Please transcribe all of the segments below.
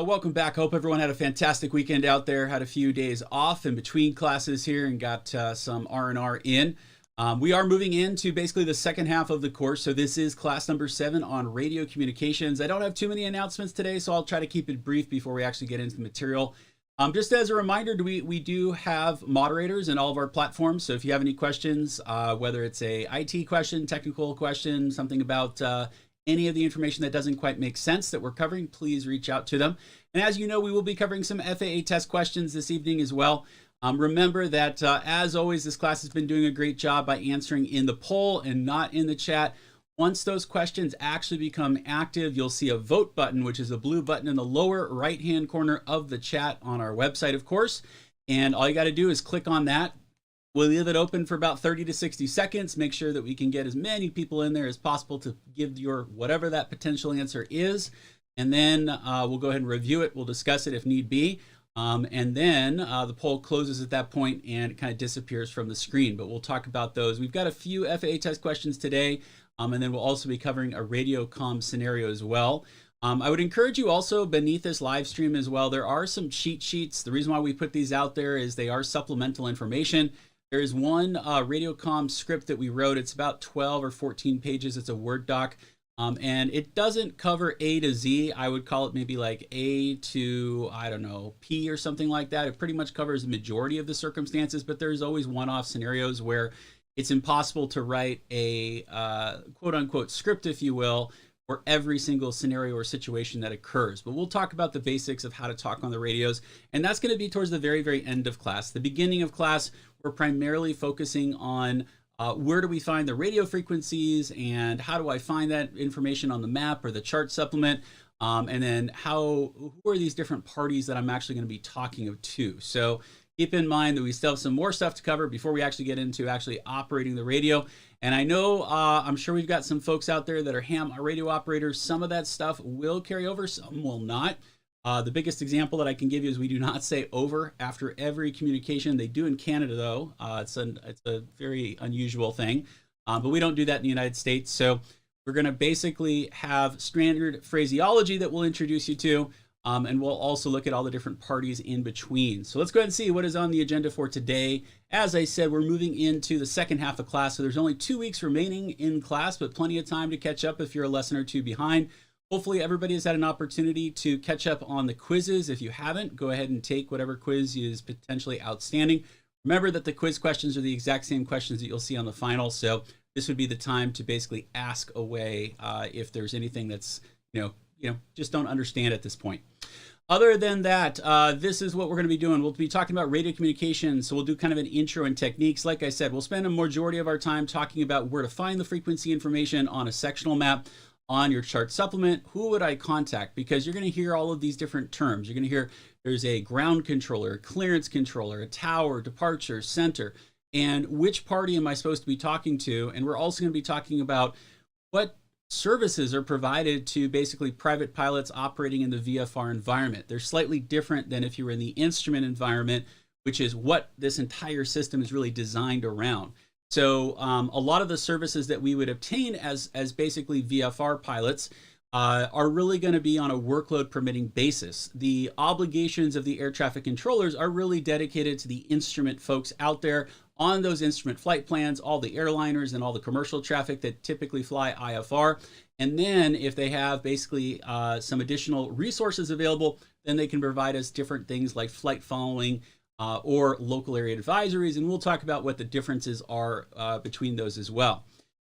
Welcome back. Hope everyone had a fantastic weekend out there. Had a few days off in between classes here and got some R&R in. We are moving into basically the second half of the course. So this is class number 7 on radio communications. I don't have too many announcements today, so I'll try to keep it brief before we actually get into the material. Just as a reminder, we do have moderators in all of our platforms. So if you have any questions, whether it's a IT question, technical question, something about any of the information that doesn't quite make sense that we're covering, please reach out to them. And as you know, we will be covering some FAA test questions this evening as well. Remember that, as always, this class has been doing a great job by answering in the poll and not in the chat. Once those questions actually become active, you'll see a vote button, which is a blue button in the lower right-hand corner of the chat on our website, of course. And all you got to do is click on that. We'll leave it open for about 30 to 60 seconds. Make sure that we can get as many people in there as possible to give your whatever that potential answer is. And then we'll go ahead and review it. We'll discuss it if need be. And then the poll closes at that point and it kind of disappears from the screen. But we'll talk about those. We've got a few FAA test questions today. And then we'll also be covering a radio comm scenario as well. I would encourage you also beneath this live stream as well. There are some cheat sheets. The reason why we put these out there is they are supplemental information. There is one radio comm script that we wrote. It's about 12 or 14 pages. It's a Word doc. And it doesn't cover A to Z. I would call it maybe like A to, I don't know, P or something like that. It pretty much covers the majority of the circumstances, but there's always one-off scenarios where it's impossible to write a quote-unquote script, if you will, for every single scenario or situation that occurs. But we'll talk about the basics of how to talk on the radios, and that's going to be towards the very, very end of class. The beginning of class, we're primarily focusing on where do we find the radio frequencies and how do I find that information on the map or the chart supplement, and then who are these different parties that I'm actually going to be talking to. So keep in mind that we still have some more stuff to cover before we actually get into actually operating the radio. And I know, I'm sure we've got some folks out there that are ham radio operators. Some of that stuff will carry over, some will not. The biggest example that I can give you is we do not say over after every communication. They do in Canada, though. It's a very unusual thing, but we don't do that in the United States. So we're going to basically have standard phraseology that we'll introduce you to, and we'll also look at all the different parties in between. So let's go ahead and see what is on the agenda for today. As I said, we're moving into the second half of class, so there's only 2 weeks remaining in class, but plenty of time to catch up if you're a lesson or two behind. Hopefully everybody has had an opportunity to catch up on the quizzes. If you haven't, go ahead and take whatever quiz is potentially outstanding. Remember that the quiz questions are the exact same questions that you'll see on the final, so this would be the time to basically ask away if there's anything that's, just don't understand at this point. Other than that, this is what we're going to be doing. We'll be talking about radio communications, so we'll do kind of an intro and techniques. Like I said, we'll spend a majority of our time talking about where to find the frequency information on a sectional map, on your chart supplement. Who would I contact? Because you're going to hear all of these different terms. You're going to hear there's a ground controller, a clearance controller, a tower, departure, center, and which party am I supposed to be talking to? And we're also going to be talking about what services are provided to basically private pilots operating in the VFR environment. They're slightly different than if you were in the instrument environment, which is what this entire system is really designed around. So a lot of the services that we would obtain as basically VFR pilots are really going to be on a workload permitting basis. The obligations of the air traffic controllers are really dedicated to the instrument folks out there on those instrument flight plans, all the airliners and all the commercial traffic that typically fly IFR. And then if they have basically some additional resources available, then they can provide us different things like flight following, or local area advisories, and we'll talk about what the differences are between those as well.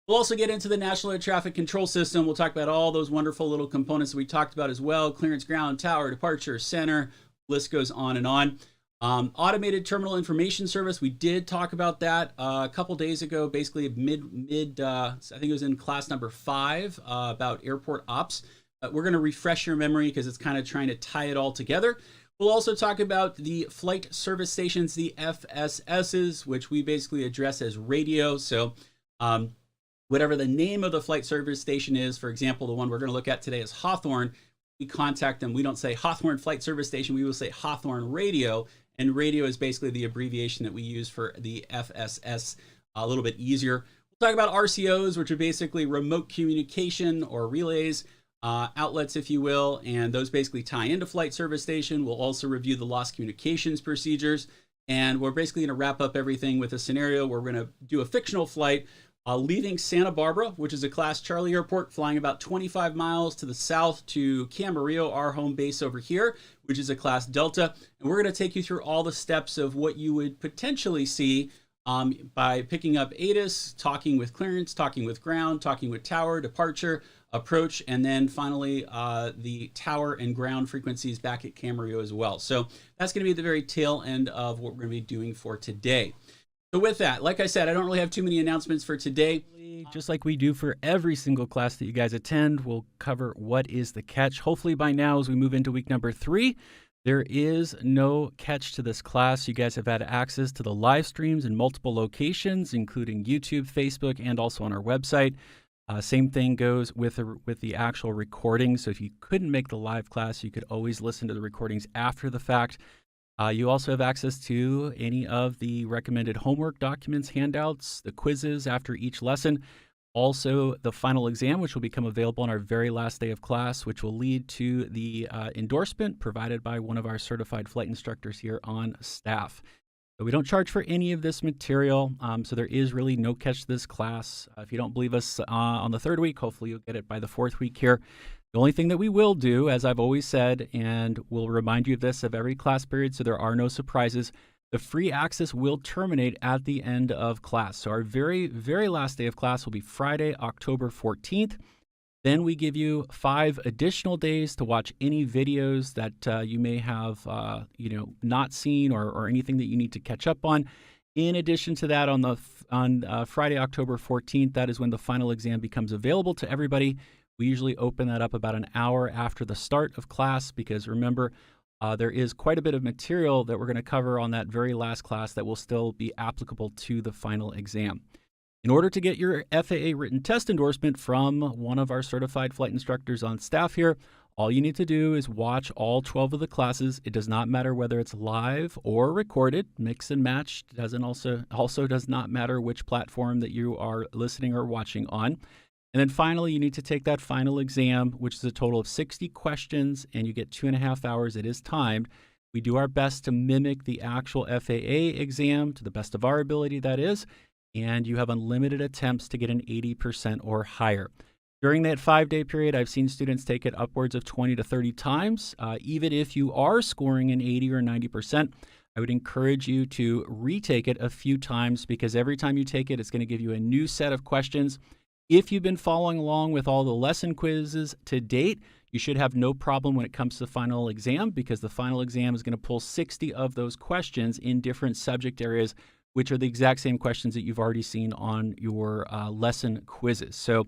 We'll also get into the National Air Traffic Control System. We'll talk about all those wonderful little components that we talked about as well: clearance, ground, tower, departure, center, list goes on and on. Automated Terminal Information Service, we did talk about that a couple days ago, basically I think it was in class number 5 about airport ops. We're going to refresh your memory because it's kind of trying to tie it all together. We'll also talk about the flight service stations, the FSSs, which we basically address as radio. So whatever the name of the flight service station is, for example, the one we're going to look at today is Hawthorne. We contact them. We don't say Hawthorne Flight Service Station. We will say Hawthorne Radio. And radio is basically the abbreviation that we use for the FSS, a little bit easier. We'll talk about RCOs, which are basically remote communication or relays. outlets, if you will, and those basically tie into flight service station. We'll also review the lost communications procedures, and we're basically going to wrap up everything with a scenario where we're going to do a fictional flight leaving Santa Barbara, which is a Class Charlie airport, flying about 25 miles to the south to Camarillo, our home base over here, which is a Class Delta. And we're going to take you through all the steps of what you would potentially see by picking up ATIS, talking with clearance, talking with ground, talking with tower, departure, approach, and then finally the tower and ground frequencies back at Camarillo as well. So that's going to be the very tail end of what we're going to be doing for today. So with that, like I said, I don't really have too many announcements for today. Just like we do for every single class that you guys attend, we'll cover what is the catch. Hopefully by now, as we move into week number 3, there is no catch to this class. You guys have had access to the live streams in multiple locations, including YouTube, Facebook, and also on our website. Same thing goes with the actual recording. So if you couldn't make the live class, you could always listen to the recordings after the fact. You also have access to any of the recommended homework documents, handouts, the quizzes after each lesson. Also, the final exam, which will become available on our very last day of class, which will lead to the endorsement provided by one of our certified flight instructors here on staff. So we don't charge for any of this material, so there is really no catch to this class. If you don't believe us on the 3rd week, hopefully you'll get it by the 4th week here. The only thing that we will do, as I've always said, and we'll remind you of this of every class period so there are no surprises, the free access will terminate at the end of class. So our very, very last day of class will be Friday, October 14th. Then we give you 5 additional days to watch any videos that you may have not seen or anything that you need to catch up on. In addition to that, on Friday, October 14th, that is when the final exam becomes available to everybody. We usually open that up about an hour after the start of class because remember, there is quite a bit of material that we're going to cover on that very last class that will still be applicable to the final exam. In order to get your FAA written test endorsement from one of our certified flight instructors on staff here, all you need to do is watch all 12 of the classes. It does not matter whether it's live or recorded, mix and match. Also does not matter which platform that you are listening or watching on. And then finally, you need to take that final exam, which is a total of 60 questions, and you get 2.5 hours. It is timed. We do our best to mimic the actual FAA exam to the best of our ability, that is, and you have unlimited attempts to get an 80% or higher. During that 5-day period, I've seen students take it upwards of 20 to 30 times. Even if you are scoring an 80 or 90%, I would encourage you to retake it a few times because every time you take it, it's going to give you a new set of questions. If you've been following along with all the lesson quizzes to date, you should have no problem when it comes to the final exam because the final exam is going to pull 60 of those questions in different subject areas, which are the exact same questions that you've already seen on your lesson quizzes. So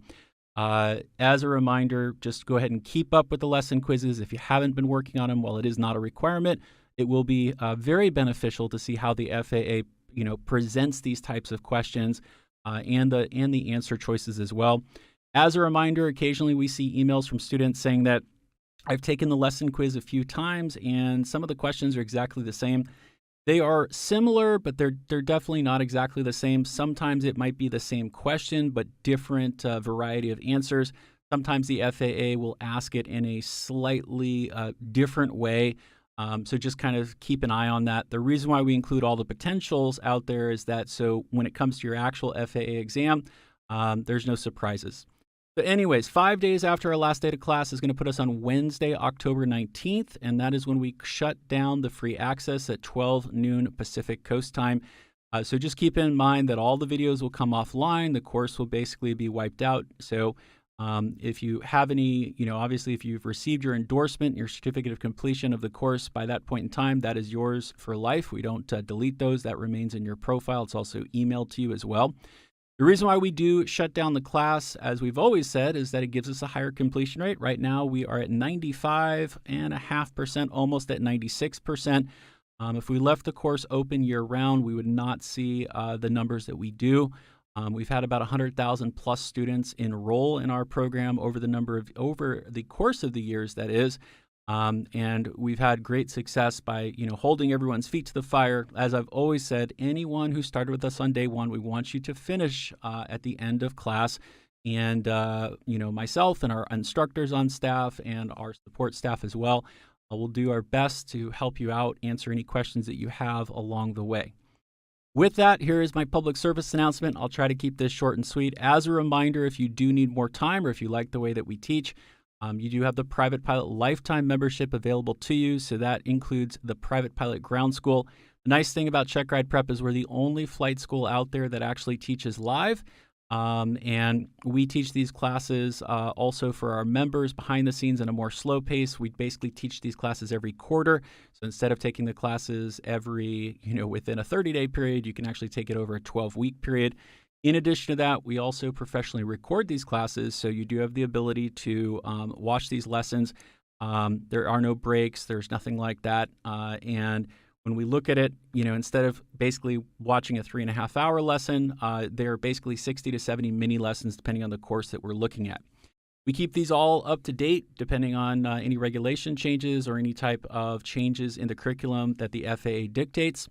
as a reminder, just go ahead and keep up with the lesson quizzes. If you haven't been working on them, while it is not a requirement, it will be very beneficial to see how the FAA presents these types of questions and the answer choices as well. As a reminder, occasionally we see emails from students saying that I've taken the lesson quiz a few times and some of the questions are exactly the same. They are similar, but they're definitely not exactly the same. Sometimes it might be the same question, but different variety of answers. Sometimes the FAA will ask it in a slightly different way. So just kind of keep an eye on that. The reason why we include all the potentials out there is that so when it comes to your actual FAA exam, there's no surprises. But anyways, 5 days after our last day of class is going to put us on Wednesday, October 19th, and that is when we shut down the free access at 12 noon Pacific Coast time. So just keep in mind that all the videos will come offline. The course will basically be wiped out. So if you have any, obviously if you've received your endorsement, your certificate of completion of the course by that point in time, that is yours for life. We don't delete those. That remains in your profile. It's also emailed to you as well. The reason why we do shut down the class, as we've always said, is that it gives us a higher completion rate. Right now, we are at 95.5%, almost at 96%. If we left the course open year-round, we would not see the numbers that we do. We've had about 100,000 plus students enroll in our program over the course of the years, that is. And we've had great success by, holding everyone's feet to the fire. As I've always said, anyone who started with us on day one, we want you to finish at the end of class. And, myself and our instructors on staff and our support staff as well, will do our best to help you out, answer any questions that you have along the way. With that, here is my public service announcement. I'll try to keep this short and sweet. As a reminder, if you do need more time or if you like the way that we teach, you do have the Private Pilot Lifetime membership available to you. So that includes the Private Pilot Ground School. The nice thing about Check Ride Prep is we're the only flight school out there that actually teaches live. And we teach these classes also for our members behind the scenes in a more slow pace. We basically teach these classes every quarter. So instead of taking the classes within a 30-day period, you can actually take it over a 12-week period. In addition to that, we also professionally record these classes. So you do have the ability to watch these lessons. There are no breaks. There's nothing like that. And when we look at it, instead of basically watching a 3.5-hour lesson, they're basically 60 to 70 mini lessons depending on the course that we're looking at. We keep these all up to date depending on any regulation changes or any type of changes in the curriculum that the FAA dictates.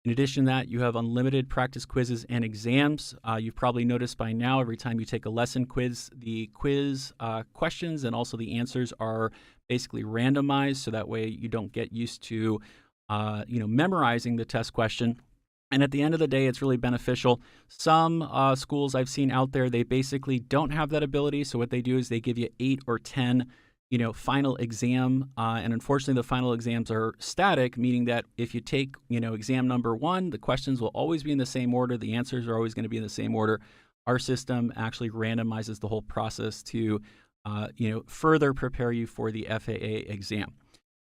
In addition to that, you have unlimited practice quizzes and exams. You've probably noticed by now every time you take a lesson quiz, the quiz questions and also the answers are basically randomized, so that way you don't get used to memorizing the test question. And at the end of the day, it's really beneficial. Some schools I've seen out there, they basically don't have that ability. So what they do is they give you 8 or 10, final exam. And unfortunately, the final exams are static, meaning that if you take, exam number 1, the questions will always be in the same order. The answers are always going to be in the same order. Our system actually randomizes the whole process to, further prepare you for the FAA exam.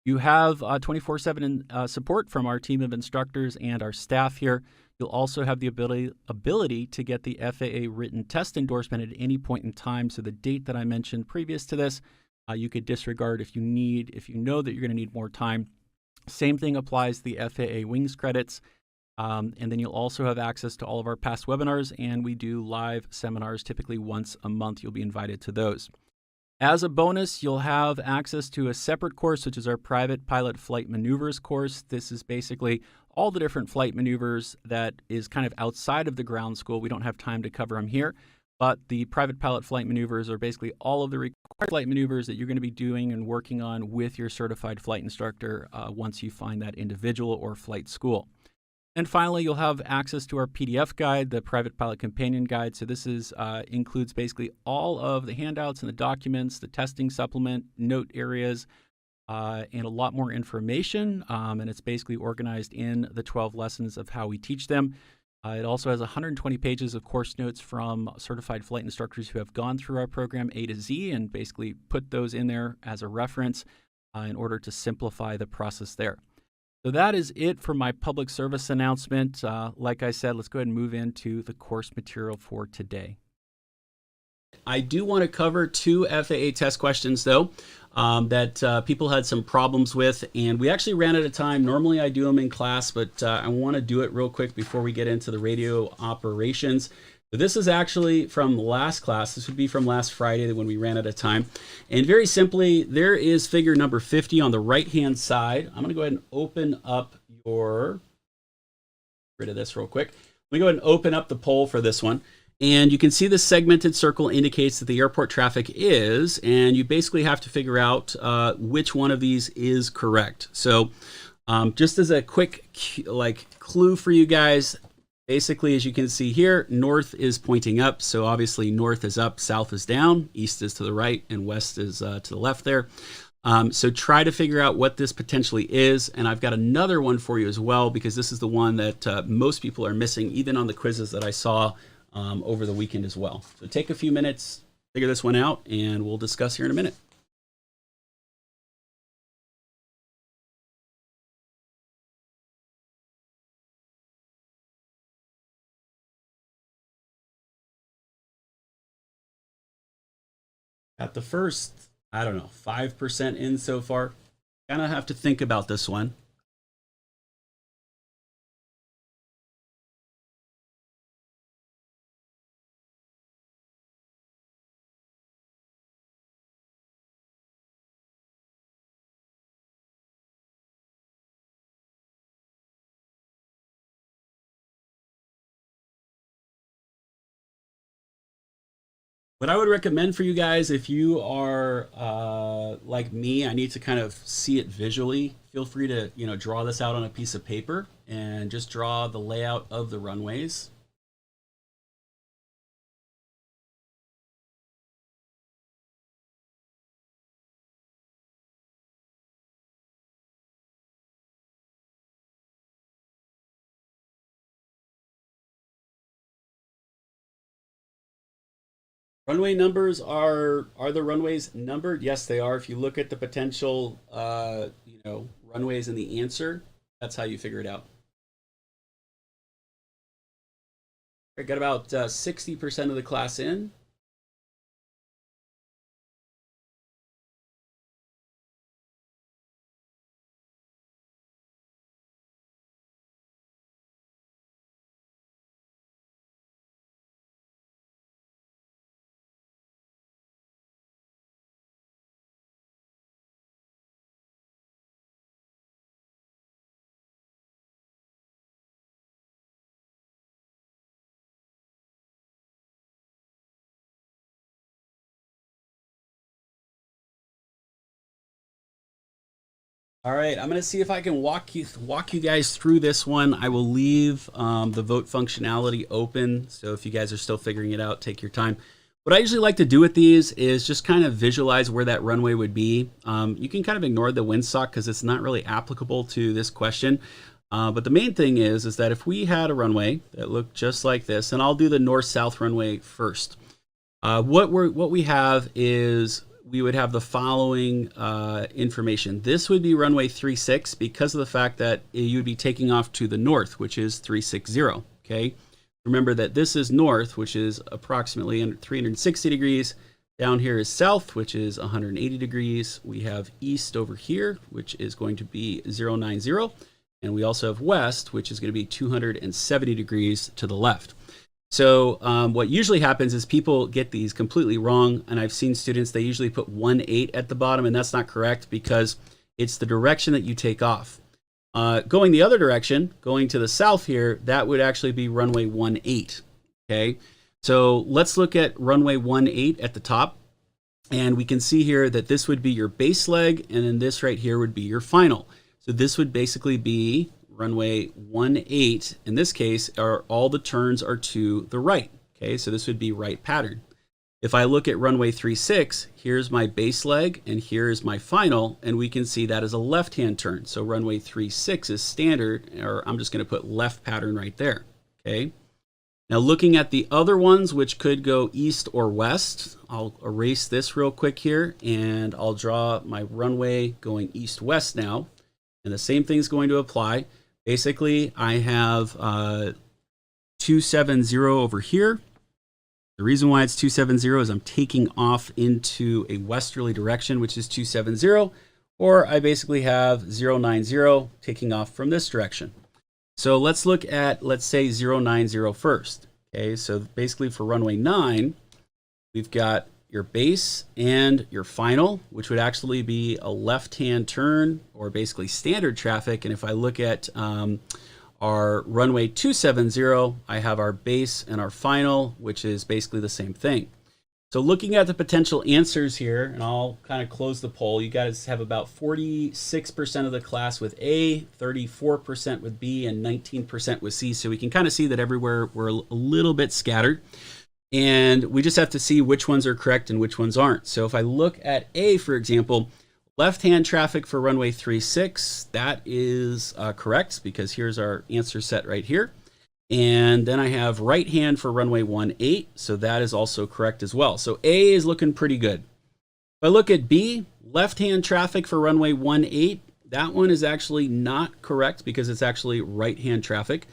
You have 24/7 support from our team of instructors and our staff here. You'll also have the ability to get the FAA written test endorsement at any point in time. So the date that I mentioned previous to this, you could disregard if you know that you're going to need more time. Same thing applies to the FAA Wings credits. And then you'll also have access to all of our past webinars, and we do live seminars typically once a month. You'll be invited to those. As a bonus, you'll have access to a separate course, which is our Private Pilot Flight Maneuvers course. This is basically all the different flight maneuvers that is kind of outside of the ground school. We don't have time to cover them here, but the Private Pilot Flight Maneuvers are basically all of the required flight maneuvers that you're going to be doing and working on with your certified flight instructor once you find that individual or flight school. And finally, you'll have access to our PDF guide, the Private Pilot Companion Guide. So this includes basically all of the handouts and the documents, the testing supplement, note areas, and a lot more information. And it's basically organized in the 12 lessons of how we teach them. It also has 120 pages of course notes from certified flight instructors who have gone through our program A to Z and basically put those in there as a reference in order to simplify the process there. So that is it for my public service announcement. Like I said, let's go ahead and move into the course material for today. I do want to cover 2 FAA test questions, though, that people had some problems with, and we actually ran out of time. Normally I do them in class, but I want to do it real quick before we get into the radio operations. So this is actually from last class. This would be from last Friday when we ran out of time. And very simply, there is figure number 50 on the right-hand side. I'm going to go ahead and open up rid of this real quick. Let me go ahead and open up the poll for this one. And you can see the segmented circle indicates that the airport traffic is, and you basically have to figure out which one of these is correct. So just as a quick clue for you guys, basically, as you can see here, north is pointing up. So obviously north is up, south is down, east is to the right, and west is to the left there. So try to figure out what this potentially is. And I've got another one for you as well, because this is the one that most people are missing, even on the quizzes that I saw over the weekend as well. So take a few minutes, figure this one out, and we'll discuss here in a minute. At the first, 5% in so far. Kind of have to think about this one. What I would recommend for you guys, if you are like me, I need to kind of see it visually. Feel free to, draw this out on a piece of paper and just draw the layout of the runways. Runway numbers are the runways numbered? Yes, they are. If you look at the potential, runways in the answer, that's how you figure it out. I got about 60% of the class in. All right, I'm gonna see if I can walk you guys through this one. I will leave the vote functionality open, so if you guys are still figuring it out, take your time. What I usually like to do with these is just kind of visualize where that runway would be. You can kind of ignore the windsock because it's not really applicable to this question. But the main thing is that if we had a runway that looked just like this, and I'll do the north-south runway first. What we have is we would have the following information. This would be runway 36 because of the fact that you'd be taking off to the north, which is 360, okay? Remember that this is north, which is approximately 360 degrees. Down here is south, which is 180 degrees. We have east over here, which is going to be 090. And we also have west, which is going to be 270 degrees to the left. So what usually happens is people get these completely wrong, and I've seen students, they usually put 18 at the bottom, and that's not correct because it's the direction that you take off. Going the other direction, going to the south here, that would actually be runway 18, okay? So let's look at runway 18 at the top, and we can see here that this would be your base leg, and then this right here would be your final. So this would basically be runway 18, in this case, all the turns are to the right. Okay, so this would be right pattern. If I look at runway 36, here's my base leg and here's my final, and we can see that is a left-hand turn. So runway 36 is standard, or I'm just going to put left pattern right there. Okay. Now looking at the other ones, which could go east or west, I'll erase this real quick here, and I'll draw my runway going east-west now, and the same thing is going to apply. Basically, I have 270 over here. The reason why it's 270 is I'm taking off into a westerly direction, which is 270, or I basically have 090 taking off from this direction. So let's look at, let's say 090 first. Okay, so basically for runway 9, we've got your base and your final, which would actually be a left-hand turn or basically standard traffic. And if I look at our runway 270, I have our base and our final, which is basically the same thing. So looking at the potential answers here, and I'll kind of close the poll, you guys have about 46% of the class with A, 34% with B, and 19% with C. So we can kind of see that everywhere we're a little bit scattered. And we just have to see which ones are correct and which ones aren't. So if I look at A, for example, left-hand traffic for runway 36, that is correct because here's our answer set right here. And then I have right hand for runway 18, so that is also correct as well. So A is looking pretty good. If I look at B, left-hand traffic for runway 18, that one is actually not correct because it's actually right-hand traffic.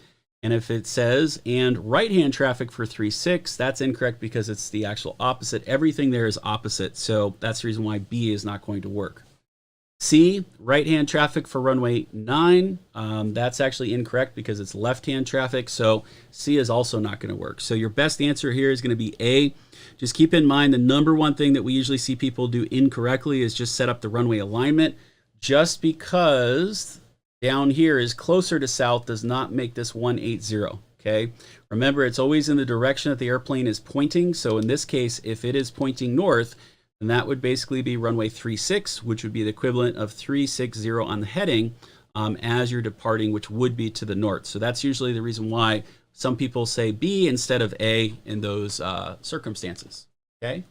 And if it says and right-hand traffic for 36, that's incorrect because it's the actual opposite. Everything there is opposite, so that's the reason why B is not going to work. C, right-hand traffic for runway 9, that's actually incorrect because it's left-hand traffic, so C is also not going to work. So your best answer here is going to be A. Just keep in mind the number one thing that we usually see people do incorrectly is just set up the runway alignment. Just because down here is closer to south does not make this 180, Okay, remember it's always in the direction that the airplane is pointing. So in this case, if it is pointing north, then that would basically be runway 36, which would be the equivalent of 360 on the heading as you're departing, which would be to the north. So that's usually the reason why some people say B instead of A in those circumstances. Okay.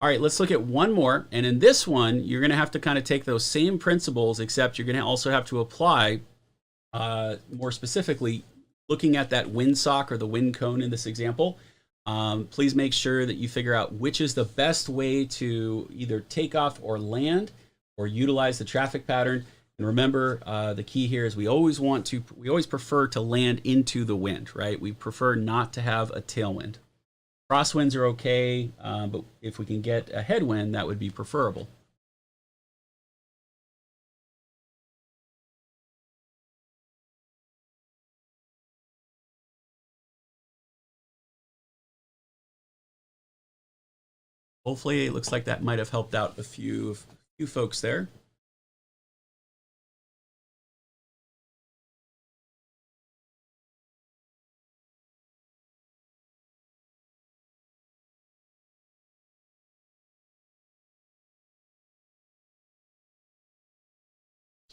All right, let's look at one more. And in this one, you're going to have to kind of take those same principles, except you're going to also have to apply more specifically looking at that windsock or the wind cone in this example. Please make sure that you figure out which is the best way to either take off or land or utilize the traffic pattern. And remember, the key here is we always prefer to land into the wind, right? We prefer not to have a tailwind. Crosswinds are okay, but if we can get a headwind, that would be preferable. Hopefully, it looks like that might have helped out a few folks there.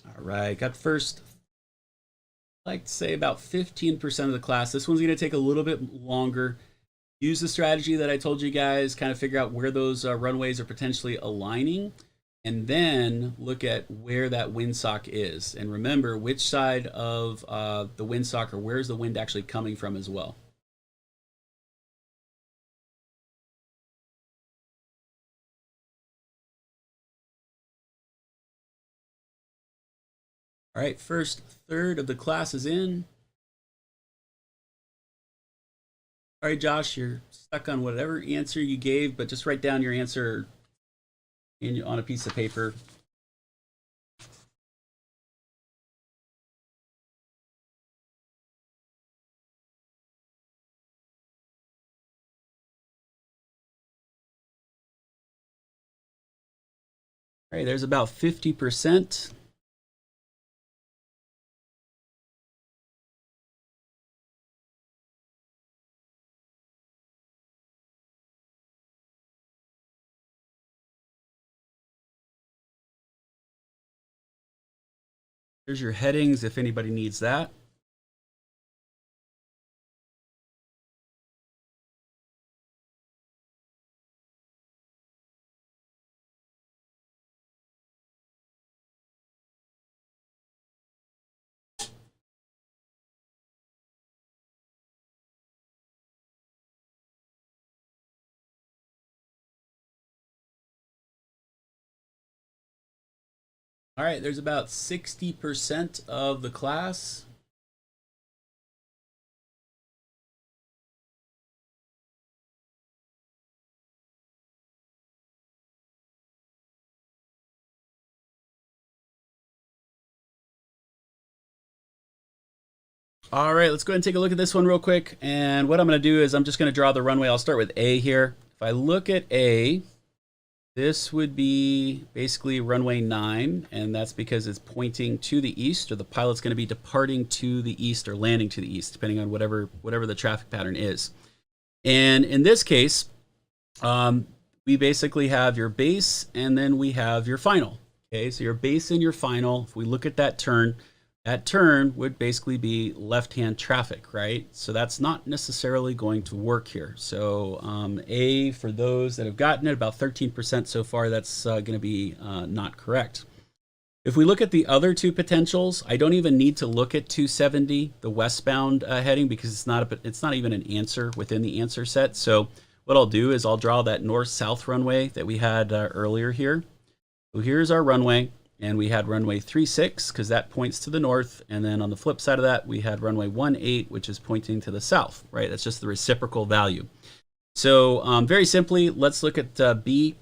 All right, got first, I'd like to say about 15% of the class. This one's going to take a little bit longer. Use the strategy that I told you guys, kind of figure out where those runways are potentially aligning, and then look at where that windsock is. And remember which side of the windsock, or where's the wind actually coming from as well. All right, first third of the class is in. All right, Josh, you're stuck on whatever answer you gave, but just write down your answer on a piece of paper. All right, there's about 50%. Here's your headings if anybody needs that. All right, there's about 60% of the class. All right, let's go ahead and take a look at this one real quick. And what I'm going to do is I'm just going to draw the runway. I'll start with A here. If I look at A, this would be basically runway 9, and that's because it's pointing to the east, or the pilot's going to be departing to the east or landing to the east, depending on whatever the traffic pattern is. And in this case, we basically have your base and then we have your final. Okay, so your base and your final, if we look at that turn would basically be left-hand traffic, right? So that's not necessarily going to work here. So A, for those that have gotten it, about 13% so far, that's going to be not correct. If we look at the other two potentials, I don't even need to look at 270, the westbound heading, because it's not even an answer within the answer set. So what I'll do is I'll draw that north-south runway that we had earlier here. So here's our runway. And we had runway 36 because that points to the north. And then on the flip side of that, we had runway 18, which is pointing to the south, right? That's just the reciprocal value. So very simply, let's look at B.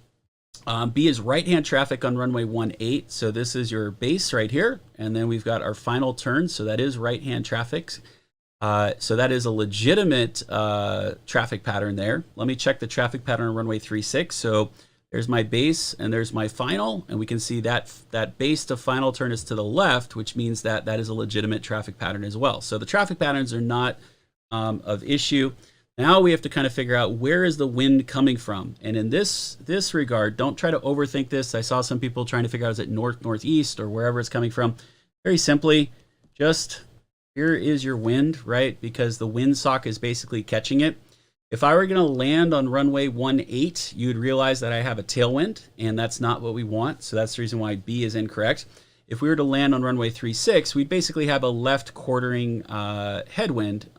B is right-hand traffic on runway 18. So this is your base right here. And then we've got our final turn. So that is right-hand traffic. So that is a legitimate traffic pattern there. Let me check the traffic pattern on runway 36. So there's my base and there's my final, and we can see that base to final turn is to the left, which means that that is a legitimate traffic pattern as well. So the traffic patterns are not of issue. Now we have to kind of figure out where is the wind coming from. And in this regard, don't try to overthink this. I saw some people trying to figure out, is it north, northeast, or wherever it's coming from. Very simply, just here is your wind, right? Because the windsock is basically catching it. If I were going to land on runway 18, you'd realize that I have a tailwind, and that's not what we want. So that's the reason why B is incorrect. If we were to land on runway 36, we'd basically have a left quartering headwind.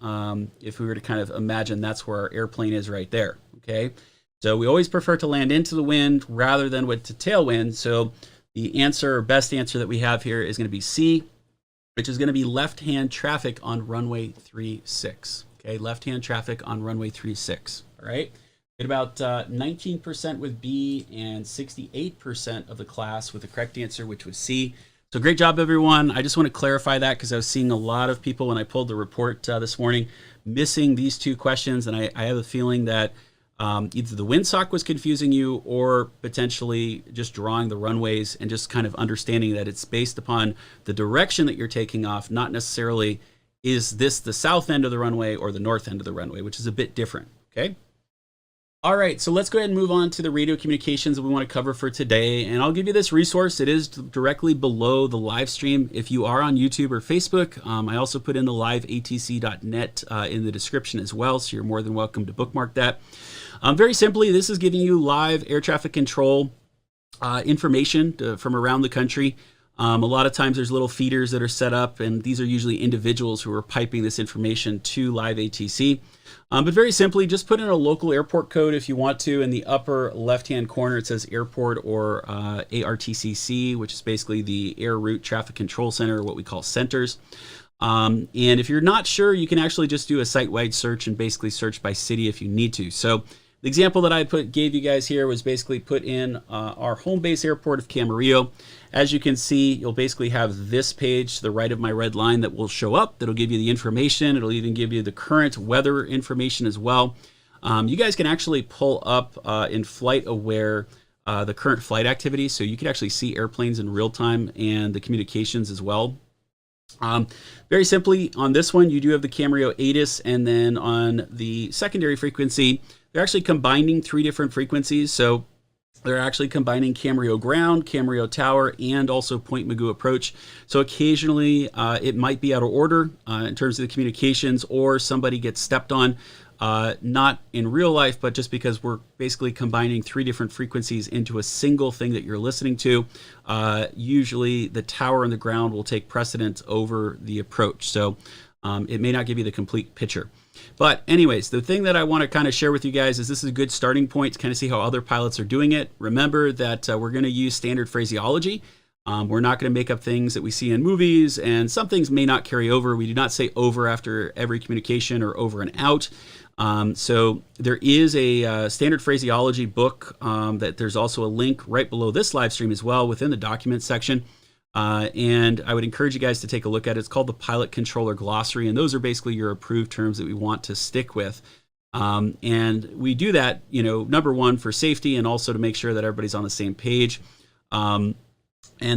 If we were to kind of imagine that's where our airplane is right there, okay? So we always prefer to land into the wind rather than with the tailwind. So the answer, or best answer that we have here is going to be C, which is going to be left-hand traffic on runway 36. Okay, left-hand traffic on runway 36, all right? Get about 19% with B and 68% of the class with the correct answer, which was C. So great job, everyone. I just want to clarify that because I was seeing a lot of people when I pulled the report this morning missing these two questions, and I have a feeling that either the windsock was confusing you or potentially just drawing the runways and just kind of understanding that it's based upon the direction that you're taking off, not necessarily is this the south end of the runway or the north end of the runway, which is a bit different, okay? All right, so let's go ahead and move on to the radio communications that we want to cover for today. And I'll give you this resource. It is directly below the live stream if you are on YouTube or Facebook. I also put in the liveatc.net in the description as well, so you're more than welcome to bookmark that. Very simply, this is giving you live air traffic control information from around the country. A lot of times there's little feeders that are set up, and these are usually individuals who are piping this information to Live ATC. But very simply, just put in a local airport code if you want to. In the upper left-hand corner, it says airport or ARTCC, which is basically the Air Route Traffic Control Center, or what we call centers. And if you're not sure, you can actually just do a site-wide search and basically search by city if you need to. So the example that I gave you guys here was basically put in our home base airport of Camarillo. As you can see, you'll basically have this page to the right of my red line that will show up. That'll give you the information. It'll even give you the current weather information as well. You guys can actually pull up in Flight Aware the current flight activity, so you can actually see airplanes in real time and the communications as well. Very simply, on this one, you do have the Camarillo ATIS, and then on the secondary frequency, they're actually combining 3 different frequencies. So they're actually combining Camarillo Ground, Camarillo Tower, and also Point Mugu Approach. So occasionally it might be out of order in terms of the communications, or somebody gets stepped on, not in real life, but just because we're basically combining 3 different frequencies into a single thing that you're listening to. Usually the tower and the ground will take precedence over the approach. So it may not give you the complete picture. But anyways, the thing that I want to kind of share with you guys is this is a good starting point to kind of see how other pilots are doing it. Remember that we're going to use standard phraseology. We're not going to make up things that we see in movies, and some things may not carry over. We do not say over after every communication or over and out. So there is a standard phraseology book that there's also a link right below this live stream as well within the documents section. And I would encourage you guys to take a look at it. It's called the Pilot Controller Glossary, and those are basically your approved terms that we want to stick with. And we do that, number one, for safety, and also to make sure that everybody's on the same page. And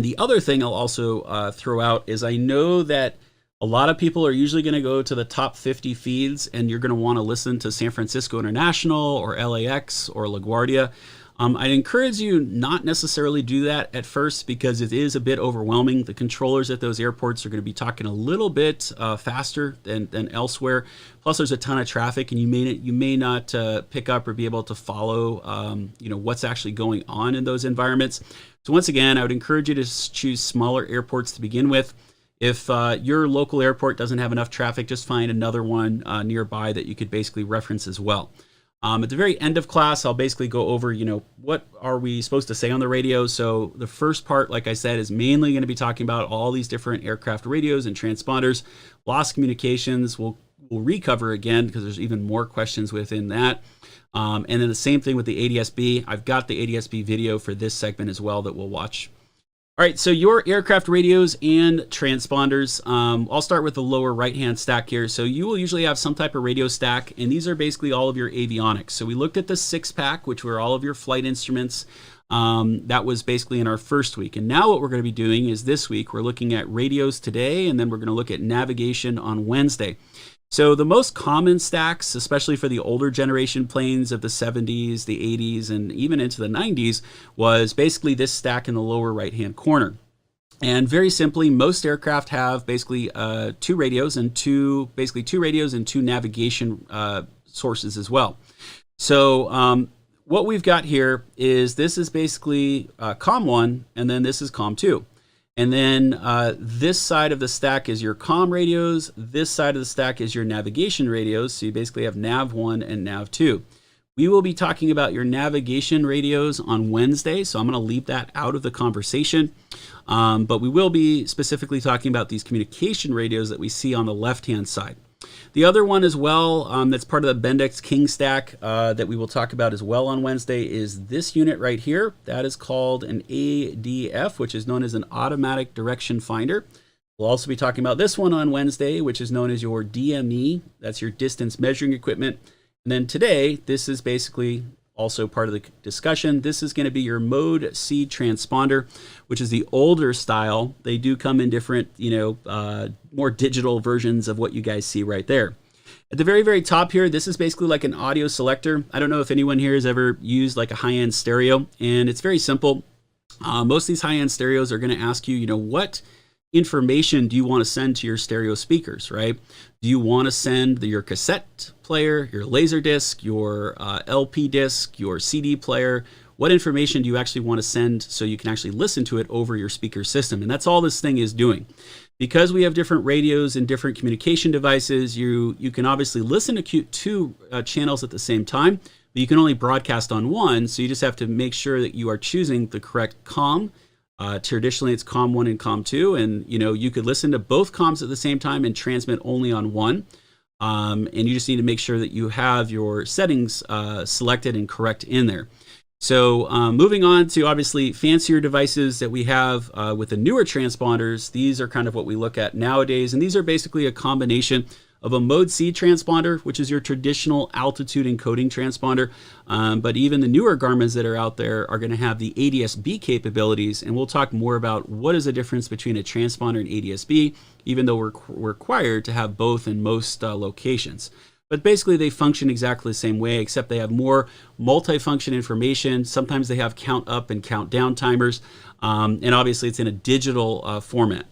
the other thing I'll also throw out is I know that a lot of people are usually going to go to the top 50 feeds, and you're going to want to listen to San Francisco International or LAX or LaGuardia. I'd encourage you not necessarily do that at first because it is a bit overwhelming. The controllers at those airports are going to be talking a little bit faster than elsewhere. Plus, there's a ton of traffic, and you may not pick up or be able to follow what's actually going on in those environments. So once again, I would encourage you to choose smaller airports to begin with. If your local airport doesn't have enough traffic, just find another one nearby that you could basically reference as well. At the very end of class, I'll basically go over, what are we supposed to say on the radio. So the first part, like I said, is mainly going to be talking about all these different aircraft radios and transponders. Lost communications we'll recover again because there's even more questions within that. And then the same thing with the ADS-B. I've got the ADS-B video for this segment as well that we'll watch. All right, so your aircraft radios and transponders, I'll start with the lower right-hand stack here. So you will usually have some type of radio stack, and these are basically all of your avionics. So we looked at the 6-pack, which were all of your flight instruments, That was basically in our first week. And now what we're going to be doing is this week, we're looking at radios today, and then we're going to look at navigation on Wednesday. So the most common stacks, especially for the older generation planes of the 70s, the 80s, and even into the 90s, was basically this stack in the lower right-hand corner. And very simply, most aircraft have basically two radios and two navigation sources as well. So what we've got here is this is basically COM 1, and then this is COM 2. And then this side of the stack is your COM radios. This side of the stack is your navigation radios. So you basically have Nav 1 and Nav 2. We will be talking about your navigation radios on Wednesday, so I'm going to leave that out of the conversation. But we will be specifically talking about these communication radios that we see on the left-hand side. The other one as well that's part of the Bendix King stack that we will talk about as well on Wednesday is this unit right here. That is called an ADF, which is known as an automatic direction finder. We'll also be talking about this one on Wednesday, which is known as your DME. That's your distance measuring equipment. And then today, this is basically also part of the discussion. This is going to be your Mode C transponder, which is the older style. They do come in different, more digital versions of what you guys see right there. At the very, very top here, this is basically like an audio selector. I don't know if anyone here has ever used like a high-end stereo, and it's very simple. Most of these high-end stereos are going to ask you, what information do you want to send to your stereo speakers, right? Do you want to send your cassette player, your laser disc, your LP disc, your CD player? What information do you actually want to send so you can actually listen to it over your speaker system? And that's all this thing is doing. Because we have different radios and different communication devices, you can obviously listen to two channels at the same time, but you can only broadcast on one, so you just have to make sure that you are choosing the correct COM. Traditionally, it's COM 1 and COM 2, and you could listen to both COMs at the same time and transmit only on one. And you just need to make sure that you have your settings selected and correct in there. So moving on to obviously fancier devices that we have with the newer transponders, these are kind of what we look at nowadays, and these are basically a combination of a Mode C transponder, which is your traditional altitude encoding transponder. But even the newer Garmins that are out there are going to have the ADS-B capabilities, and we'll talk more about what is the difference between a transponder and ADS-B, even though we're required to have both in most locations. But basically they function exactly the same way, except they have more multifunction information. Sometimes they have count up and count down timers, and obviously it's in a digital format.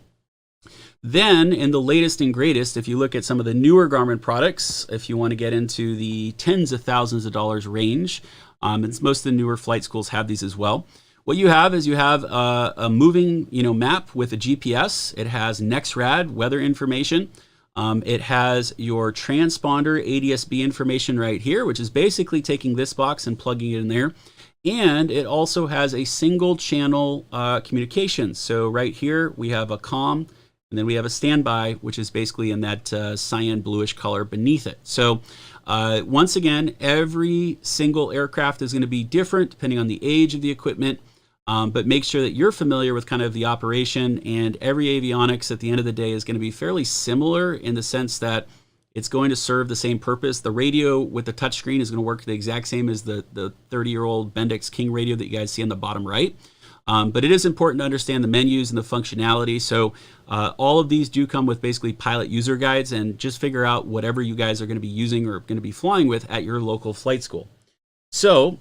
Then, in the latest and greatest, if you look at some of the newer Garmin products, if you want to get into the tens of thousands of dollars range, and most of the newer flight schools have these as well. What you have is a moving map with a GPS. It has NEXRAD weather information. It has your transponder ADS-B information right here, which is basically taking this box and plugging it in there. And it also has a single channel communication. So right here we have a COM, and then we have a standby, which is basically in that cyan bluish color beneath it. So once again, every single aircraft is going to be different depending on the age of the equipment, but make sure that you're familiar with kind of the operation, and every avionics at the end of the day is going to be fairly similar in the sense that it's going to serve the same purpose. The radio with the touchscreen is going to work the exact same as the 30-year-old Bendix King radio that you guys see on the bottom right. But it is important to understand the menus and the functionality. So all of these do come with basically pilot user guides, and just figure out whatever you guys are going to be using or going to be flying with at your local flight school. So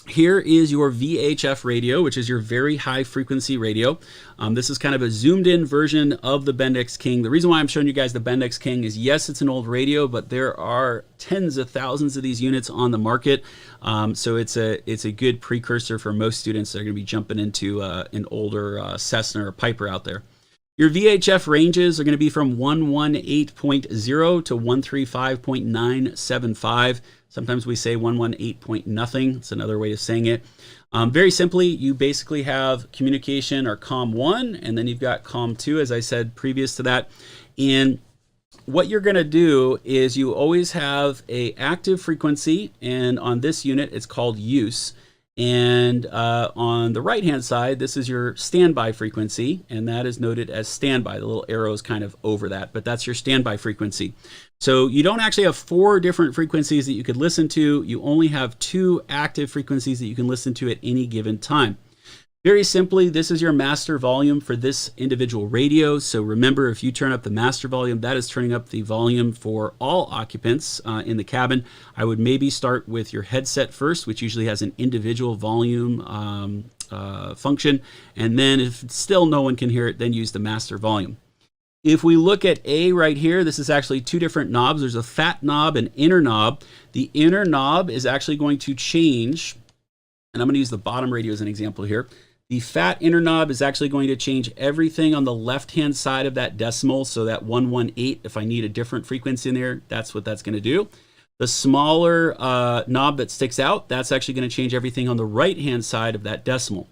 here is your VHF radio, which is your very high frequency radio. This is kind of a zoomed in version of the Bendix King. The reason why I'm showing you guys the Bendix King is, yes, it's an old radio, but there are tens of thousands of these units on the market. So it's a good precursor for most students that are going to be jumping into an older Cessna or Piper out there. Your VHF ranges are going to be from 118.0 to 135.975. Sometimes we say 118 point nothing. It's another way of saying it. Very simply, you basically have communication or COM 1, and then you've got COM 2, as I said previous to that. And what you're going to do is you always have a active frequency, and on this unit, it's called use. And on the right-hand side, this is your standby frequency, and that is noted as standby. The little arrow is kind of over that, but that's your standby frequency. So you don't actually have 4 different frequencies that you could listen to. You only have 2 active frequencies that you can listen to at any given time. Very simply, this is your master volume for this individual radio. So remember, if you turn up the master volume, that is turning up the volume for all occupants in the cabin. I would maybe start with your headset first, which usually has an individual volume function. And then if still no one can hear it, then use the master volume. If we look at A right here, this is actually 2 different knobs. There's a fat knob and inner knob. The inner knob is actually going to change, and I'm going to use the bottom radio as an example here. The fat inner knob is actually going to change everything on the left-hand side of that decimal, so that 118, if I need a different frequency in there, that's what that's going to do. The smaller knob that sticks out, that's actually going to change everything on the right-hand side of that decimal.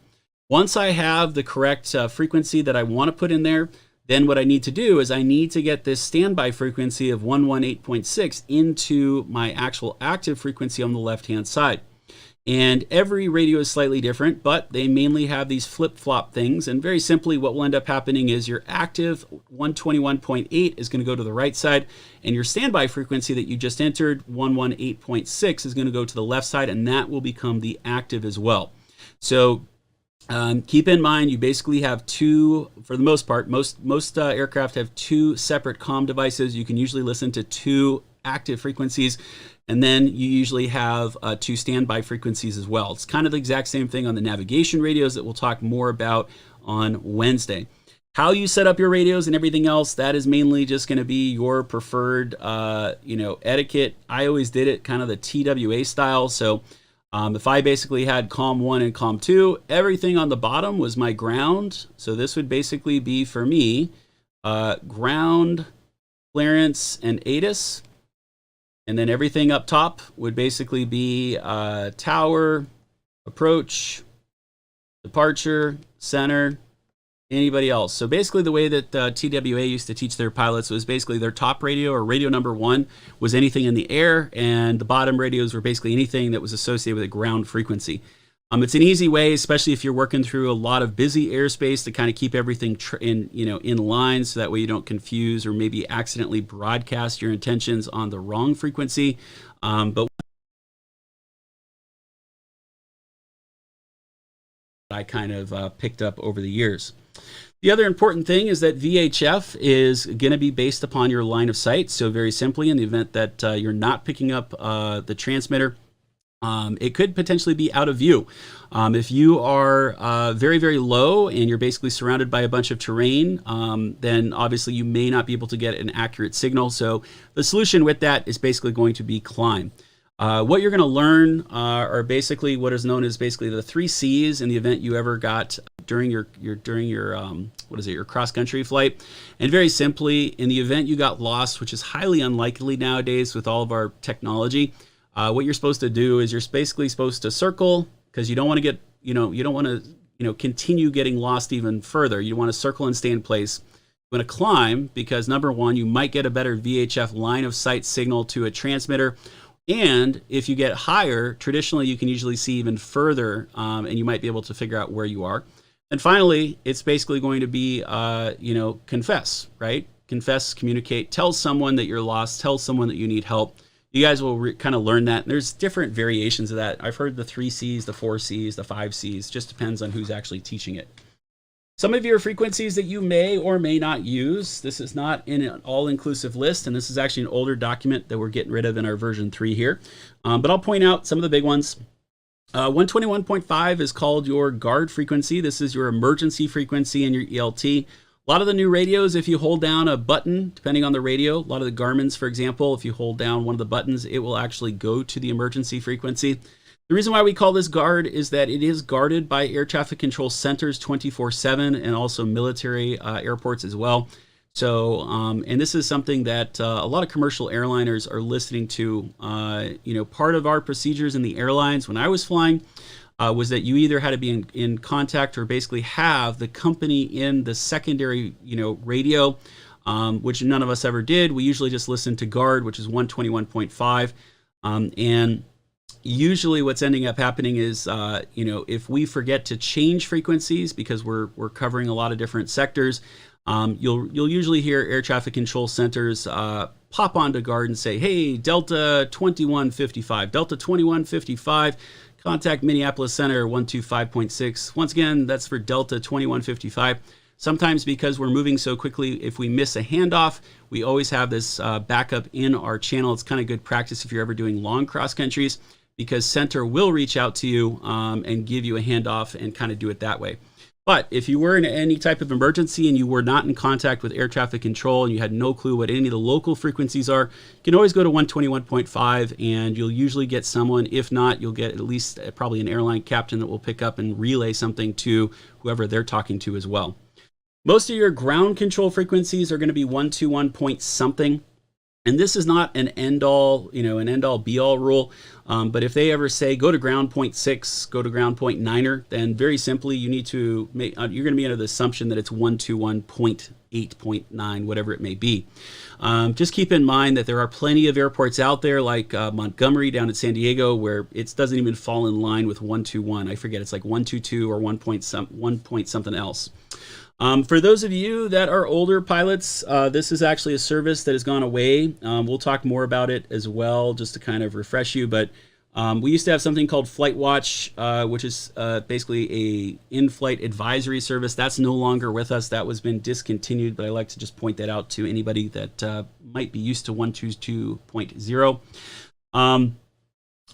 Once I have the correct frequency that I want to put in there, then what I need to do is I need to get this standby frequency of 118.6 into my actual active frequency on the left-hand side. And every radio is slightly different, but they mainly have these flip-flop things. And very simply, what will end up happening is your active 121.8 is going to go to the right side, and your standby frequency that you just entered, 118.6, is going to go to the left side, and that will become the active as well. So keep in mind, you basically have 2, for the most part, most aircraft have 2 separate comm devices. You can usually listen to 2 active frequencies, and then you usually have 2 standby frequencies as well. It's kind of the exact same thing on the navigation radios that we'll talk more about on Wednesday. How you set up your radios and everything else, that is mainly just going to be your preferred etiquette. I always did it kind of the TWA style. So if I basically had COM 1 and COM 2, everything on the bottom was my ground. So this would basically be for me ground, clearance, and ATIS. And then everything up top would basically be tower, approach, departure, center, anybody else. So basically the way that TWA used to teach their pilots was basically their top radio, or radio number 1, was anything in the air, and the bottom radios were basically anything that was associated with a ground frequency. It's an easy way, especially if you're working through a lot of busy airspace, to kind of keep everything in line, so that way you don't confuse or maybe accidentally broadcast your intentions on the wrong frequency. But I kind of picked up over the years. The other important thing is that VHF is going to be based upon your line of sight. So very simply, in the event that you're not picking up the transmitter, it could potentially be out of view. If you are very, very low and you're basically surrounded by a bunch of terrain, then obviously you may not be able to get an accurate signal. So the solution with that is basically going to be climb. What you're going to learn are basically what is known as basically the 3 C's in the event you ever got during your your cross-country flight. And very simply, in the event you got lost, which is highly unlikely nowadays with all of our technology, what you're supposed to do is you're basically supposed to circle, because you don't want to get, you don't want to, continue getting lost even further. You want to circle and stay in place. You want to climb, because number 1, you might get a better VHF line of sight signal to a transmitter. And if you get higher, traditionally you can usually see even further, and you might be able to figure out where you are. And finally, it's basically going to be, confess, right? Confess, communicate, tell someone that you're lost, tell someone that you need help. You guys will kind of learn that. And there's different variations of that. I've heard the 3 C's, the 4 C's, the 5 C's. Just depends on who's actually teaching it. Some of your frequencies that you may or may not use. This is not in an all-inclusive list, and this is actually an older document that we're getting rid of in our version 3 here. But I'll point out some of the big ones. 121.5 is called your guard frequency. This is your emergency frequency and your ELT. A lot of the new radios, if you hold down a button, depending on the radio, a lot of the Garmin's, for example, if you hold down one of the buttons, it will actually go to the emergency frequency. The reason why we call this guard is that it is guarded by air traffic control centers 24/7, and also military airports as well. So, and this is something that a lot of commercial airliners are listening to. Part of our procedures in the airlines when I was flying was that you either had to be in contact or basically have the company in the secondary, radio, which none of us ever did. We usually just listened to guard, which is 121.5. And usually what's ending up happening is, if we forget to change frequencies because we're covering a lot of different sectors, you'll usually hear air traffic control centers pop onto guard and say, hey, Delta 2155, Delta 2155, contact Minneapolis Center 125.6. Once again, that's for Delta 2155. Sometimes because we're moving so quickly, if we miss a handoff, we always have this backup in our channel. It's kind of good practice if you're ever doing long cross countries, because center will reach out to you and give you a handoff and kind of do it that way. But if you were in any type of emergency and you were not in contact with air traffic control and you had no clue what any of the local frequencies are, you can always go to 121.5 and you'll usually get someone. If not, you'll get at least probably an airline captain that will pick up and relay something to whoever they're talking to as well. Most of your ground control frequencies are going to be 121 point something. And this is not an end-all, an end-all be-all rule. But if they ever say go to ground 0.6, go to ground 0.9er, then very simply you need to make, you're going to be under the assumption that it's 121.8, 0.9, whatever it may be. Just keep in mind that there are plenty of airports out there like Montgomery down at San Diego where it doesn't even fall in line with 121. I forget, it's like 122 or 1 point something else. For those of you that are older pilots, this is actually a service that has gone away. We'll talk more about it as well, just to kind of refresh you. But we used to have something called Flight Watch, which is basically a in-flight advisory service. That's no longer with us. That was been discontinued, but I like to just point that out to anybody that might be used to 122.0.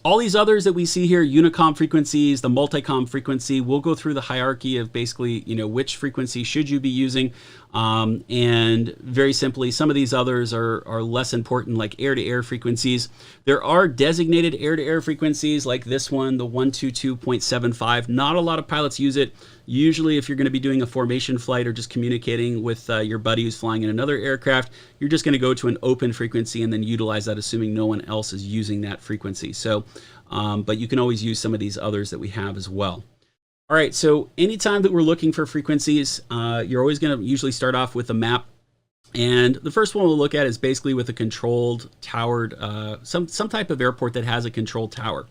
All these others that we see here, Unicom frequencies, the multicom frequency, we'll go through the hierarchy of basically, which frequency should you be using. And very simply, some of these others are less important, like air-to-air frequencies. There are designated air-to-air frequencies like this one, the 122.75. Not a lot of pilots use it. Usually, if you're going to be doing a formation flight or just communicating with your buddy who's flying in another aircraft, you're just going to go to an open frequency and then utilize that, assuming no one else is using that frequency. So, but you can always use some of these others that we have as well. All right, so anytime that we're looking for frequencies, you're always going to usually start off with a map. And the first one we'll look at is basically with a controlled towered, some type of airport that has a control tower.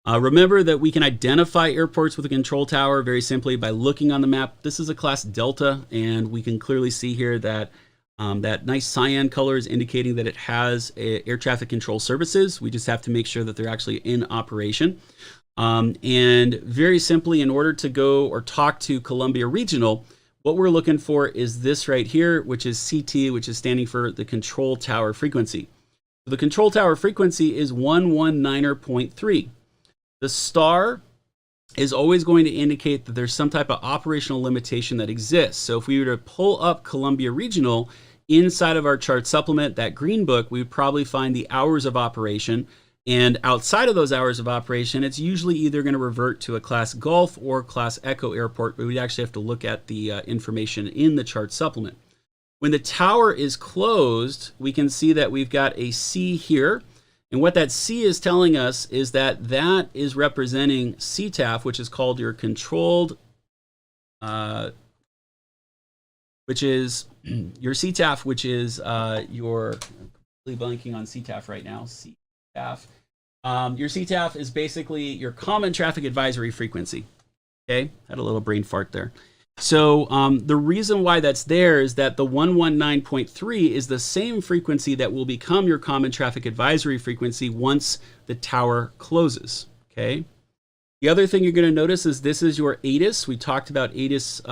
Remember that we can identify airports with a control tower very simply by looking on the map. This is a class Delta, and we can clearly see here that that nice cyan color is indicating that it has air traffic control services. We just have to make sure that they're actually in operation. And very simply, in order to go or talk to Columbia Regional, what we're looking for is this right here, which is CT, which is standing for the control tower frequency. The control tower frequency is 119.3. The star is always going to indicate that there's some type of operational limitation that exists. So if we were to pull up Columbia Regional inside of our chart supplement, that green book, we would probably find the hours of operation. And outside of those hours of operation, it's usually either going to revert to a Class Golf or Class Echo airport, but we'd actually have to look at the information in the chart supplement. When the tower is closed, we can see that we've got a C here. And what that C is telling us is that that is representing CTAF, which is called your controlled, which is your CTAF, which is your, I'm completely blanking on CTAF right now, CTAF. Your CTAF is basically your common traffic advisory frequency. Okay, had a little brain fart there. So the reason why that's there is that the 119.3 is the same frequency that will become your common traffic advisory frequency once the tower closes. Okay. The other thing you're going to notice is this is your ATIS. We talked about ATIS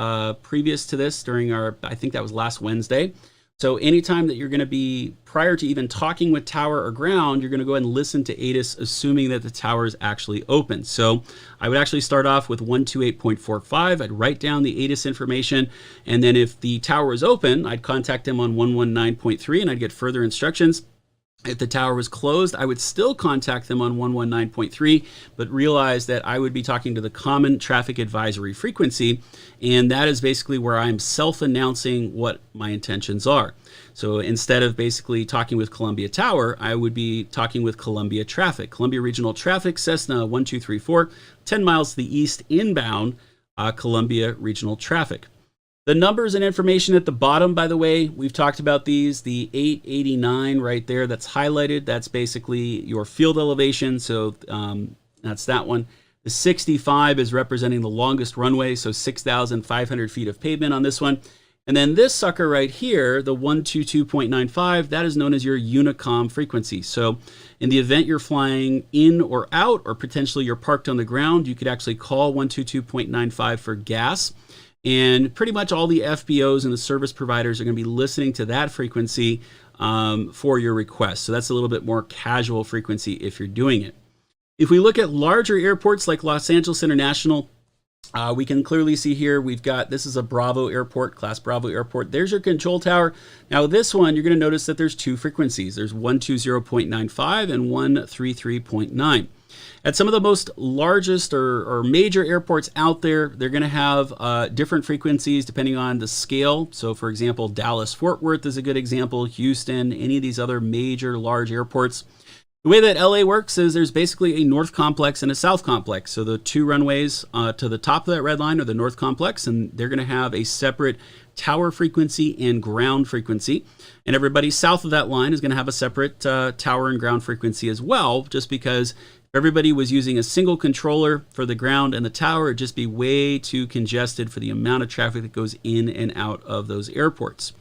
previous to this during our, I think that was last Wednesday. So anytime that you're going to be, prior to even talking with tower or ground, you're going to go ahead and listen to ATIS, assuming that the tower is actually open. So I would actually start off with 128.45. I'd write down the ATIS information. And then if the tower is open, I'd contact them on 119.3 and I'd get further instructions. If the tower was closed, I would still contact them on 119.3, but realize that I would be talking to the common traffic advisory frequency, and that is basically where I'm self-announcing what my intentions are. So instead of basically talking with Columbia Tower, I would be talking with Columbia Traffic. Columbia Regional Traffic, Cessna 1234, 10 miles to the east inbound, Columbia Regional Traffic. The numbers and information at the bottom, by the way, we've talked about these. The 889 right there that's highlighted, that's basically your field elevation. So That's that one. The 65 is representing the longest runway, so 6,500 feet of pavement on this one. And then this sucker right here, the 122.95, that is known as your Unicom frequency. So in the event you're flying in or out, or potentially you're parked on the ground, you could actually call 122.95 for gas. And pretty much all the FBOs and the service providers are going to be listening to that frequency for your request. So that's a little bit more casual frequency if you're doing it. If we look at larger airports like Los Angeles International, we can clearly see here we've got, this is a Bravo airport, class Bravo airport. There's your control tower. Now this one, you're going to notice that there's two frequencies. There's 120.95 and 133.9. At some of the most largest or major airports out there, they're going to have different frequencies depending on the scale. So for example, Dallas-Fort Worth is a good example, Houston, any of these other major large airports. The way that LA works is there's basically a north complex and a south complex. So the two runways to the top of that red line are the north complex, and they're going to have a separate tower frequency and ground frequency. And everybody south of that line is going to have a separate tower and ground frequency as well, just because if everybody was using a single controller for the ground and the tower, it'd just be way too congested for the amount of traffic that goes in and out of those airports.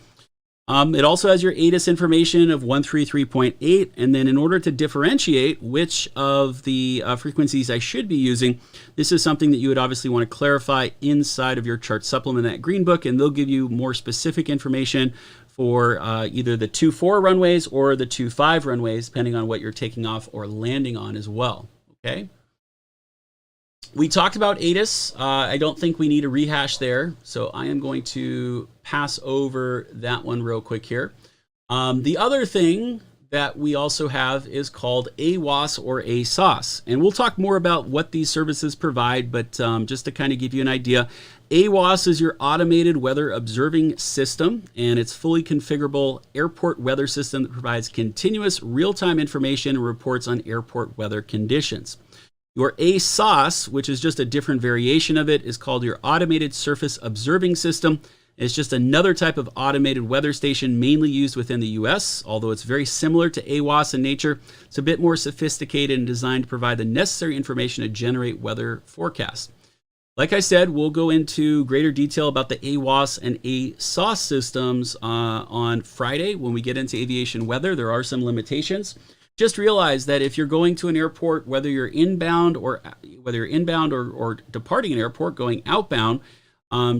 It also has your ATIS information of 133.8, and then in order to differentiate which of the frequencies I should be using, this is something that you would obviously want to clarify inside of your chart supplement, that green book, and they'll give you more specific information for either the 2.4 runways or the 2.5 runways, depending on what you're taking off or landing on as well. Okay. We talked about ATIS. I don't think we need a rehash there, so I am going to pass over that one real quick here. The other thing that we also have is called AWOS or ASOS, and we'll talk more about what these services provide, but just to kind of give you an idea, AWOS is your automated weather observing system, and it's fully configurable airport weather system that provides continuous real-time information and reports on airport weather conditions. Your ASOS, which is just a different variation of it, is called your Automated Surface Observing System. It's just another type of automated weather station mainly used within the US, although it's very similar to AWOS in nature. It's a bit more sophisticated and designed to provide the necessary information to generate weather forecasts. Like I said, we'll go into greater detail about the AWOS and ASOS systems on Friday when we get into aviation weather. There are some limitations. Just realize that if you're going to an airport, whether you're inbound or departing an airport, going outbound,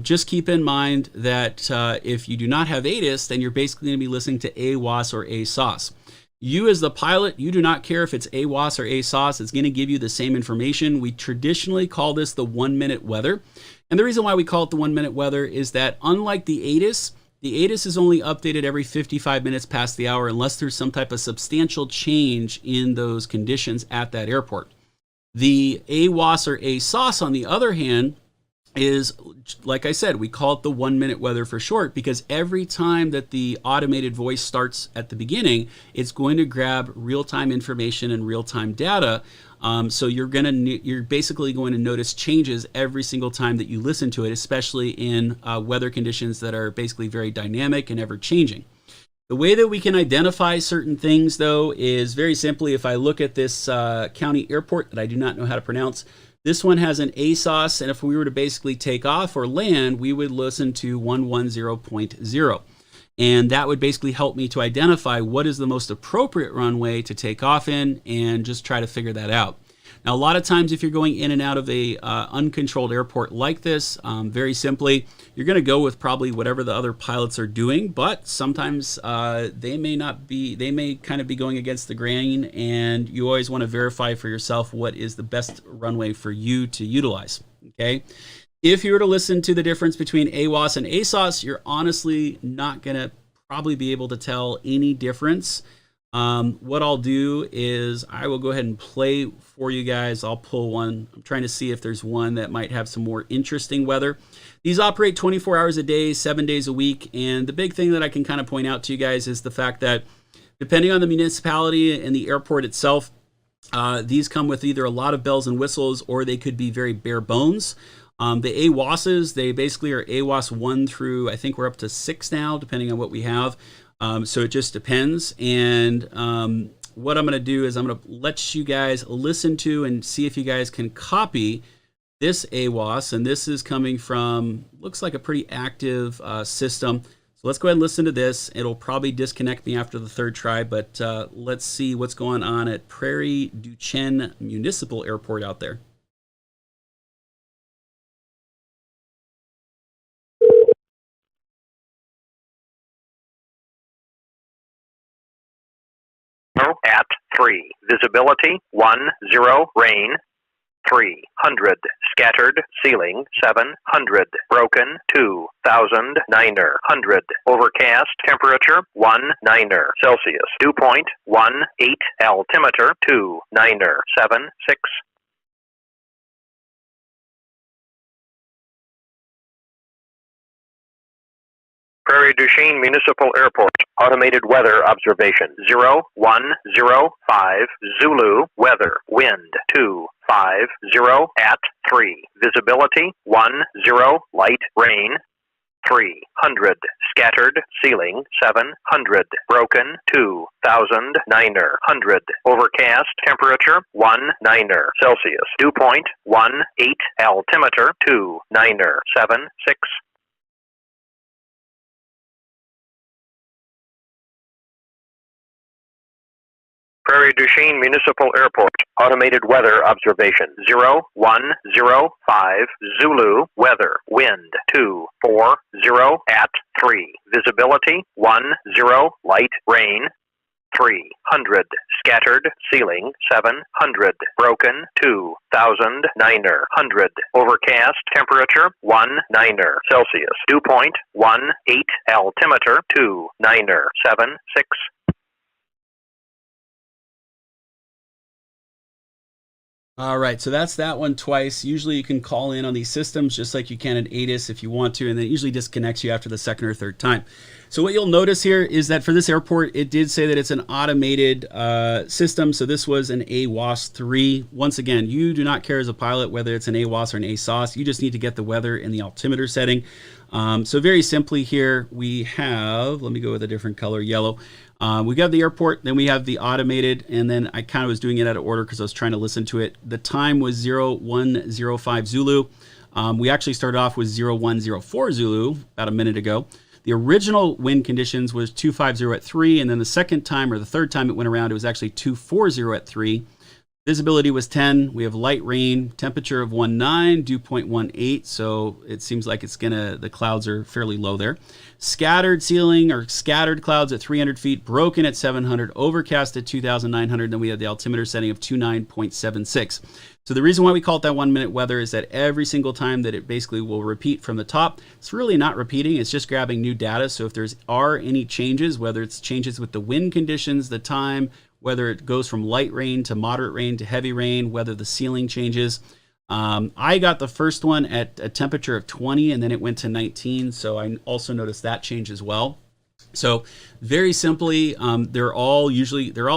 just keep in mind that if you do not have ATIS, then you're basically going to be listening to AWOS or ASOS. You as the pilot, you do not care if it's AWOS or ASOS. It's going to give you the same information. We traditionally call this the 1-minute weather. And the reason why we call it the 1-minute weather is that unlike the ATIS is only updated every 55 minutes past the hour unless there's some type of substantial change in those conditions at that airport. The AWOS or ASOS, on the other hand, is, like I said, we call it the 1-minute weather for short, because every time that the automated voice starts at the beginning, it's going to grab real-time information and real-time data. So you're basically going to notice changes every single time that you listen to it, especially in weather conditions that are basically very dynamic and ever-changing. The way that we can identify certain things, though, is very simply, if I look at this county airport that I do not know how to pronounce, this one has an ASOS, and if we were to basically take off or land, we would listen to 110.0. And that would basically help me to identify what is the most appropriate runway to take off in and just try to figure that out. Now, a lot of times if you're going in and out of a uncontrolled airport like this, very simply, you're going to go with probably whatever the other pilots are doing, but sometimes they may kind of be going against the grain, and you always want to verify for yourself what is the best runway for you to utilize, okay? If you were to listen to the difference between AWOS and ASOS, you're honestly not going to probably be able to tell any difference. What I'll do is I will go ahead and play for you guys. I'll pull one. I'm trying to see if there's one that might have some more interesting weather. These operate 24 hours a day, 7 days a week. And the big thing that I can kind of point out to you guys is the fact that depending on the municipality and the airport itself, these come with either a lot of bells and whistles, or they could be very bare bones. The AWOSs, they basically are AWOS 1 through, I think we're up to 6 now, depending on what we have. So it just depends. And what I'm going to do is I'm going to let you guys listen to and see if you guys can copy this AWAS, and this is coming from, looks like a pretty active system. So let's go ahead and listen to this. It'll probably disconnect me after the third try, but let's see what's going on at Prairie du Chien Municipal Airport out there. At 3. Visibility 10, rain 300. Scattered, ceiling 700. Broken 2000. 900. Overcast, temperature 19 Celsius. Dew point 18. Altimeter 2976. Prairie du Chien Municipal Airport. Automated weather observation 0105 Zulu. Weather wind 250 at 3. Visibility 10. Light rain 300. Scattered, ceiling 700. Broken 2000. 900. Overcast, temperature 19 Celsius. Dew point 18. Altimeter 2976. Prairie du Chien Municipal Airport. Automated weather observation 0105 Zulu. Weather wind 240 at 3. Visibility 10. Light rain 300. Scattered, ceiling 700. Broken 2000. 900. Overcast, temperature 19 Celsius. Dew point 18. Altimeter 2976. All right, so that's that one twice. Usually you can call in on these systems just like you can at ATIS if you want to, and then it usually disconnects you after the second or third time. So what you'll notice here is that for this airport, it did say that it's an automated system. So this was an AWAS 3. Once again, you do not care as a pilot whether it's an AWAS or an ASOS. You just need to get the weather and the altimeter setting. So very simply here, we have, let me go with a different color, yellow. We got the airport, then we have the automated, and then I kind of was doing it out of order because I was trying to listen to it. The time was 0105 Zulu. We actually started off with 0104 Zulu about a minute ago. The original wind conditions was 250 at 3, and then the second time or the third time it went around, it was actually 240 at 3. Visibility was 10. We have light rain, temperature of 19, dew point 18. So it seems like it's the clouds are fairly low there. Scattered ceiling or scattered clouds at 300 feet, broken at 700, overcast at 2,900. Then we have the altimeter setting of 29.76. So the reason why we call it that 1 minute weather is that every single time that it basically will repeat from the top, it's really not repeating. It's just grabbing new data. So if there's any changes, whether it's changes with the wind conditions, the time, whether it goes from light rain to moderate rain to heavy rain, whether the ceiling changes. I got the first one at a temperature of 20 and then it went to 19. So I also noticed that change as well. So very simply, they're all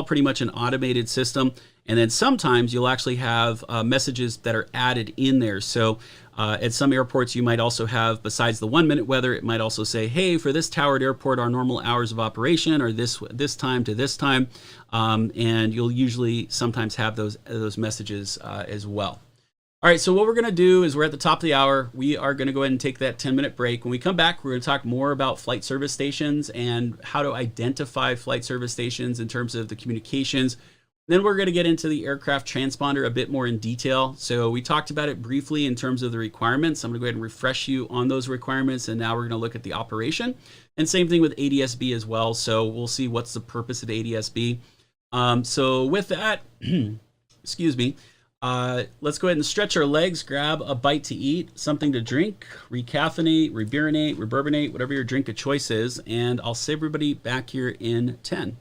pretty much an automated system. And then sometimes you'll actually have messages that are added in there. So at some airports, you might also have, besides the 1 minute weather, it might also say, hey, for this towered airport, our normal hours of operation are this time to this time. And you'll usually sometimes have those messages as well. All right, so what we're going to do is we're at the top of the hour. We are going to go ahead and take that 10-minute break. When we come back, we're going to talk more about flight service stations and how to identify flight service stations in terms of the communications. Then we're going to get into the aircraft transponder a bit more in detail. So we talked about it briefly in terms of the requirements. I'm going to go ahead and refresh you on those requirements. And now we're going to look at the operation. And same thing with ADS-B as well. So we'll see what's the purpose of ADS-B. So with that, excuse me, let's go ahead and stretch our legs, grab a bite to eat, something to drink, recaffeinate, reburbinate, whatever your drink of choice is. And I'll see everybody back here in 10.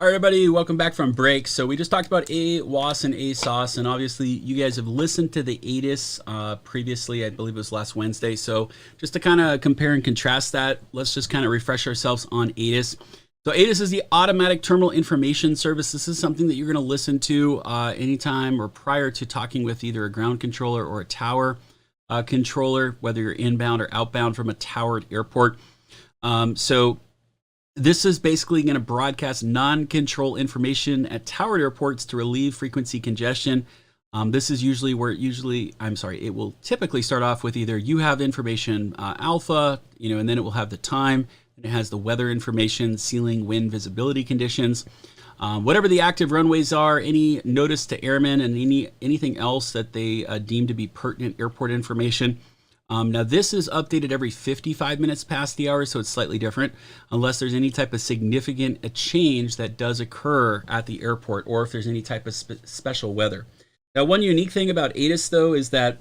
All right, everybody, welcome back from break. So we just talked about AWAS and ASOS, and obviously you guys have listened to the ATIS previously. I believe it was last Wednesday. So just to kind of compare and contrast that, let's just kind of refresh ourselves on ATIS. So ATIS is the Automatic Terminal Information Service. This is something that you're going to listen to anytime or prior to talking with either a ground controller or a tower controller, whether you're inbound or outbound from a towered airport. So this is basically going to broadcast non-control information at towered airports to relieve frequency congestion. This is usually where it will typically start off with either you have information alpha, and then it will have the time, and it has the weather information, ceiling, wind, visibility conditions, whatever the active runways are, any notice to airmen, and anything else that they deem to be pertinent airport information. Now this is updated every 55 minutes past the hour, so it's slightly different unless there's any type of significant change that does occur at the airport or if there's any type of special weather. Now, one unique thing about ATIS though is that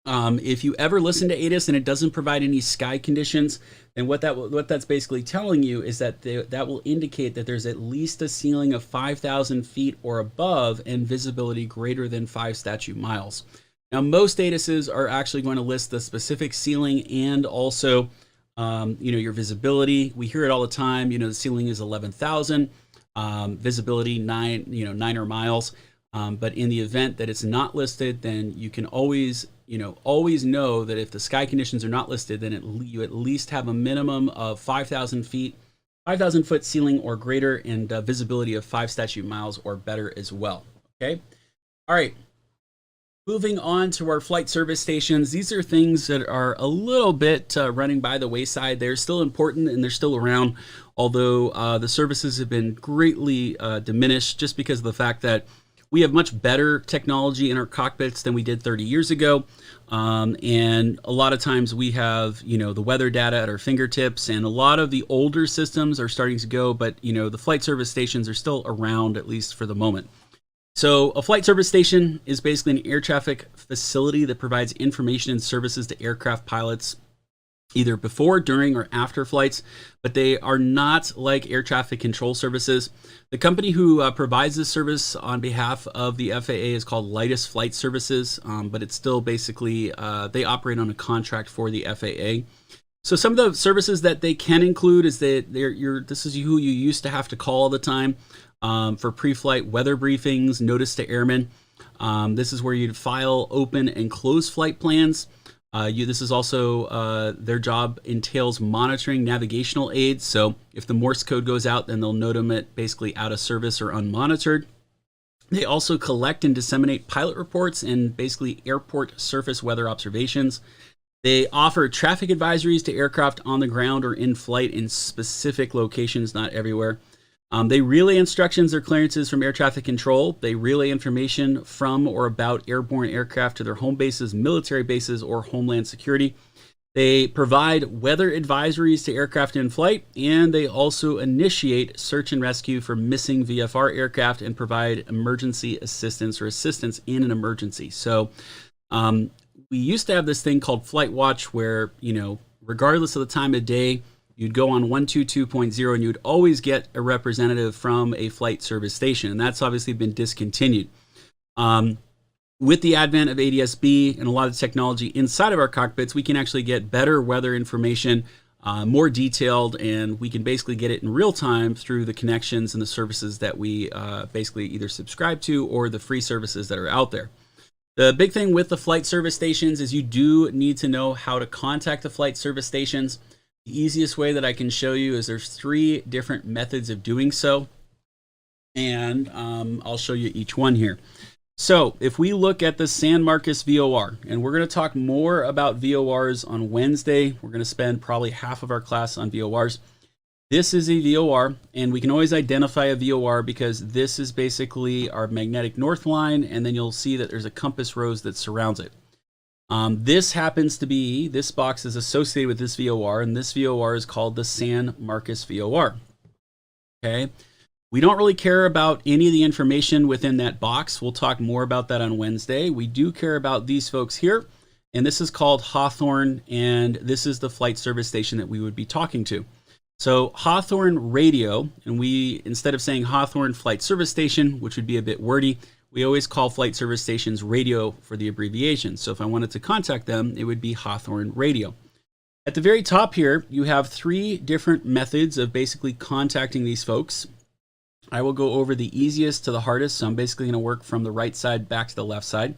if you ever listen to ATIS and it doesn't provide any sky conditions, then what that's basically telling you is that that will indicate that there's at least a ceiling of 5,000 feet or above and visibility greater than 5 statute miles. Now, most ATISs are actually going to list the specific ceiling and also, your visibility. We hear it all the time. The ceiling is 11,000, visibility 9 or miles. But in the event that it's not listed, then you can always know that if the sky conditions are not listed, then you at least have a minimum of 5,000 foot ceiling or greater, and visibility of 5 statute miles or better as well. Okay. All right. Moving on to our flight service stations, these are things that are a little bit running by the wayside. They're still important and they're still around, although the services have been greatly diminished just because of the fact that we have much better technology in our cockpits than we did 30 years ago. And a lot of times we have, the weather data at our fingertips, and a lot of the older systems are starting to go, but, the flight service stations are still around, at least for the moment. So a flight service station is basically an air traffic facility that provides information and services to aircraft pilots either before, during, or after flights, but they are not like air traffic control services. The company who provides this service on behalf of the FAA is called Lightus Flight Services, but it's still basically, they operate on a contract for the FAA. So some of the services that they can include is that this is who you used to have to call all the time. For pre-flight weather briefings, notice to airmen. This is where you'd file open and close flight plans. This is also their job entails monitoring navigational aids. So if the Morse code goes out, then they'll note them at basically out of service or unmonitored. They also collect and disseminate pilot reports and basically airport surface weather observations. They offer traffic advisories to aircraft on the ground or in flight in specific locations, not everywhere. They relay instructions or clearances from air traffic control. They relay information from or about airborne aircraft to their home bases, military bases, or homeland security. They provide weather advisories to aircraft in flight, and they also initiate search and rescue for missing VFR aircraft and provide emergency assistance or assistance in an emergency. So we used to have this thing called Flight Watch where, regardless of the time of day, you'd go on 122.0 and you'd always get a representative from a flight service station. And that's obviously been discontinued. With the advent of ADS-B and a lot of technology inside of our cockpits, we can actually get better weather information, more detailed, and we can basically get it in real time through the connections and the services that we basically either subscribe to or the free services that are out there. The big thing with the flight service stations is you do need to know how to contact the flight service stations. The easiest way that I can show you is there's 3 different methods of doing so, and I'll show you each one here. So if we look at the San Marcos VOR, and we're going to talk more about VORs on Wednesday. We're going to spend probably half of our class on VORs. This is a VOR, and we can always identify a VOR because this is basically our magnetic north line, and then you'll see that there's a compass rose that surrounds it. This box is associated with this VOR, and this VOR is called the San Marcos VOR. Okay. We don't really care about any of the information within that box. We'll talk more about that on Wednesday. We do care about these folks here, and this is called Hawthorne, and this is the flight service station that we would be talking to. So Hawthorne Radio, and we, instead of saying Hawthorne Flight Service Station, which would be a bit wordy, we always call flight service stations radio for the abbreviation. So if I wanted to contact them, it would be Hawthorne Radio. At the very top here, you have 3 different methods of basically contacting these folks. I will go over the easiest to the hardest, so I'm basically going to work from the right side back to the left side.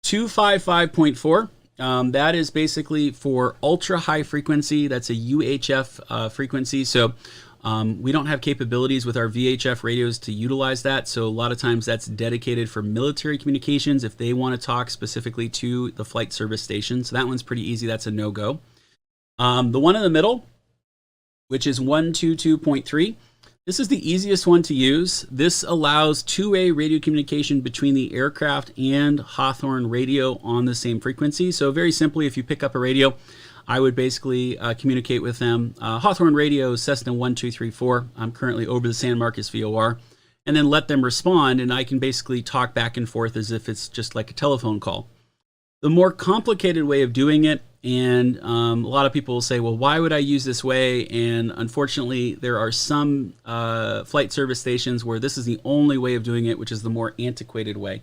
255.4. That is basically for ultra high frequency. That's a UHF frequency. So we don't have capabilities with our VHF radios to utilize that. So a lot of times that's dedicated for military communications if they want to talk specifically to the flight service station. So that one's pretty easy. That's a no-go. The one in the middle, which is 122.3. This is the easiest one to use. This allows two-way radio communication between the aircraft and Hawthorne Radio on the same frequency. So very simply, if you pick up a radio, I would basically communicate with them. Hawthorne Radio, Cessna 1234. I'm currently over the San Marcos VOR. And then let them respond, and I can basically talk back and forth as if it's just like a telephone call. The more complicated way of doing it, and a lot of people will say, well, why would I use this way? And unfortunately, there are some flight service stations where this is the only way of doing it, which is the more antiquated way.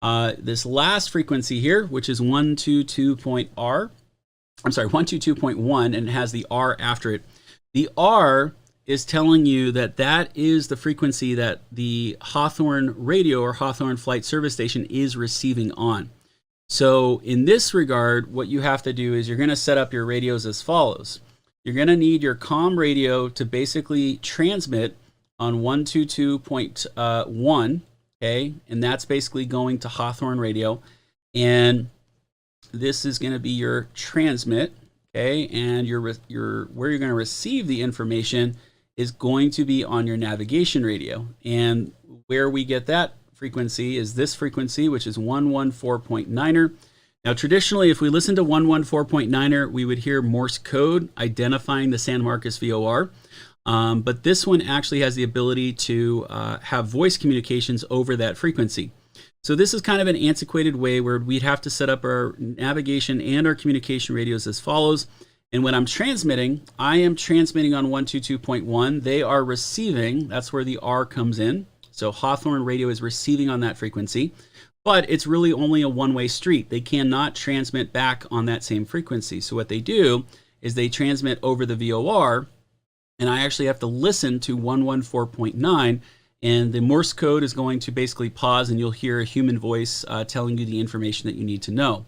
This last frequency here, which is 122.1, and it has the R after it. The R is telling you that that is the frequency that the Hawthorne Radio or Hawthorne Flight Service Station is receiving on. So in this regard, what you have to do is you're going to set up your radios as follows. You're going to need your comm radio to basically transmit on 122.1, okay? And that's basically going to Hawthorne Radio. And this is going to be your transmit, okay? And where you're going to receive the information is going to be on your navigation radio. And where we get that frequency is this frequency, which is 114.9er. Now, traditionally, if we listen to 114.9er, we would hear Morse code identifying the San Marcos VOR. But this one actually has the ability to have voice communications over that frequency. So this is kind of an antiquated way where we'd have to set up our navigation and our communication radios as follows. And when I'm transmitting, I am transmitting on 122.1. They are receiving. That's where the R comes in. So Hawthorne Radio is receiving on that frequency, but it's really only a one-way street. They cannot transmit back on that same frequency. So what they do is they transmit over the VOR, and I actually have to listen to 114.9, and the Morse code is going to basically pause, and you'll hear a human voice telling you the information that you need to know.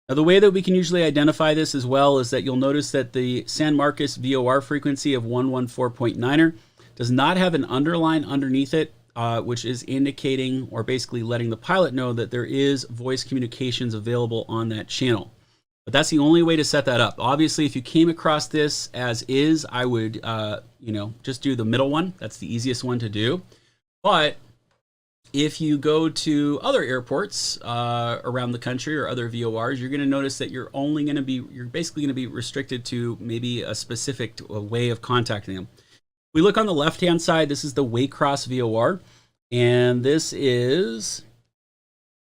Now, the way that we can usually identify this as well is that you'll notice that the San Marcos VOR frequency of 114.9er does not have an underline underneath it, which is indicating or basically letting the pilot know that there is voice communications available on that channel. But that's the only way to set that up. Obviously, if you came across this as is, I would, just do the middle one. That's the easiest one to do. But if you go to other airports around the country or other VORs, you're going to notice that you're basically going to be restricted to maybe a specific way of contacting them. We look on the left-hand side. This is the Waycross VOR, and this is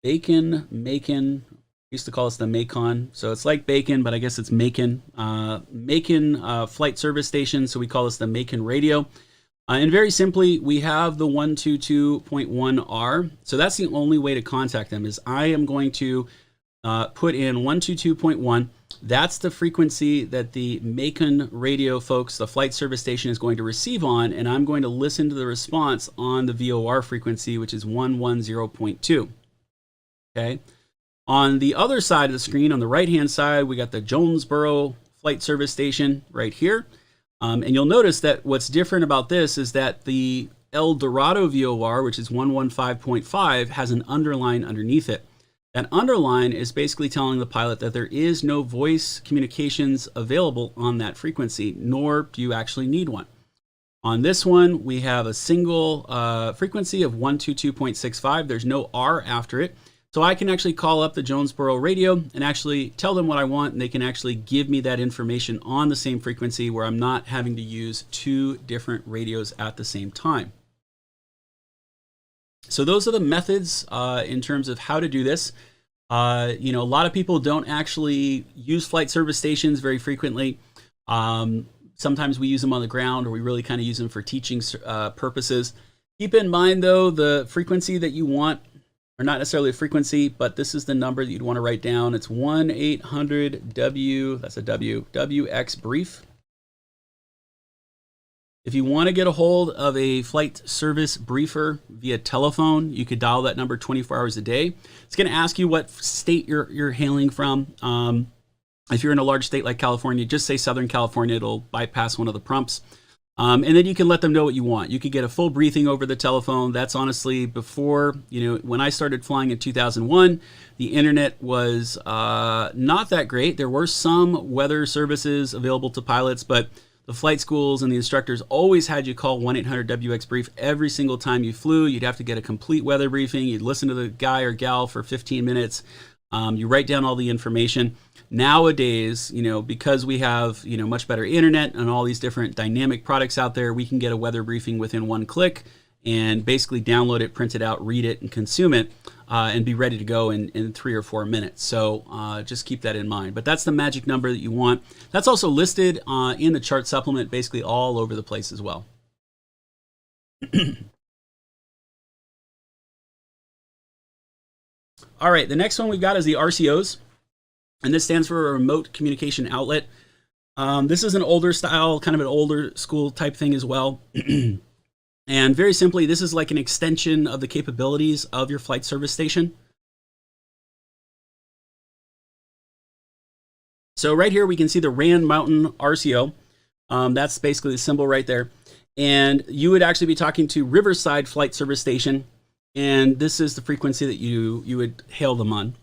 Macon. We used to call this the Macon, so it's like bacon, but I guess it's Macon. Macon Flight Service Station, so we call this the Macon Radio. And very simply, we have the 122.1R, so that's the only way to contact them. Is I am going to put in 122.1. That's the frequency that the Macon Radio folks, the flight service station, is going to receive on, and I'm going to listen to the response on the VOR frequency, which is 110.2. Okay. On the other side of the screen, on the right-hand side, we got the Jonesboro Flight Service Station right here. And you'll notice that what's different about this is that the El Dorado VOR, which is 115.5, has an underline underneath it. That underline is basically telling the pilot that there is no voice communications available on that frequency, nor do you actually need one. On this one, we have a single frequency of 122.65. There's no R after it. So I can actually call up the Jonesboro radio and actually tell them what I want, and they can actually give me that information on the same frequency where I'm not having to use two different radios at the same time. So those are the methods in terms of how to do this. A lot of people don't actually use flight service stations very frequently. Sometimes we use them on the ground, or we really kind of use them for teaching purposes. Keep in mind, though, the frequency that you want, or not necessarily a frequency, but this is the number that you'd want to write down. It's 1-800-W, that's a W, WX brief. If you want to get a hold of a flight service briefer via telephone, you could dial that number 24 hours a day. It's going to ask you what state you're hailing from. If you're in a large state like California, just say Southern California. It'll bypass one of the prompts. And then you can let them know what you want. You could get a full briefing over the telephone. That's honestly before, when I started flying in 2001, the internet was not that great. There were some weather services available to pilots, but the flight schools and the instructors always had you call 1-800-WX-BRIEF every single time you flew. You'd have to get a complete weather briefing. You'd listen to the guy or gal for 15 minutes. You write down all the information. Nowadays, because we have, much better internet and all these different dynamic products out there, we can get a weather briefing within one click and basically download it, print it out, read it, and consume it, and be ready to go in 3 or 4 minutes. So just keep that in mind. But that's the magic number that you want. That's also listed in the chart supplement, basically all over the place as well. All right, the next one we've got is the RCOs, and this stands for a remote communication outlet. This is an older style, kind of an older school type thing as well. And very simply, this is like an extension of the capabilities of your flight service station. So right here, we can see the Rand Mountain RCO. That's basically the symbol right there. And you would actually be talking to Riverside Flight Service Station. And this is the frequency that you would hail them on.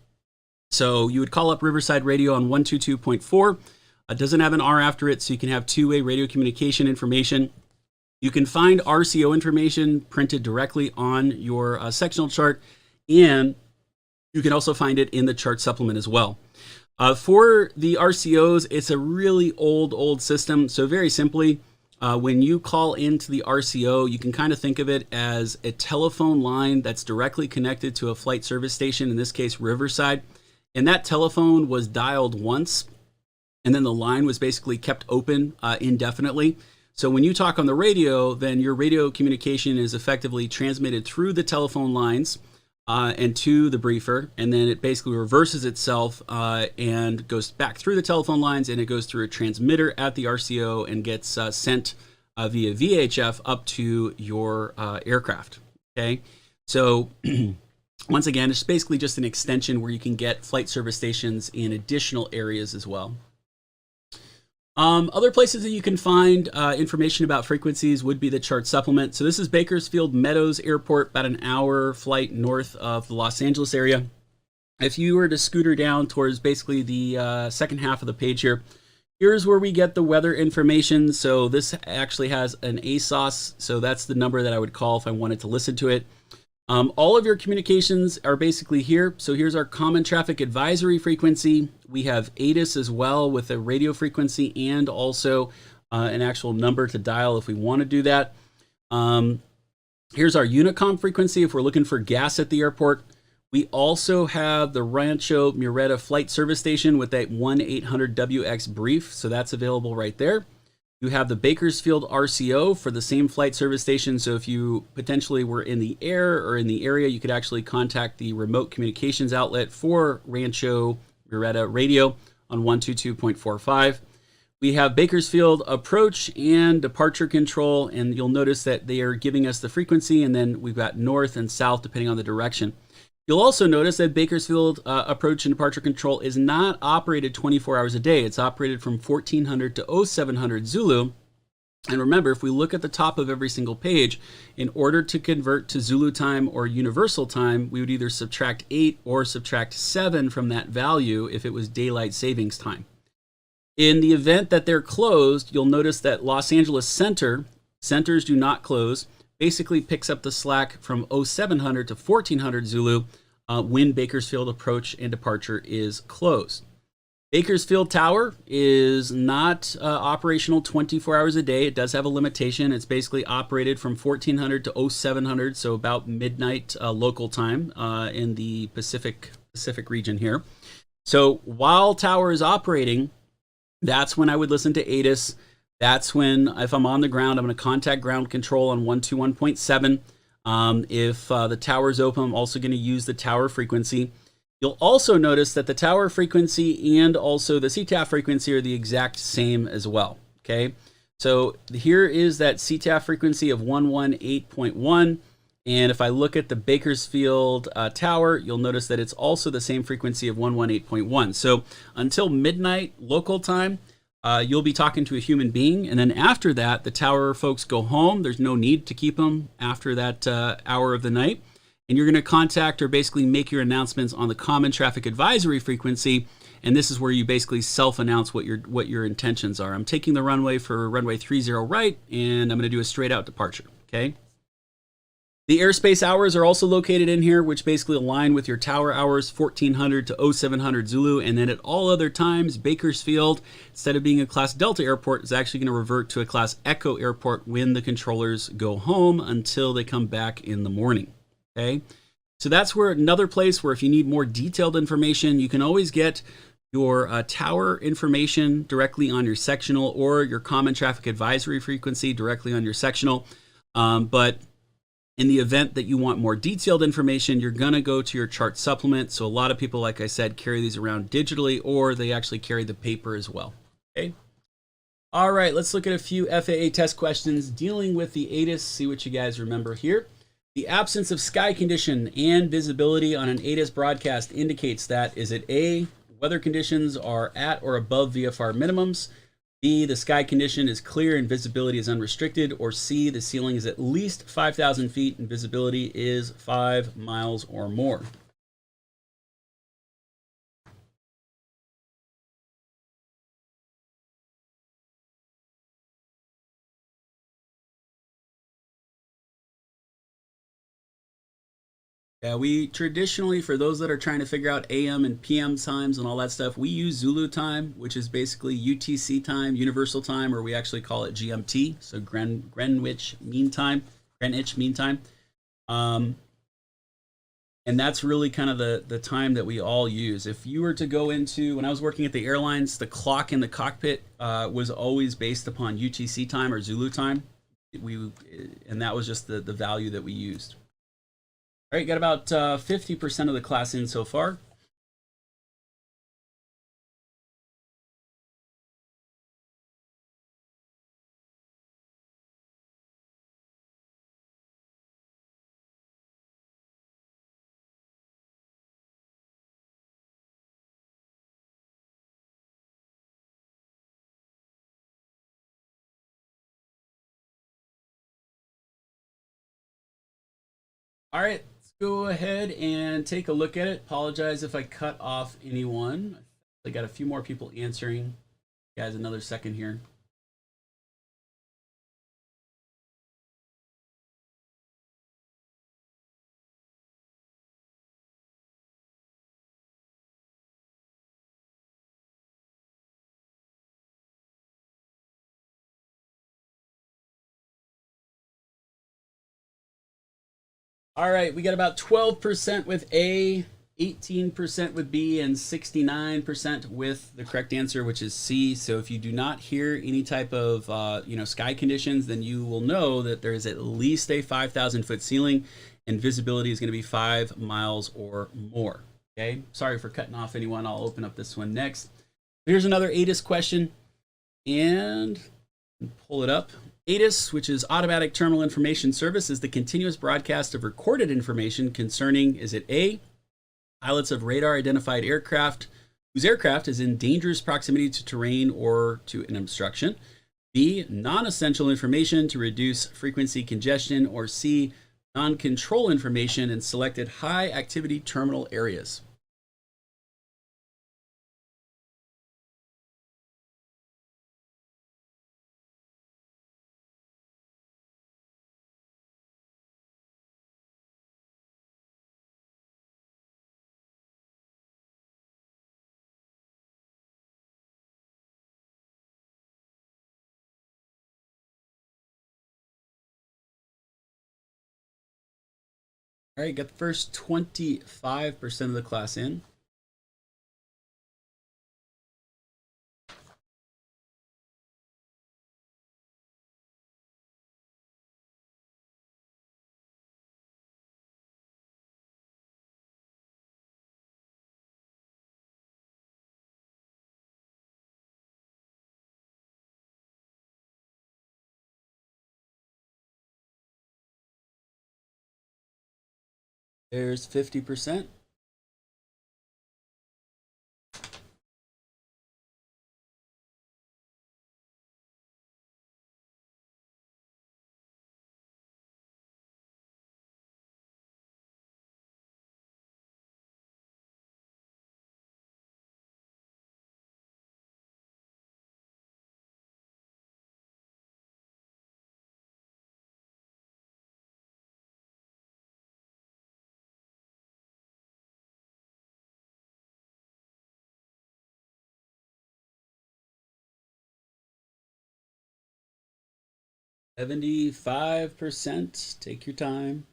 So you would call up Riverside Radio on 122.4. It doesn't have an R after it, so you can have two-way radio communication information. You can find RCO information printed directly on your sectional chart, and you can also find it in the chart supplement as well. For the RCOs, it's a really old system. So very simply, when you call into the RCO, you can kind of think of it as a telephone line that's directly connected to a flight service station, in this case, Riverside. And that telephone was dialed once, and then the line was basically kept open indefinitely. So when you talk on the radio, then your radio communication is effectively transmitted through the telephone lines and to the briefer, and then it basically reverses itself and goes back through the telephone lines, and it goes through a transmitter at the RCO and gets sent via VHF up to your aircraft. Okay, so once again, it's basically just an extension where you can get flight service stations in additional areas as well. Other places that you can find information about frequencies would be the chart supplement. So this is Bakersfield Meadows Airport, about an hour flight north of the Los Angeles area. If you were to scooter down towards basically the second half of the page here, here's where we get the weather information. So this actually has an ASOS, so that's the number that I would call if I wanted to listen to it. All of your communications are basically here. So here's our common traffic advisory frequency. We have ATIS as well with a radio frequency and also an actual number to dial if we want to do that. Here's our Unicom frequency if we're looking for gas at the airport. We also have the Rancho Murrieta Flight Service Station with that 1-800-WX brief. So that's available right there. You have the Bakersfield RCO for the same flight service station. So if you potentially were in the air or in the area, you could actually contact the remote communications outlet for Rancho Murrieta Radio on 122.45. We have Bakersfield approach and departure control, and you'll notice that they are giving us the frequency, and then we've got north and south depending on the direction. You'll also notice that Bakersfield approach and departure control is not operated 24 hours a day. It's operated from 1400 to 0700 Zulu. And remember, if we look at the top of every single page, in order to convert to Zulu time or universal time, we would either subtract 8 or subtract 7 from that value if it was daylight savings time. In the event that they're closed, you'll notice that Los Angeles centers do not close, basically picks up the slack from 0700 to 1400 Zulu when Bakersfield approach and departure is closed. Bakersfield Tower is not operational 24 hours a day. It does have a limitation. It's basically operated from 1400 to 0700, so about midnight local time in the Pacific region here. So while Tower is operating, that's when I would listen to ATIS. That's when, if I'm on the ground, I'm going to contact ground control on 121.7. If the tower is open, I'm also going to use the tower frequency. You'll also notice that the tower frequency and also the CTAF frequency are the exact same as well. Okay, so here is that CTAF frequency of 118.1. And if I look at the Bakersfield tower, you'll notice that it's also the same frequency of 118.1. So until midnight local time, you'll be talking to a human being. And then after that, the tower folks go home. There's no need to keep them after that hour of the night. And you're going to contact or basically make your announcements on the common traffic advisory frequency. And this is where you basically self-announce what your intentions are. I'm taking the runway for runway 30 right, and I'm going to do a straight out departure. Okay. The airspace hours are also located in here, which basically align with your tower hours, 1400 to 0700 Zulu. And then at all other times, Bakersfield, instead of being a Class Delta airport, is actually going to revert to a Class Echo airport when the controllers go home until they come back in the morning. Okay, so that's where another place where if you need more detailed information, you can always get your tower information directly on your sectional or your common traffic advisory frequency directly on your sectional. But in the event that you want more detailed information, you're going to go to your chart supplement. So a lot of people, like I said, carry these around digitally, or they actually carry the paper as well. Okay. All right, let's look at a few FAA test questions dealing with the ATIS, see what you guys remember here. The absence of sky condition and visibility on an ATIS broadcast indicates that, is it A, weather conditions are at or above VFR minimums, B, the sky condition is clear and visibility is unrestricted, or C, the ceiling is at least 5,000 feet and visibility is 5 miles or more? Yeah, we traditionally, for those that are trying to figure out AM and PM times and all that stuff, we use Zulu time, which is basically UTC time, Universal Time, or we actually call it GMT, so Greenwich Mean Time, Greenwich Mean Time. And that's really kind of the time that we all use. If you were to go into, when I was working at the airlines, the clock in the cockpit was always based upon UTC time or Zulu time. And that was just the value that we used. All right, got about 50% of the class in so far. All right, let's go ahead and take a look at it. Apologize if I cut off anyone. I got a few more people answering. Guys, another second here. All right, we got about 12% with A, 18% with B, and 69% with the correct answer, which is C. So if you do not hear any type of sky conditions, then you will know that there is at least a 5,000 foot ceiling, and visibility is going to be 5 miles or more. Okay, sorry for cutting off anyone. I'll open up this one next. Here's another ATIS question, and pull it up. ATIS, which is Automatic Terminal Information Service, is the continuous broadcast of recorded information concerning, is it A, pilots of radar identified aircraft whose aircraft is in dangerous proximity to terrain or to an obstruction, B, non-essential information to reduce frequency congestion, or C, non-control information in selected high activity terminal areas? All right, got the first 25% of the class in. There's 50%. $75%. Take your time.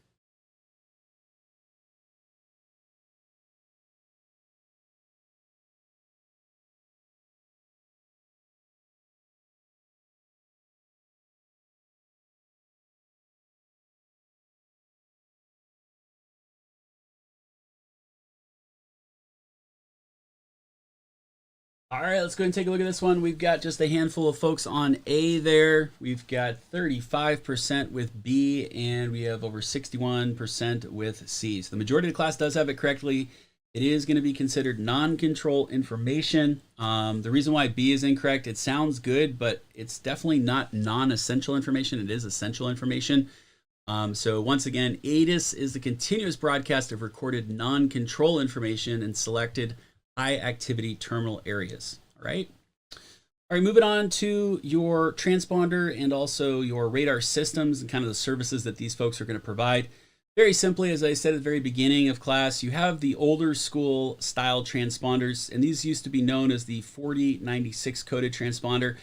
All right, let's go ahead and take a look at this one. We've got just a handful of folks on A there. We've got 35% with B, and we have over 61% with C. So the majority of the class does have it correctly. It is going to be considered non-control information. The reason why B is incorrect, it sounds good, but it's definitely not non-essential information. It is essential information. So once again, ATIS is the continuous broadcast of recorded non-control information in selected high activity terminal areas. All right. All right, moving on to your transponder and also your radar systems and kind of the services that these folks are going to provide. Very simply, as I said at the very beginning of class, you have the older school style transponders, and these used to be known as the 4096 coded transponder,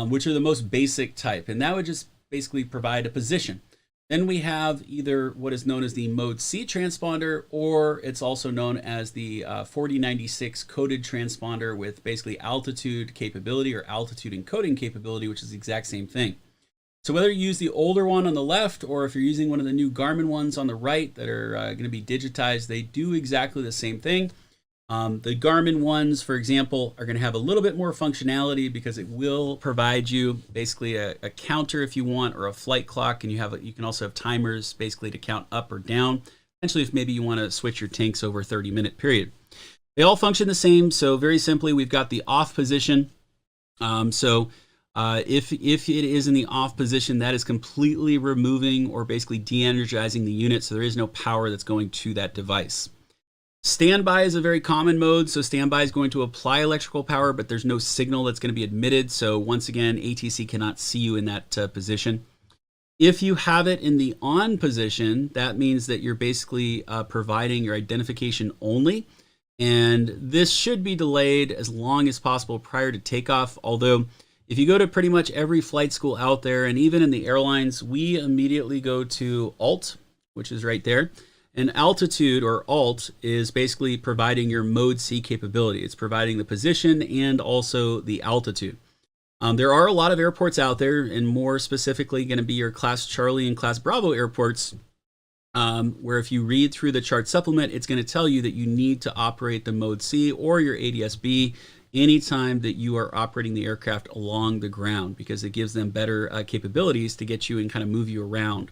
which are the most basic type, and that would just basically provide a position. Then we have either what is known as the Mode C transponder, or it's also known as the 4096 coded transponder with basically altitude capability or altitude encoding capability, which is the exact same thing. So whether you use the older one on the left, or if you're using one of the new Garmin ones on the right that are going to be digitized, they do exactly the same thing. The Garmin ones, for example, are going to have a little bit more functionality because it will provide you basically a counter if you want, or a flight clock, and you can also have timers basically to count up or down. Essentially, if maybe you want to switch your tanks over a 30-minute period. They all function the same. So very simply, we've got the off position. If it is in the off position, that is completely removing or basically de-energizing the unit, so there is no power that's going to that device. Standby is a very common mode, so standby is going to apply electrical power, but there's no signal that's going to be admitted. So once again, ATC cannot see you in that position. If you have it in the on position, that means that you're basically providing your identification only, and this should be delayed as long as possible prior to takeoff. Although if you go to pretty much every flight school out there, and even in the airlines, we immediately go to ALT, which is right there. And altitude, or ALT, is basically providing your Mode C capability. It's providing the position and also the altitude. There are a lot of airports out there, and more specifically going to be your Class Charlie and Class Bravo airports, where if you read through the chart supplement, it's going to tell you that you need to operate the Mode C or your ADS-B anytime that you are operating the aircraft along the ground, because it gives them better capabilities to get you and kind of move you around.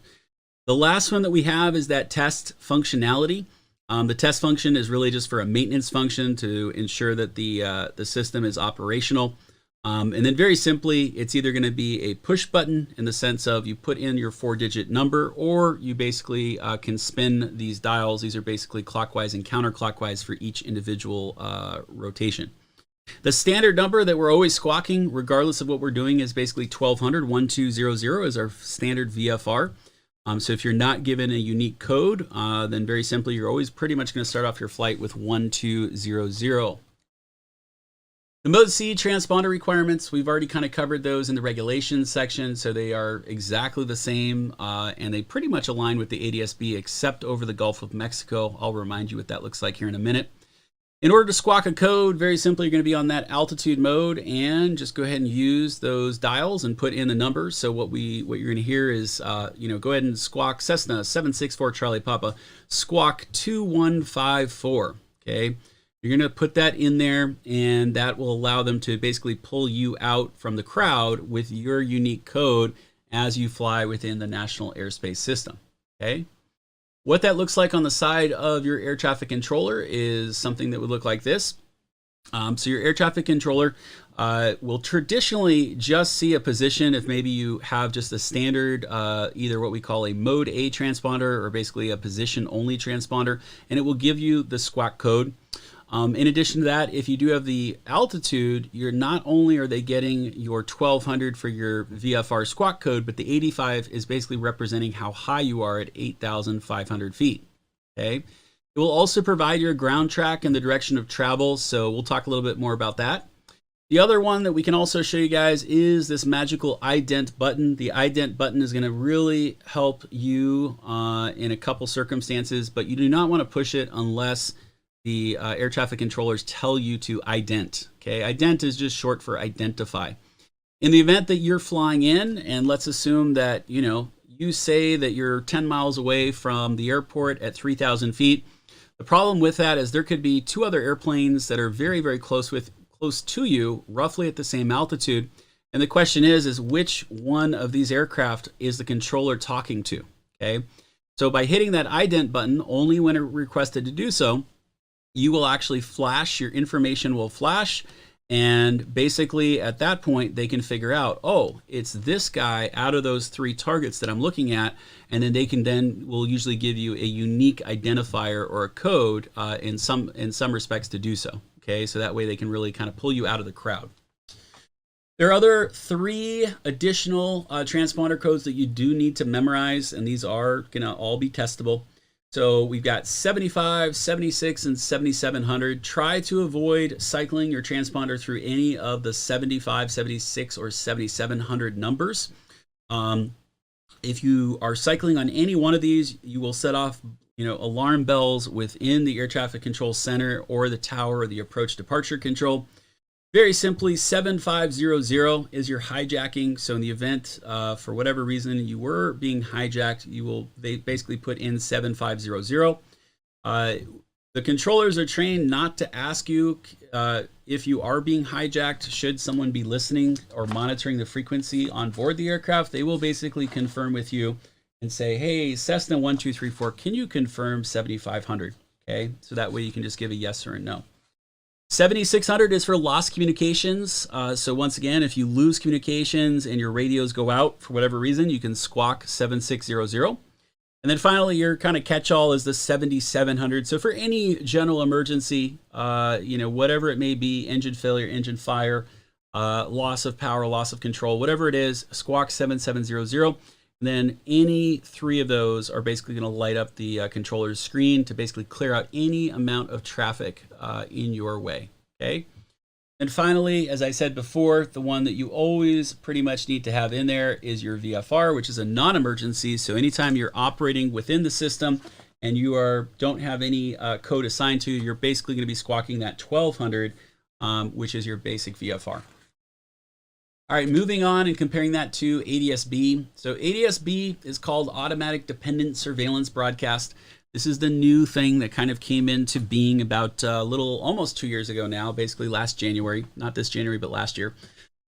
The last one that we have is that test functionality. The test function is really just for a maintenance function to ensure that the system is operational. And then very simply, it's either going to be a push button in the sense of you put in your 4-digit number, or you basically can spin these dials. These are basically clockwise and counterclockwise for each individual rotation. The standard number that we're always squawking, regardless of what we're doing, is basically 1200. 1200 is our standard VFR. So if you're not given a unique code, then very simply, you're always pretty much going to start off your flight with 1200. The Mode C transponder requirements, we've already kind of covered those in the regulations section, so they are exactly the same, and they pretty much align with the ADS-B except over the Gulf of Mexico. I'll remind you what that looks like here in a minute. In order to squawk a code, very simply, you're going to be on that altitude mode, and just go ahead and use those dials and put in the numbers. So what you're going to hear is, go ahead and squawk Cessna 764 Charlie Papa, squawk 2154. Okay, you're going to put that in there, and that will allow them to basically pull you out from the crowd with your unique code as you fly within the National Airspace System. Okay. What that looks like on the side of your air traffic controller is something that would look like this. So your air traffic controller will traditionally just see a position if maybe you have just a standard, either what we call a mode A transponder or basically a position only transponder, and it will give you the squawk code. In addition to that, if you do have the altitude, you're not only are they getting your 1200 for your VFR squawk code, but the 85 is basically representing how high you are at 8,500 feet. Okay. It will also provide your ground track and the direction of travel, so we'll talk a little bit more about that. The other one that we can also show you guys is this magical ident button. The ident button is going to really help you in a couple circumstances, but you do not want to push it unless the air traffic controllers tell you to ident. Okay, ident is just short for identify. In the event that you're flying in, and let's assume that you say that you're 10 miles away from the airport at 3,000 feet. The problem with that is there could be two other airplanes that are very, very close to you, roughly at the same altitude. And the question is which one of these aircraft is the controller talking to? Okay, so by hitting that ident button, only when requested to do so, you will actually flash, your information will flash, and basically at that point they can figure out, oh, it's this guy out of those three targets that I'm looking at, and then will usually give you a unique identifier or a code in some respects to do so. Okay, so that way they can really kind of pull you out of the crowd. There are other three additional transponder codes that you do need to memorize, and these are gonna all be testable. So we've got 75, 76, and 7700. Try to avoid cycling your transponder through any of the 75, 76, or 7700 numbers. If you are cycling on any one of these, you will set off alarm bells within the air traffic control center or the tower or the approach departure control. Very simply, 7500 is your hijacking. So in the event, for whatever reason, you were being hijacked, they basically put in 7500. The controllers are trained not to ask you if you are being hijacked. Should someone be listening or monitoring the frequency on board the aircraft, they will basically confirm with you and say, hey, Cessna 1234, can you confirm 7500? Okay, so that way you can just give a yes or a no. 7600 is for lost communications. So once again, if you lose communications and your radios go out for whatever reason, you can squawk 7600. And then finally, your kind of catch-all is the 7700. So for any general emergency, whatever it may be, engine failure, engine fire, loss of power, loss of control, whatever it is, squawk 7700. And then any three of those are basically going to light up the controller's screen to basically clear out any amount of traffic in your way. Okay. And finally, as I said before, the one that you always pretty much need to have in there is your VFR, which is a non-emergency. So anytime you're operating within the system and you don't have any code assigned to you, you're basically going to be squawking that 1200, which is your basic VFR. All right, moving on and comparing that to ATIS-B. So ATIS-B is called Automatic Dependent Surveillance Broadcast. This is the new thing that kind of came into being about almost 2 years ago now, basically last January, not this January, but last year.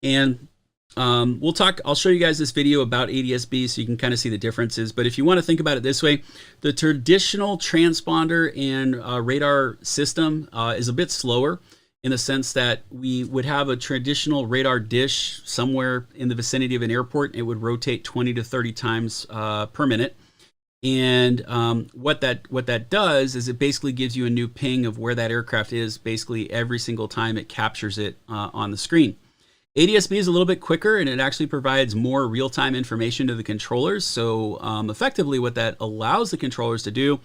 And I'll show you guys this video about ATIS-B so you can kind of see the differences. But if you want to think about it this way, the traditional transponder and radar system is a bit slower, in the sense that we would have a traditional radar dish somewhere in the vicinity of an airport. It would rotate 20 to 30 times per minute. And what that does is it basically gives you a new ping of where that aircraft is basically every single time it captures it on the screen. ATIS-B is a little bit quicker, and it actually provides more real-time information to the controllers. So effectively what that allows the controllers to do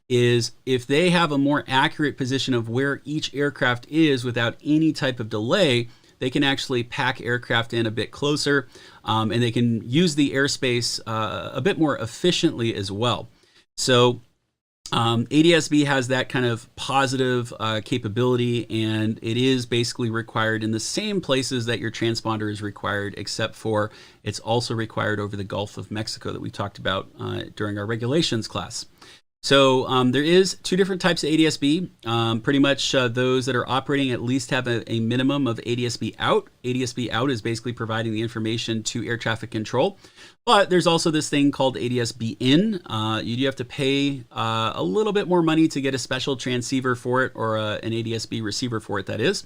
is if they have a more accurate position of where each aircraft is without any type of delay, they can actually pack aircraft in a bit closer, and they can use the airspace a bit more efficiently as well. So ATIS-B has that kind of positive capability, and it is basically required in the same places that your transponder is required, except for it's also required over the Gulf of Mexico that we talked about during our regulations class. So there is two different types of ADS-B. Pretty much those that are operating at least have a minimum of ADS-B out. ADS-B out is basically providing the information to air traffic control. But there's also this thing called ADS-B in. You do have to pay a little bit more money to get a special transceiver for it, or an ADS-B receiver for it, that is.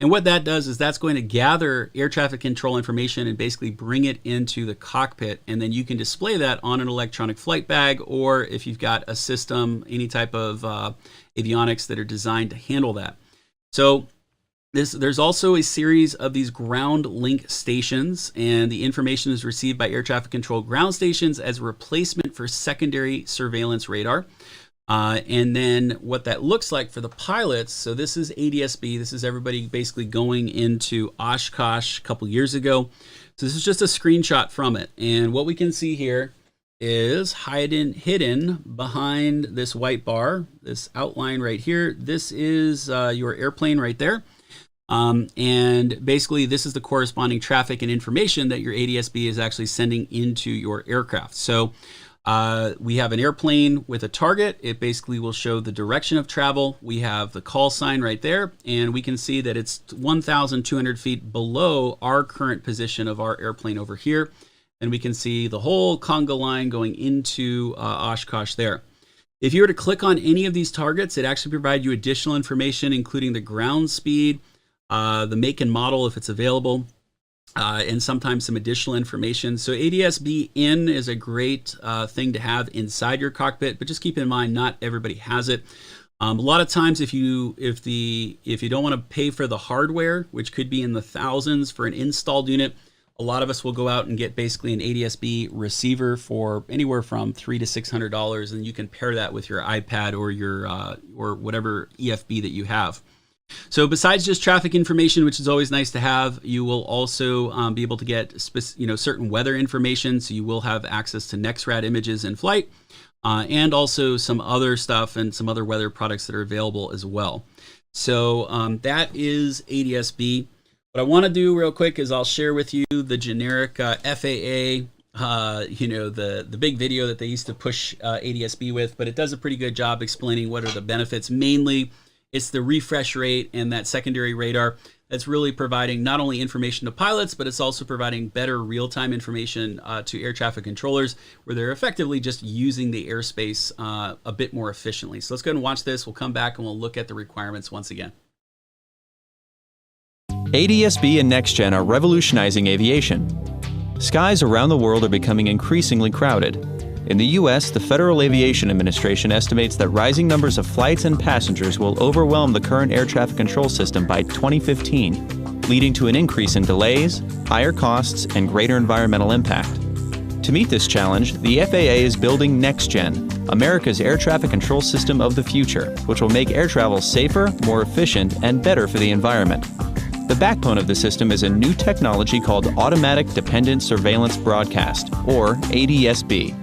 And what that does is that's going to gather air traffic control information and basically bring it into the cockpit. And then you can display that on an electronic flight bag, or if you've got a system, any type of avionics that are designed to handle that. So there's also a series of these ground link stations, and the information is received by air traffic control ground stations as a replacement for secondary surveillance radar. And then what that looks like for the pilots, so this is ADS-B. This is everybody basically going into Oshkosh a couple years ago. So this is just a screenshot from it. And what we can see here is hidden behind this white bar, this outline right here. This is your airplane right there. And basically this is the corresponding traffic and information that your ADS-B is actually sending into your aircraft. So we have an airplane with a target. It basically will show the direction of travel. We have the call sign right there, and we can see that it's 1,200 feet below our current position of our airplane over here. And we can see the whole conga line going into Oshkosh there. If you were to click on any of these targets, it actually provides you additional information, including the ground speed, the make and model if it's available, and sometimes some additional information. So ADS-B in is a great thing to have inside your cockpit, but just keep in mind not everybody has it. A lot of times if you don't want to pay for the hardware, which could be in the thousands for an installed unit, a lot of us will go out and get basically an ADS-B receiver for anywhere from $300 to $600, and you can pair that with your iPad or your or whatever EFB that you have. So besides just traffic information, which is always nice to have, you will also be able to get certain weather information. So you will have access to NEXRAD images in flight, and also some other stuff and some other weather products that are available as well. So that is ADS-B. What I want to do real quick is I'll share with you the generic FAA, the big video that they used to push ADS-B with, but it does a pretty good job explaining what are the benefits. Mainly, it's the refresh rate and that secondary radar that's really providing not only information to pilots, but it's also providing better real-time information to air traffic controllers, where they're effectively just using the airspace a bit more efficiently. So let's go ahead and watch this. We'll come back and we'll look at the requirements once again. ADS-B and NextGen are revolutionizing aviation. Skies around the world are becoming increasingly crowded. In the U.S., the Federal Aviation Administration estimates that rising numbers of flights and passengers will overwhelm the current air traffic control system by 2015, leading to an increase in delays, higher costs, and greater environmental impact. To meet this challenge, the FAA is building NextGen, America's air traffic control system of the future, which will make air travel safer, more efficient, and better for the environment. The backbone of the system is a new technology called Automatic Dependent Surveillance Broadcast, or ADS-B.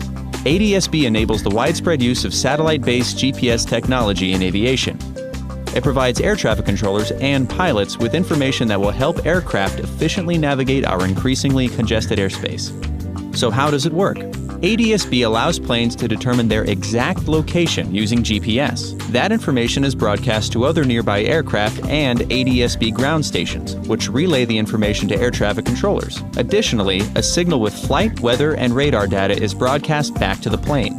ADS-B enables the widespread use of satellite-based GPS technology in aviation. It provides air traffic controllers and pilots with information that will help aircraft efficiently navigate our increasingly congested airspace. So how does it work? ADS-B allows planes to determine their exact location using GPS. That information is broadcast to other nearby aircraft and ADS-B ground stations, which relay the information to air traffic controllers. Additionally, a signal with flight, weather, and radar data is broadcast back to the plane.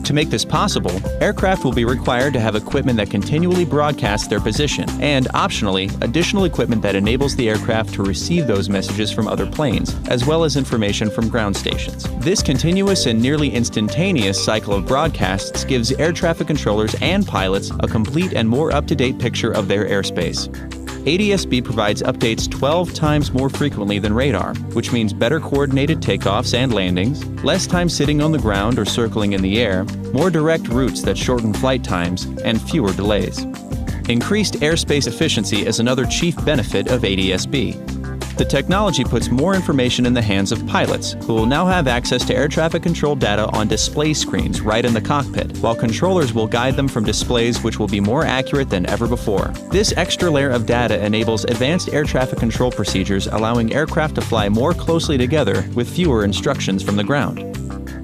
To make this possible, aircraft will be required to have equipment that continually broadcasts their position, and optionally, additional equipment that enables the aircraft to receive those messages from other planes, as well as information from ground stations. This continuous and nearly instantaneous cycle of broadcasts gives air traffic controllers and pilots a complete and more up-to-date picture of their airspace. ADS-B provides updates 12 times more frequently than radar, which means better coordinated takeoffs and landings, less time sitting on the ground or circling in the air, more direct routes that shorten flight times, and fewer delays. Increased airspace efficiency is another chief benefit of ADS-B. The technology puts more information in the hands of pilots, who will now have access to air traffic control data on display screens right in the cockpit, while controllers will guide them from displays which will be more accurate than ever before. This extra layer of data enables advanced air traffic control procedures, allowing aircraft to fly more closely together with fewer instructions from the ground.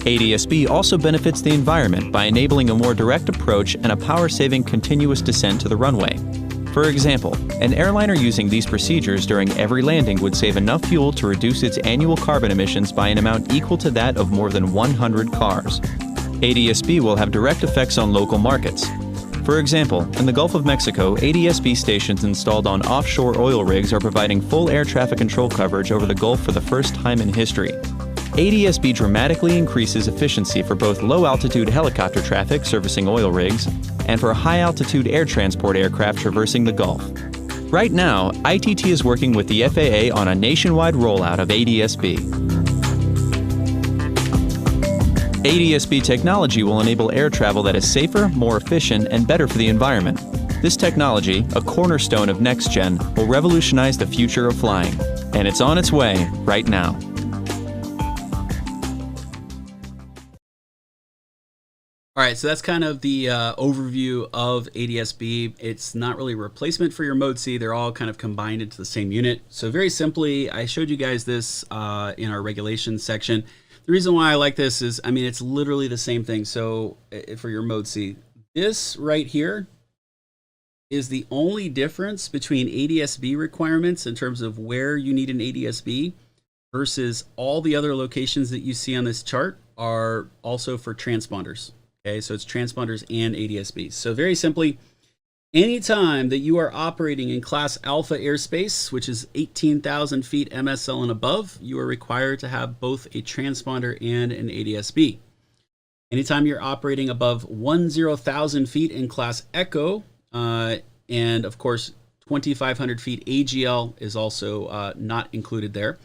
ADS-B also benefits the environment by enabling a more direct approach and a power-saving continuous descent to the runway. For example, an airliner using these procedures during every landing would save enough fuel to reduce its annual carbon emissions by an amount equal to that of more than 100 cars. ADS-B will have direct effects on local markets. For example, in the Gulf of Mexico, ADS-B stations installed on offshore oil rigs are providing full air traffic control coverage over the Gulf for the first time in history. ADS-B dramatically increases efficiency for both low-altitude helicopter traffic servicing oil rigs and for high-altitude air transport aircraft traversing the Gulf. Right now, ITT is working with the FAA on a nationwide rollout of ADS-B. ADS-B technology will enable air travel that is safer, more efficient, and better for the environment. This technology, a cornerstone of NextGen, will revolutionize the future of flying. And it's on its way right now. All right, so that's kind of the overview of ADS-B. It's not really a replacement for your Mode C. They're all kind of combined into the same unit. So very simply, I showed you guys this in our regulations section. The reason why I like this is, I mean, it's literally the same thing. So for your Mode C, this right here is the only difference between ADS-B requirements in terms of where you need an ADS-B versus all the other locations that you see on this chart are also for transponders. Okay, so it's transponders and ADS-B. So very simply, anytime that you are operating in Class Alpha airspace, which is 18,000 feet MSL and above, you are required to have both a transponder and an ADS-B. Anytime you're operating above 10,000 feet in Class Echo, and of course 2,500 feet AGL is also not included there,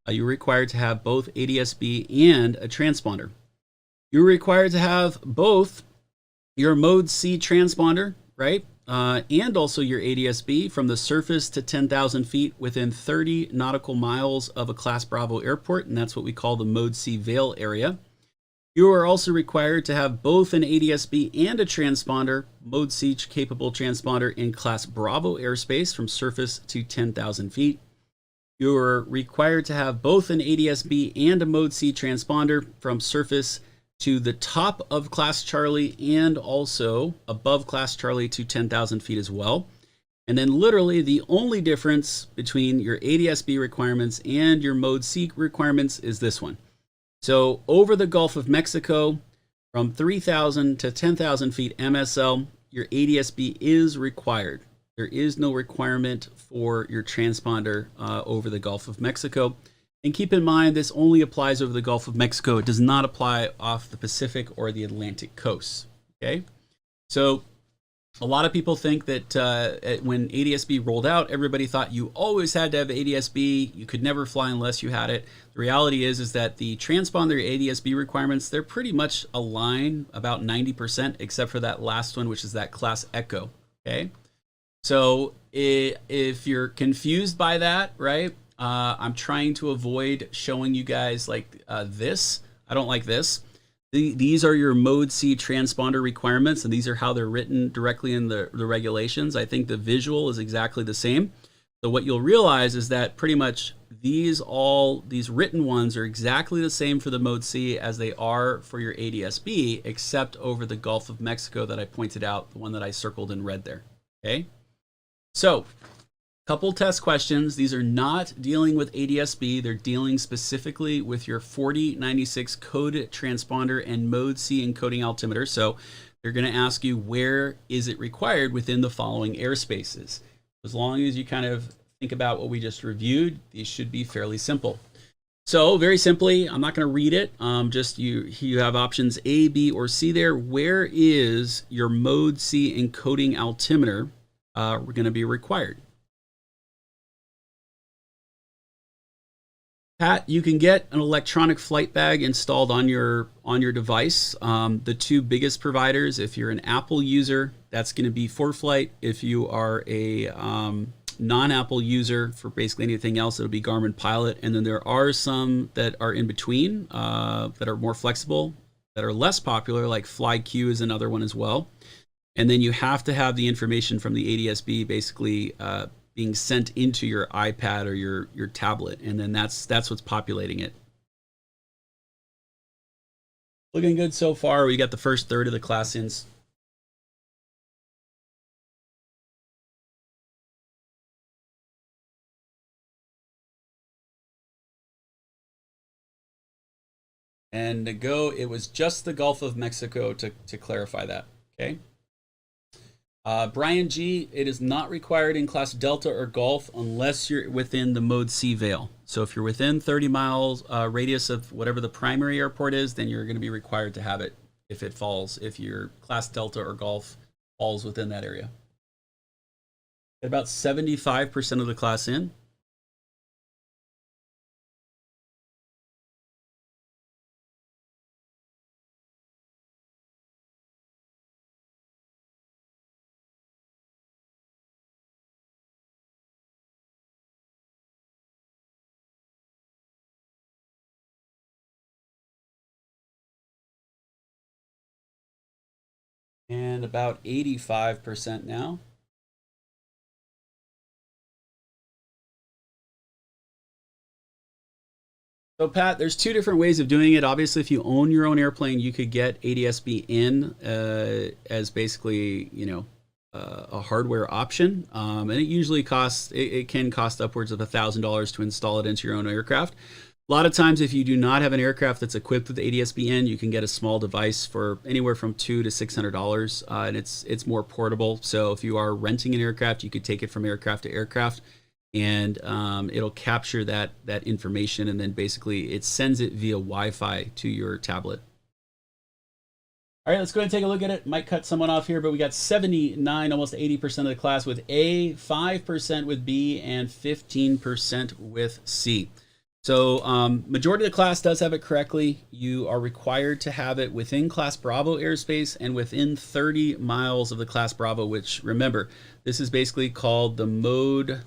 you're required to have both ADS-B and a transponder. You're required to have both your Mode C transponder, right? And also your ADS-B from the surface to 10,000 feet within 30 nautical miles of a Class Bravo airport, and that's what we call the Mode C Vail area. You are also required to have both an ADS-B and a transponder, Mode C capable transponder in Class Bravo airspace from surface to 10,000 feet. You are required to have both an ADS-B and a Mode C transponder from surface to the top of Class Charlie and also above Class Charlie to 10,000 feet as well. And then literally the only difference between your ADS-B requirements and your Mode C requirements is this one. So over the Gulf of Mexico, from 3,000 to 10,000 feet MSL, your ADS-B is required. There is no requirement for your transponder over the Gulf of Mexico. And keep in mind, this only applies over the Gulf of Mexico. It does not apply off the Pacific or the Atlantic coasts. Okay, so a lot of people think that when ADS-B rolled out, everybody thought you always had to have ADS-B. You could never fly unless you had it. The reality is that the transponder ADS-B requirements, they're pretty much aligned about 90%, except for that last one, which is that Class Echo. Okay, so if you're confused by that, right? I'm trying to avoid showing you guys like this. I don't like this. These are your Mode C transponder requirements, and these are how they're written directly in the regulations. I think the visual is exactly the same. So what you'll realize is that pretty much these written ones are exactly the same for the Mode C as they are for your ADS-B, except over the Gulf of Mexico that I pointed out, the one that I circled in red there. Okay, so couple test questions. These are not dealing with ADS-B. They're dealing specifically with your 4096 code transponder and Mode C encoding altimeter. So they're going to ask you, where is it required within the following airspaces? As long as you kind of think about what we just reviewed, these should be fairly simple. So very simply, I'm not going to read it. Just you have options A, B, or C there. Where is your Mode C encoding altimeter going to be required? Pat, you can get an electronic flight bag installed on your device. The two biggest providers, if you're an Apple user, that's going to be ForeFlight. If you are a non-Apple user, for basically anything else, it'll be Garmin Pilot. And then there are some that are in between that are more flexible, that are less popular, like FlyQ is another one as well. And then you have to have the information from the ADS-B basically being sent into your iPad or your tablet, and then that's what's populating it. Looking good so far. We got the first third of the class in. And to go, it was just the Gulf of Mexico to clarify that. Okay. Brian G, it is not required in class Delta or Gulf unless you're within the Mode C Vail. So if you're within 30 miles radius of whatever the primary airport is, then you're going to be required to have it if it falls, if your class Delta or Gulf falls within that area. At about 75% of the class in. And about 85% now. So Pat, there's two different ways of doing it. Obviously, if you own your own airplane, you could get ADS-B in as basically, a hardware option, and it usually costs. It can cost upwards of $1,000 to install it into your own aircraft. A lot of times, if you do not have an aircraft that's equipped with ADS-B in, you can get a small device for anywhere from $200 to $600, and it's more portable. So if you are renting an aircraft, you could take it from aircraft to aircraft, and it'll capture that information, and then basically it sends it via Wi-Fi to your tablet. All right, let's go ahead and take a look at it. Might cut someone off here, but we got 79, almost 80% of the class with A, 5% with B, and 15% with C. So majority of the class does have it correctly. You are required to have it within Class Bravo airspace and within 30 miles of the Class Bravo, which, remember, this is basically called the Mode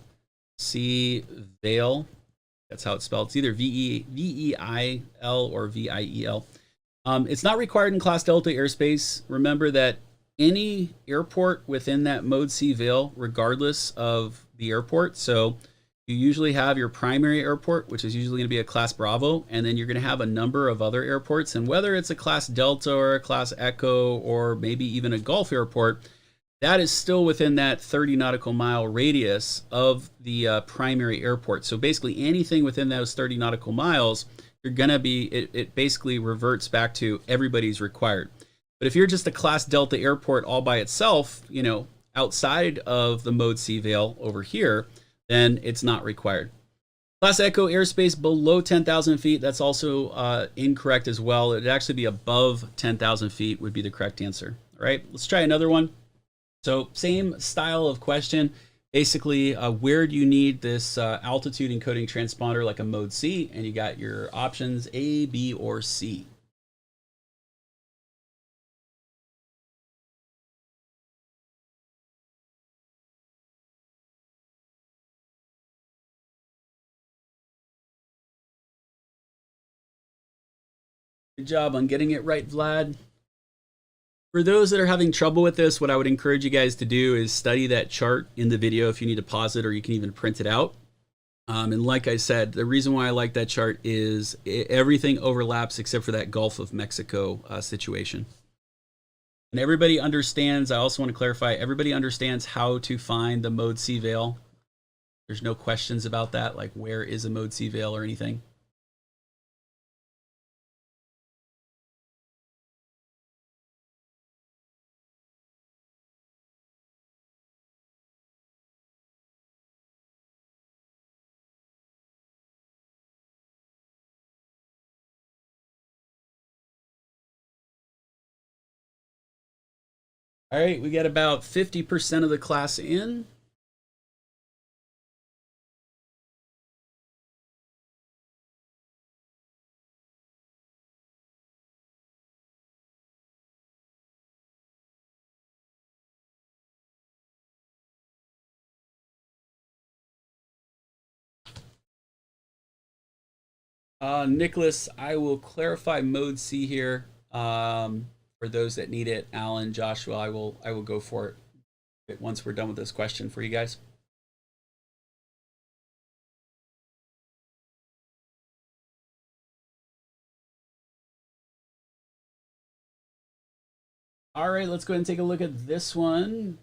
C Vail. That's how it's spelled. It's either V-E-I-L or V-I-E-L. It's not required in Class Delta airspace. Remember that any airport within that Mode C Vail, regardless of the airport, so you usually have your primary airport, which is usually going to be a Class Bravo, and then you're going to have a number of other airports, and whether it's a Class Delta or a Class Echo or maybe even a Gulf airport, that is still within that 30 nautical mile radius of the primary airport. So basically anything within those 30 nautical miles, you're going to be, it basically reverts back to everybody's required. But if you're just a Class Delta airport all by itself, outside of the Mode C Vail over here, then it's not required. Class Echo airspace below 10,000 feet, that's also incorrect as well. It'd actually be above 10,000 feet would be the correct answer. All right, let's try another one. So same style of question. Basically, where do you need this altitude encoding transponder like a Mode C? And you got your options A, B, or C. Good job on getting it right, Vlad. For those that are having trouble with this, what I would encourage you guys to do is study that chart in the video if you need to pause it, or you can even print it out. And like I said, the reason why I like that chart is everything overlaps except for that Gulf of Mexico situation. And everybody understands, I also want to clarify, everybody understands how to find the Mode C Vail. There's no questions about that, like where is a Mode C Vail or anything. All right, we got about 50% of the class in. Nicholas, I will clarify Mode C here for those that need it. Alan, Joshua, I will go for it once we're done with this question for you guys. All right, let's go ahead and take a look at this one.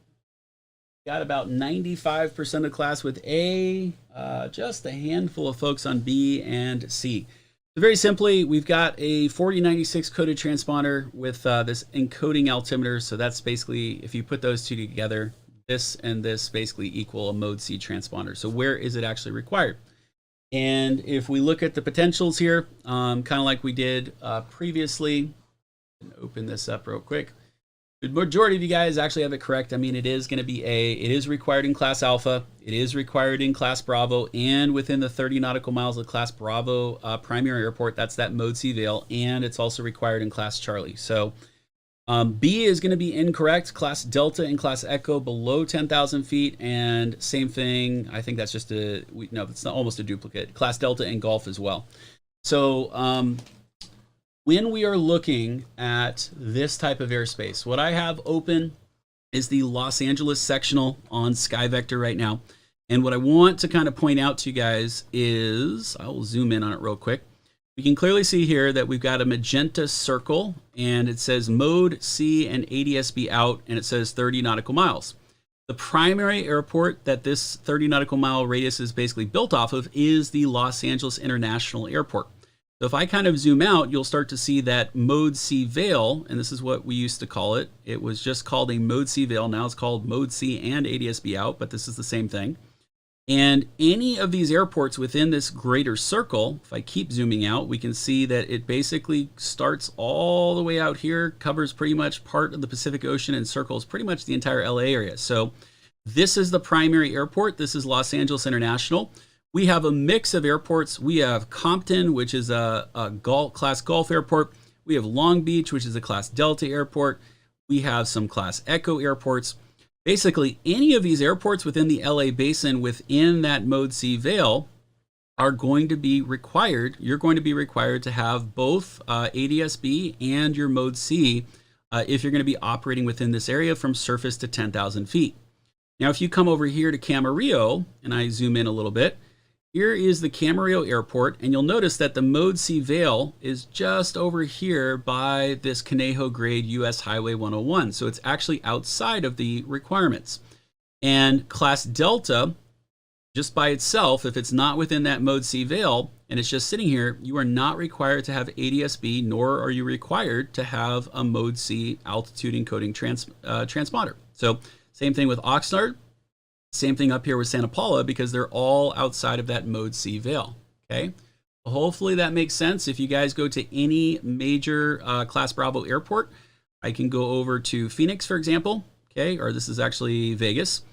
Got about 95% of class with A, just a handful of folks on B and C. So very simply, we've got a 4096 coded transponder with this encoding altimeter. So that's basically, if you put those two together, this and this basically equal a mode C transponder. So where is it actually required? And if we look at the potentials here, kind of like we did previously, open this up real quick. The majority of you guys actually have it correct. I mean, it is going to be A. It is required in Class Alpha. It is required in Class Bravo and within the 30 nautical miles of Class Bravo primary airport. That's that Mode C Vail. And it's also required in Class Charlie. So B is going to be incorrect. Class Delta and Class Echo below 10,000 feet. And same thing. I think that's just no, it's not almost a duplicate. Class Delta and Golf as well. So when we are looking at this type of airspace, what I have open is the Los Angeles sectional on SkyVector right now. And what I want to kind of point out to you guys is, I will zoom in on it real quick. We can clearly see here that we've got a magenta circle and it says Mode C and ADS-B out and it says 30 nautical miles. The primary airport that this 30 nautical mile radius is basically built off of is the Los Angeles International Airport. So if I kind of zoom out, you'll start to see that Mode C Vail, and this is what we used to call it. It was just called a Mode C Vail. Now it's called Mode C and ADS-B out, but this is the same thing. And any of these airports within this greater circle, if I keep zooming out, we can see that it basically starts all the way out here, covers pretty much part of the Pacific Ocean and circles pretty much the entire LA area. So this is the primary airport. This is Los Angeles International. We have a mix of airports. We have Compton, which is a Class Golf airport. We have Long Beach, which is a Class Delta airport. We have some Class Echo airports. Basically, any of these airports within the LA basin within that Mode C Vail are going to be required. You're going to be required to have both ADS-B and your Mode C if you're going to be operating within this area from surface to 10,000 feet. Now, if you come over here to Camarillo, and I zoom in a little bit, here is the Camarillo Airport, and you'll notice that the Mode C Vail is just over here by this Conejo grade US Highway 101. So it's actually outside of the requirements. And Class Delta, just by itself, if it's not within that Mode C Vail and it's just sitting here, you are not required to have ADS-B, nor are you required to have a Mode C altitude encoding transponder. So same thing with Oxnard. Same thing up here with Santa Paula because they're all outside of that Mode C Vail. Okay, well, hopefully that makes sense. If you guys go to any major Class Bravo airport, I can go over to Phoenix, for example. Okay, or this is actually Vegas.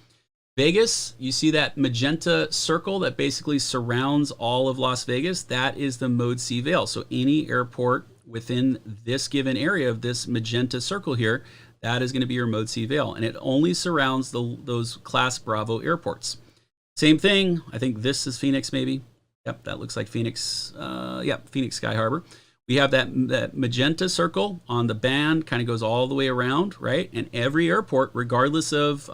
Vegas, you see that magenta circle that basically surrounds all of Las Vegas? That is the Mode C Vail. So any airport within this given area of this magenta circle here, that is going to be your Mode C Vail, and it only surrounds those Class Bravo airports. Same thing, I think this is Phoenix maybe. Yep, that looks like Phoenix. Yep, Phoenix Sky Harbor. We have that magenta circle on the band, kind of goes all the way around, right? And every airport, regardless of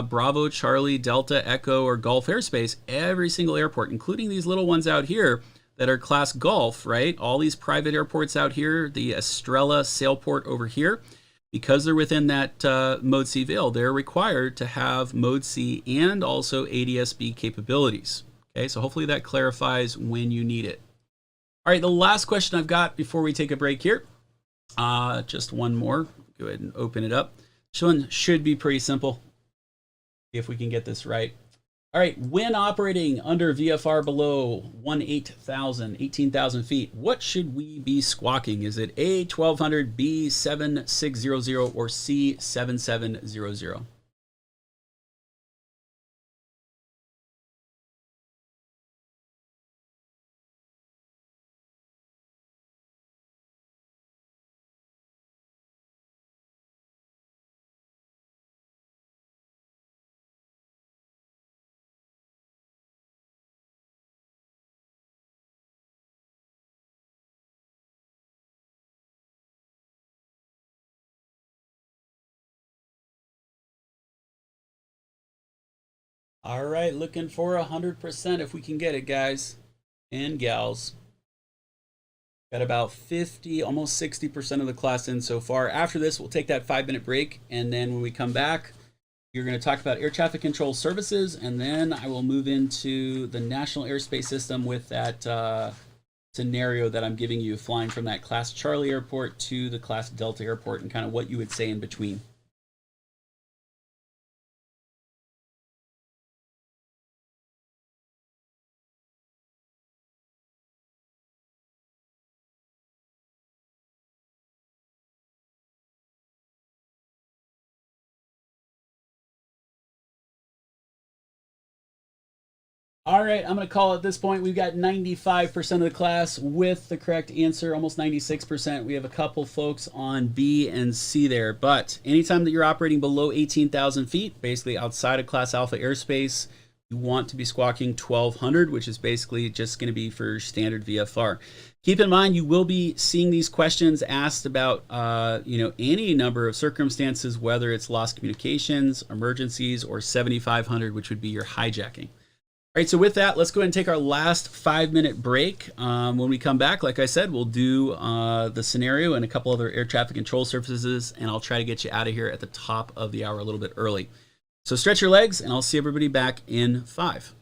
Bravo, Charlie, Delta, Echo, or Gulf airspace, every single airport, including these little ones out here that are Class Gulf, right? All these private airports out here, the Estrella Sailport over here, because they're within that Mode C Vail, they're required to have Mode C and also ADS-B capabilities. Okay, so hopefully that clarifies when you need it. All right, the last question I've got before we take a break here, just one more. Go ahead and open it up. This one should be pretty simple if we can get this right. All right, when operating under VFR below 18,000 feet, what should we be squawking? Is it A, 1200, B, 7600, or C, 7700? All right, looking for 100% if we can get it, guys and gals. Got about 50, almost 60% of the class in so far. After this, we'll take that 5-minute break. And then when we come back, you're going to talk about air traffic control services. And then I will move into the National Airspace System with that scenario that I'm giving you, flying from that Class Charlie airport to the Class Delta airport and kind of what you would say in between. All right, I'm going to call at this point. We've got 95% of the class with the correct answer, almost 96%. We have a couple folks on B and C there. But anytime that you're operating below 18,000 feet, basically outside of Class Alpha airspace, you want to be squawking 1200, which is basically just going to be for standard VFR. Keep in mind, you will be seeing these questions asked about any number of circumstances, whether it's lost communications, emergencies, or 7500, which would be your hijacking. All right, so with that, let's go ahead and take our last 5-minute break. When we come back, like I said, we'll do the scenario and a couple other air traffic control surfaces, and I'll try to get you out of here at the top of the hour a little bit early. So stretch your legs, and I'll see everybody back in 5.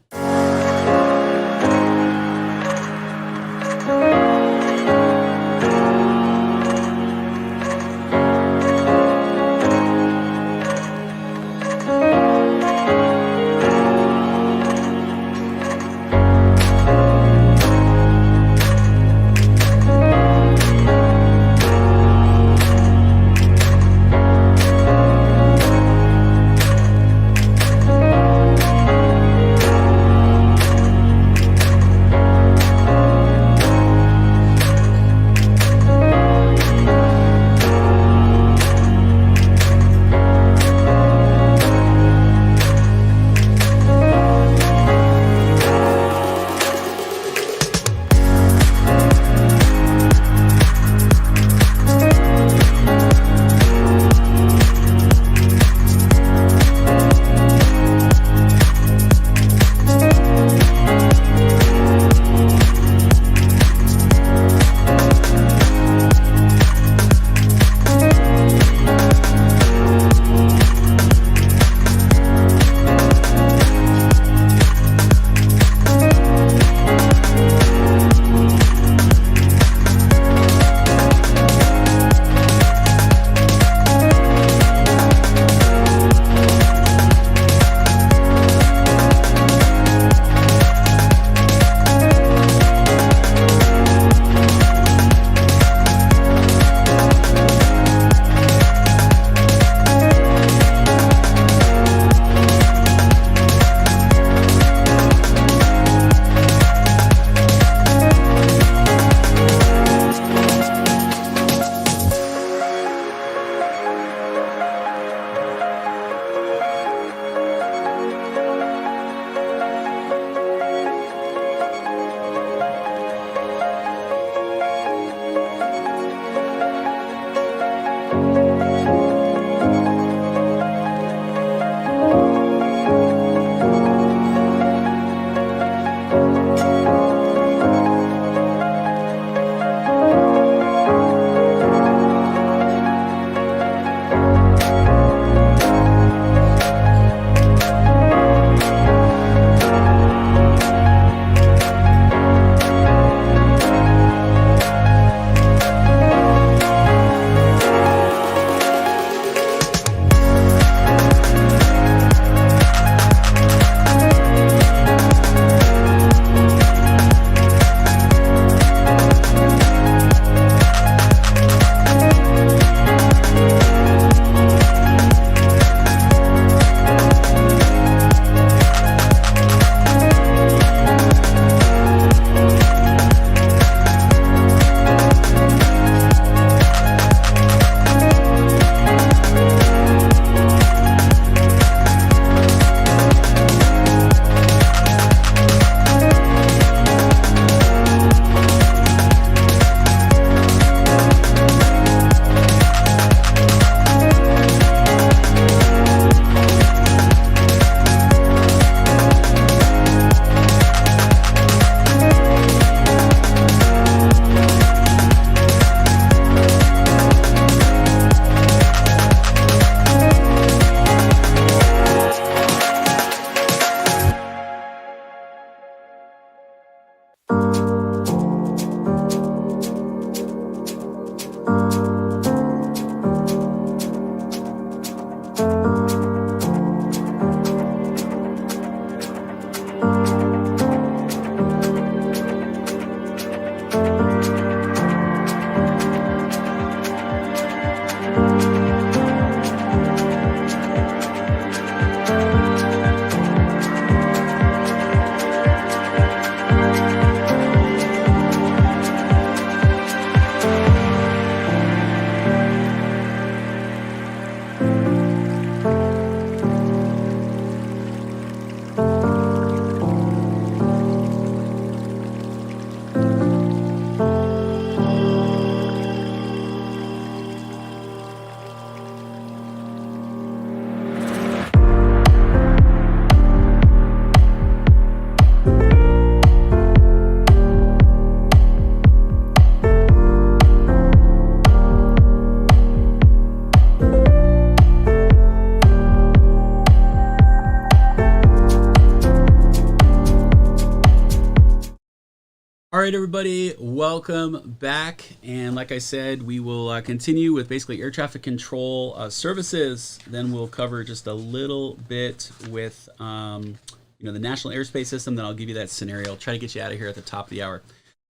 right, everybody, welcome back. And like I said, we will continue with basically air traffic control services. Then we'll cover just a little bit with the National Airspace System. Then I'll give you that scenario. I'll try to get you out of here at the top of the hour.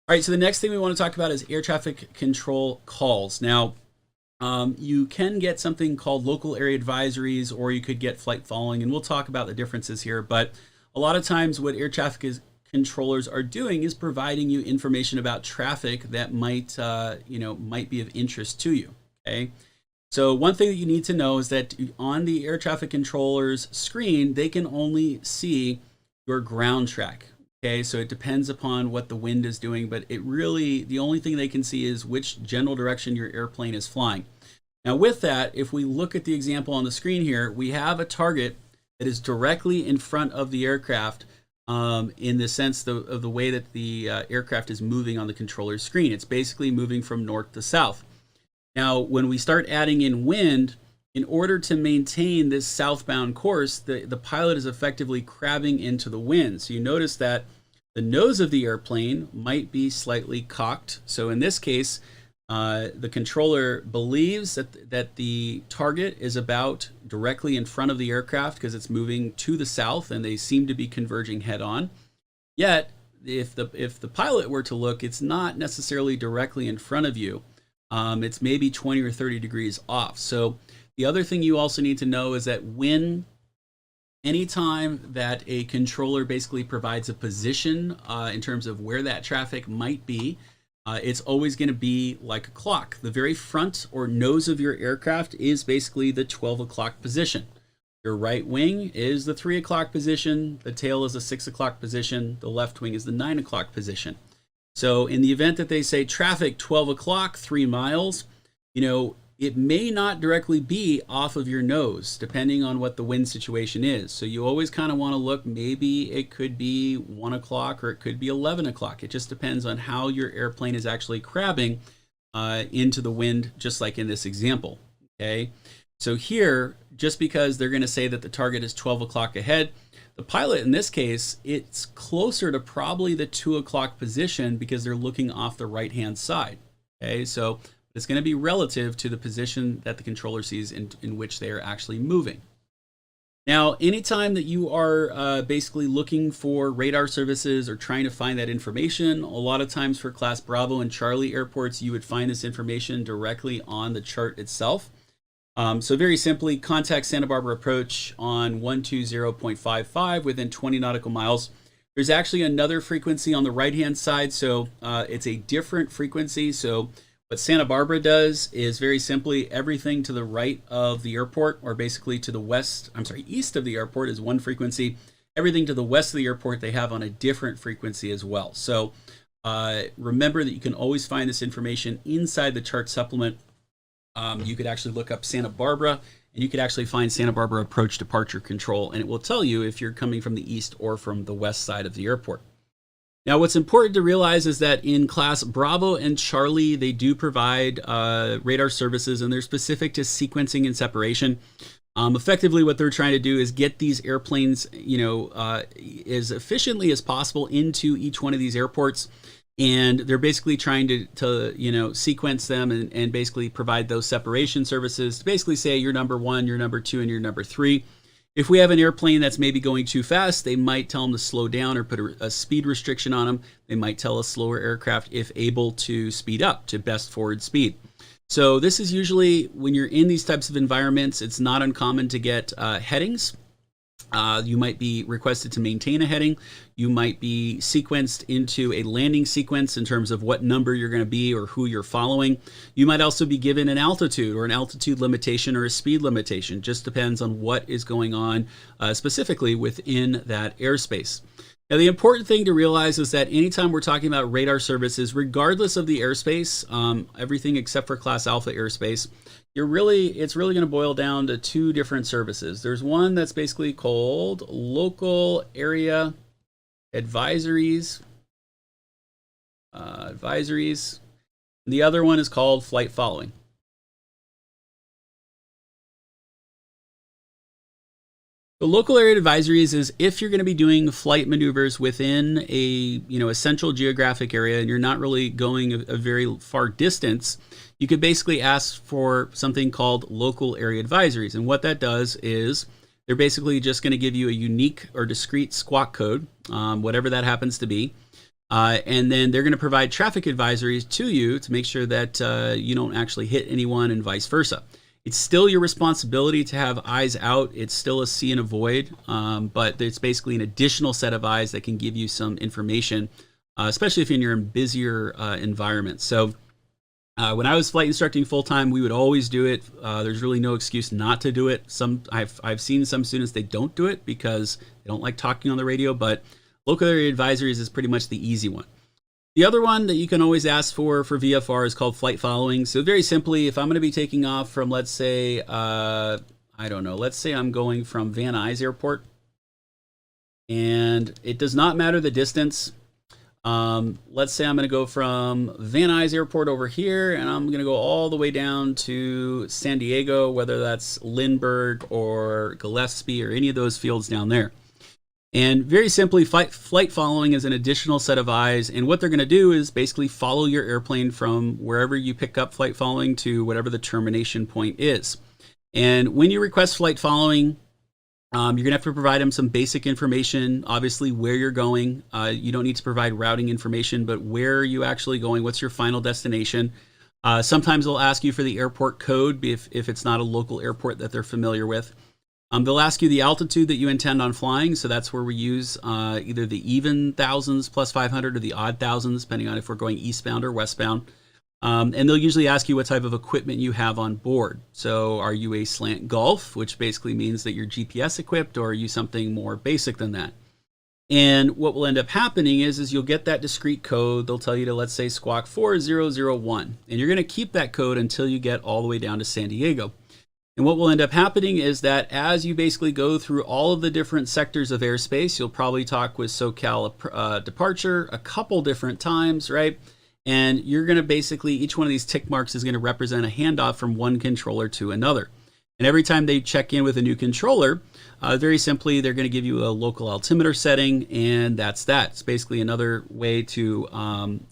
All right, so the next thing we want to talk about is air traffic control calls. Now, you can get something called local area advisories, or you could get flight following, and we'll talk about the differences here. But a lot of times what air traffic controllers are doing is providing you information about traffic that might be of interest to you. Okay. So one thing that you need to know is that on the air traffic controller's screen, they can only see your ground track. Okay, so it depends upon what the wind is doing, but the only thing they can see is which general direction your airplane is flying. Now with that, if we look at the example on the screen here, we have a target that is directly in front of the aircraft in the sense of the way that the aircraft is moving on the controller's screen. It's basically moving from north to south. Now, when we start adding in wind, in order to maintain this southbound course, the pilot is effectively crabbing into the wind. So you notice that the nose of the airplane might be slightly cocked. So in this case, the controller believes that the target is about directly in front of the aircraft because it's moving to the south and they seem to be converging head on. Yet, if the pilot were to look, it's not necessarily directly in front of you. It's maybe 20 or 30 degrees off. So the other thing you also need to know is that anytime that a controller basically provides a position in terms of where that traffic might be, it's always going to be like a clock. The very front or nose of your aircraft is basically the 12 o'clock position. Your right wing is the 3 o'clock position. The tail is the 6 o'clock position. The left wing is the 9 o'clock position. So in the event that they say traffic 12 o'clock, 3 miles, it may not directly be off of your nose, depending on what the wind situation is. So you always kind of want to look, maybe it could be 1 o'clock or it could be 11 o'clock. It just depends on how your airplane is actually crabbing into the wind, just like in this example. Okay. So here, just because they're going to say that the target is 12 o'clock ahead, the pilot in this case, it's closer to probably the 2 o'clock position because they're looking off the right-hand side. Okay. So it's going to be relative to the position that the controller sees in which they are actually moving. Now, anytime that you are basically looking for radar services or trying to find that information, a lot of times for Class Bravo and Charlie airports, you would find this information directly on the chart itself. So very simply, contact Santa Barbara Approach on 120.55 within 20 nautical miles. There's actually another frequency on the right-hand side, so it's a different frequency. So what Santa Barbara does is very simply everything to the right of the airport, or basically to the east of the airport is one frequency. Everything to the west of the airport they have on a different frequency as well. So remember that you can always find this information inside the chart supplement. You could actually look up Santa Barbara and you could actually find Santa Barbara Approach Departure Control, and it will tell you if you're coming from the east or from the west side of the airport. Now, what's important to realize is that in Class Bravo and Charlie, they do provide radar services, and they're specific to sequencing and separation. Effectively, what they're trying to do is get these airplanes, as efficiently as possible into each one of these airports, and they're basically trying to sequence them and basically provide those separation services to basically say you're number 1, you're number 2, and you're number 3. If we have an airplane that's maybe going too fast, they might tell them to slow down or put a speed restriction on them. They might tell a slower aircraft, if able, to speed up to best forward speed. So this is usually, when you're in these types of environments, it's not uncommon to get headings. You might be requested to maintain a heading. You might be sequenced into a landing sequence in terms of what number you're going to be or who you're following. You might also be given an altitude or an altitude limitation or a speed limitation. Just depends on what is going on specifically within that airspace. Now, the important thing to realize is that anytime we're talking about radar services, regardless of the airspace, everything except for Class Alpha airspace, it's really going to boil down to 2 different services. There's one that's basically called local area advisories. The other one is called flight following. The local area advisories is if you're going to be doing flight maneuvers within a a central geographic area and you're not really going a very far distance, you could basically ask for something called local area advisories. And what that does is they're basically just going to give you a unique or discrete squawk code, whatever that happens to be. And then they're going to provide traffic advisories to you to make sure that you don't actually hit anyone and vice versa. It's still your responsibility to have eyes out. It's still a see and avoid, but it's basically an additional set of eyes that can give you some information, especially if you're in busier environments. So when I was flight instructing full-time, we would always do it. There's really no excuse not to do it. I've seen some students, they don't do it because they don't like talking on the radio, but local area advisories is pretty much the easy one. The other one that you can always ask for VFR is called flight following. So very simply, if I'm going to be taking off from, let's say, I don't know, let's say I'm going from Van Nuys Airport, and it does not matter the distance. Let's say I'm going to go from Van Nuys Airport over here, and I'm going to go all the way down to San Diego, whether that's Lindbergh or Gillespie or any of those fields down there. And very simply, flight following is an additional set of eyes. And what they're going to do is basically follow your airplane from wherever you pick up flight following to whatever the termination point is. And when you request flight following, you're going to have to provide them some basic information, obviously where you're going. You don't need to provide routing information, but where are you actually going? What's your final destination? Sometimes they'll ask you for the airport code if it's not a local airport that they're familiar with. They'll ask you the altitude that you intend on flying. So that's where we use either the even thousands plus 500 or the odd thousands, depending on if we're going eastbound or westbound. And they'll usually ask you what type of equipment you have on board. So are you a slant Gulf, which basically means that you're GPS equipped, or are you something more basic than that? And what will end up happening is you'll get that discrete code. They'll tell you to, let's say, squawk 4001. And you're going to keep that code until you get all the way down to San Diego. And what will end up happening is that as you basically go through all of the different sectors of airspace, you'll probably talk with SoCal departure a couple different times, right? And you're going to basically, each one of these tick marks is going to represent a handoff from one controller to another. And every time they check in with a new controller, very simply, they're going to give you a local altimeter setting, and that's that. It's basically another way to,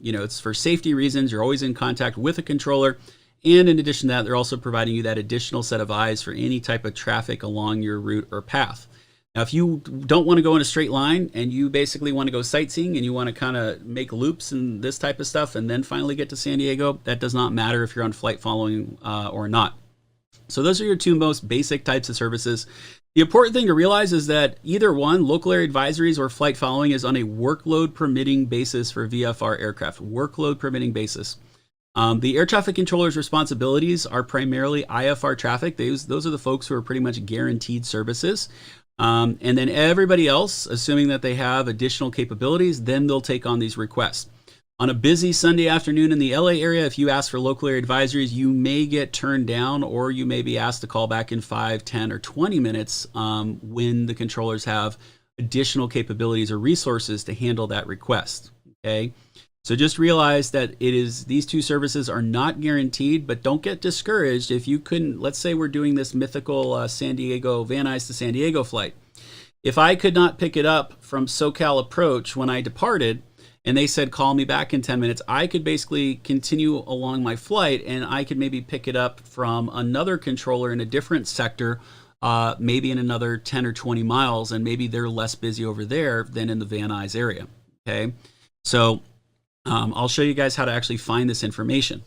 it's for safety reasons. You're always in contact with a controller. And in addition to that, they're also providing you that additional set of eyes for any type of traffic along your route or path. Now, if you don't want to go in a straight line and you basically want to go sightseeing and you want to kind of make loops and this type of stuff and then finally get to San Diego, that does not matter if you're on flight following or not. So those are your two most basic types of services. The important thing to realize is that either one, local area advisories or flight following, is on a workload permitting basis for VFR aircraft, workload permitting basis. The air traffic controller's responsibilities are primarily IFR traffic. Those are the folks who are pretty much guaranteed services. And then everybody else, assuming that they have additional capabilities, then they'll take on these requests. On a busy Sunday afternoon in the LA area, if you ask for local area advisories, you may get turned down, or you may be asked to call back in 5, 10, or 20 minutes when the controllers have additional capabilities or resources to handle that request. Okay. So just realize that these two services are not guaranteed, but don't get discouraged if you couldn't. Let's say we're doing this mythical San Diego, Van Nuys to San Diego flight. If I could not pick it up from SoCal approach when I departed, and they said, call me back in 10 minutes, I could basically continue along my flight, and I could maybe pick it up from another controller in a different sector, maybe in another 10 or 20 miles, and maybe they're less busy over there than in the Van Nuys area. Okay, so I'll show you guys how to actually find this information.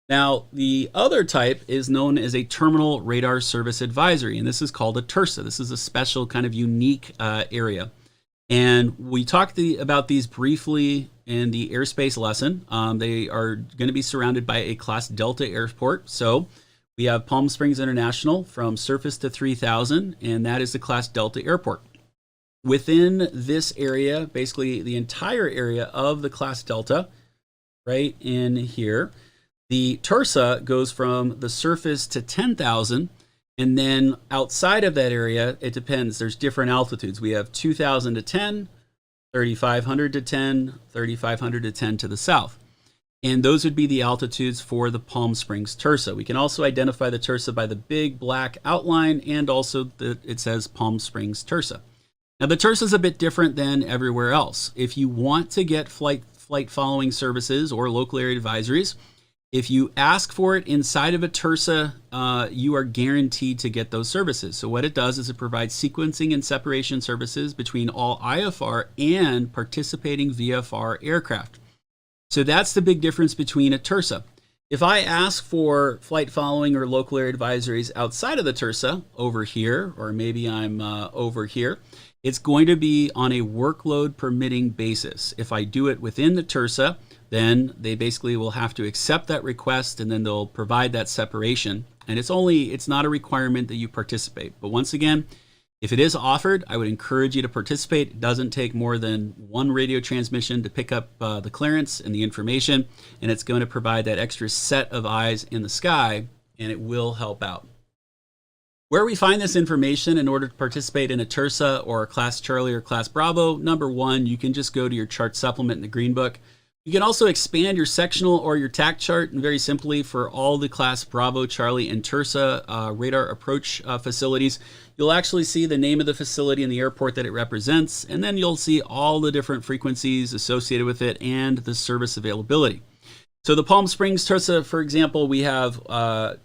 Now, the other type is known as a Terminal Radar Service Advisory, and this is called a TRSA. This is a special kind of unique area. And we talked about these briefly in the airspace lesson. They are going to be surrounded by a Class Delta airport. So we have Palm Springs International from surface to 3,000, and that is the Class Delta airport. Within this area, basically the entire area of the Class Delta, right in here, the TRSA goes from the surface to 10,000, and then outside of that area, it depends. There's different altitudes. We have 2,000 to 10, 3,500 to 10, 3,500 to 10 to the south. And those would be the altitudes for the Palm Springs Tersa. We can also identify the Tersa by the big black outline, and also it says Palm Springs Tersa. Now the Tersa is a bit different than everywhere else. If you want to get flight following services or local area advisories, if you ask for it inside of a Tersa, you are guaranteed to get those services. So what it does is it provides sequencing and separation services between all IFR and participating VFR aircraft. So that's the big difference between a Tersa. If I ask for flight following or local area advisories outside of the Tersa, over here, or maybe I'm over here, it's going to be on a workload permitting basis. If I do it within the Tersa, then they basically will have to accept that request, and then they'll provide that separation. And it's not a requirement that you participate. But once again, if it is offered, I would encourage you to participate. It doesn't take more than one radio transmission to pick up the clearance and the information, and it's going to provide that extra set of eyes in the sky, and it will help out. Where we find this information in order to participate in a Tersa or a Class Charlie or Class Bravo, number one, you can just go to your chart supplement in the Green Book. You can also expand your sectional or your TAC chart, and very simply for all the Class Bravo, Charlie, and Tersa radar approach facilities, you'll actually see the name of the facility and the airport that it represents, and then you'll see all the different frequencies associated with it and the service availability. So the Palm Springs Tersa, for example, we have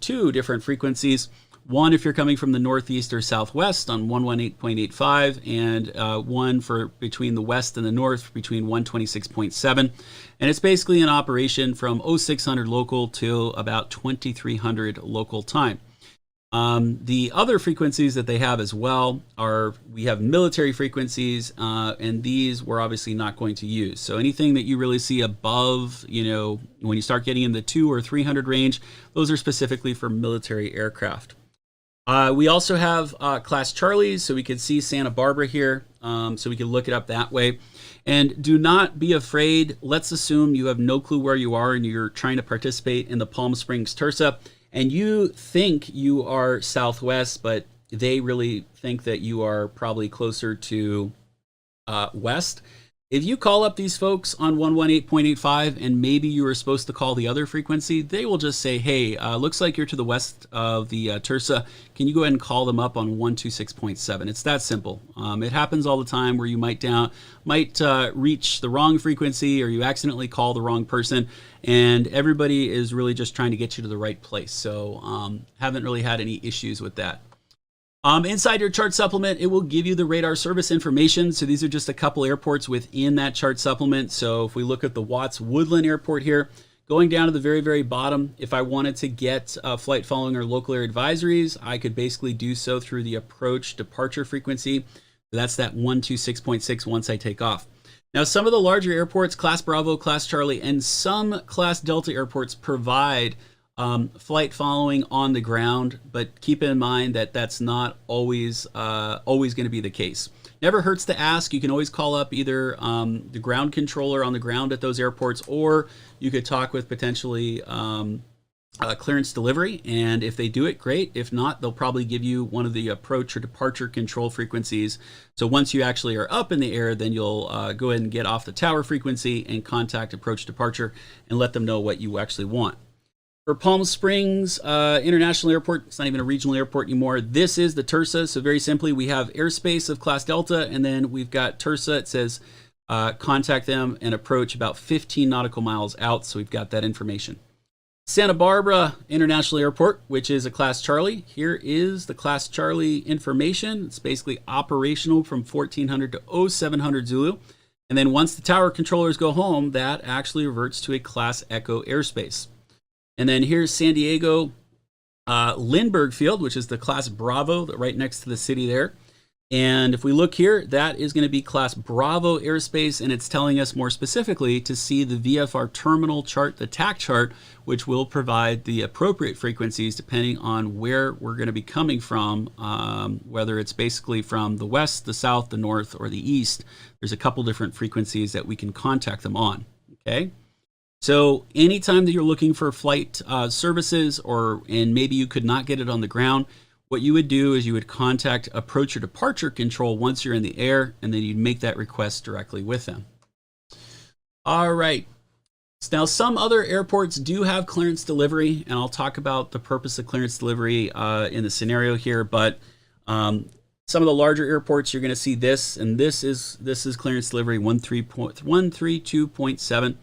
2 different frequencies. One if you're coming from the northeast or southwest on 118.85, and one for between the west and the north between 126.7. And it's basically in operation from 0600 local to about 2300 local time. The other frequencies that they have as well are, we have military frequencies, and these we're obviously not going to use. So anything that you really see above, when you start getting in the 200 or 300 range, those are specifically for military aircraft. We also have Class Charlies, so we could see Santa Barbara here, so we can look it up that way. And do not be afraid. Let's assume you have no clue where you are and you're trying to participate in the Palm Springs Tersa, and you think you are southwest, but they really think that you are probably closer to west. If you call up these folks on 118.85 and maybe you were supposed to call the other frequency, they will just say, hey, looks like you're to the west of the Tersa. Can you go ahead and call them up on 126.7? It's that simple. It happens all the time where you might reach the wrong frequency, or you accidentally call the wrong person, and everybody is really just trying to get you to the right place. So haven't really had any issues with that. Inside your chart supplement, it will give you the radar service information. So these are just a couple airports within that chart supplement. So if we look at the Watts Woodland Airport here, going down to the very, very bottom, if I wanted to get flight following or local air advisories, I could basically do so through the approach departure frequency. So that's that 126.6 once I take off. Now, some of the larger airports, Class Bravo, Class Charlie, and some Class Delta airports provide flight following on the ground, but keep in mind that that's not always going to be the case. Never hurts to ask. You can always call up either the ground controller on the ground at those airports, or you could talk with potentially clearance delivery, and if they do it, great. If not, they'll probably give you one of the approach or departure control frequencies. So once you actually are up in the air, then you'll go ahead and get off the tower frequency and contact approach departure and let them know what you actually want. For Palm Springs International Airport, it's not even a regional airport anymore. This is the Tersa. So very simply, we have airspace of Class Delta, and then we've got Tersa. It says contact them and approach about 15 nautical miles out. So we've got that information. Santa Barbara International Airport, which is a Class Charlie. Here is the Class Charlie information. It's basically operational from 1400 to 0700 Zulu. And then once the tower controllers go home, that actually reverts to a Class Echo airspace. And then here's San Diego Lindbergh Field, which is the Class Bravo, right next to the city there. And if we look here, that is going to be Class Bravo airspace, and it's telling us more specifically to see the VFR terminal chart, the TAC chart, which will provide the appropriate frequencies depending on where we're going to be coming from, whether it's basically from the west, the south, the north, or the east. There's a couple different frequencies that we can contact them on, okay? So anytime that you're looking for flight services, and maybe you could not get it on the ground, what you would do is you would contact approach or departure control once you're in the air, and then you'd make that request directly with them. All right. Now, some other airports do have clearance delivery, and I'll talk about the purpose of clearance delivery in the scenario here. But some of the larger airports, you're going to see this, and this is clearance delivery 132.7.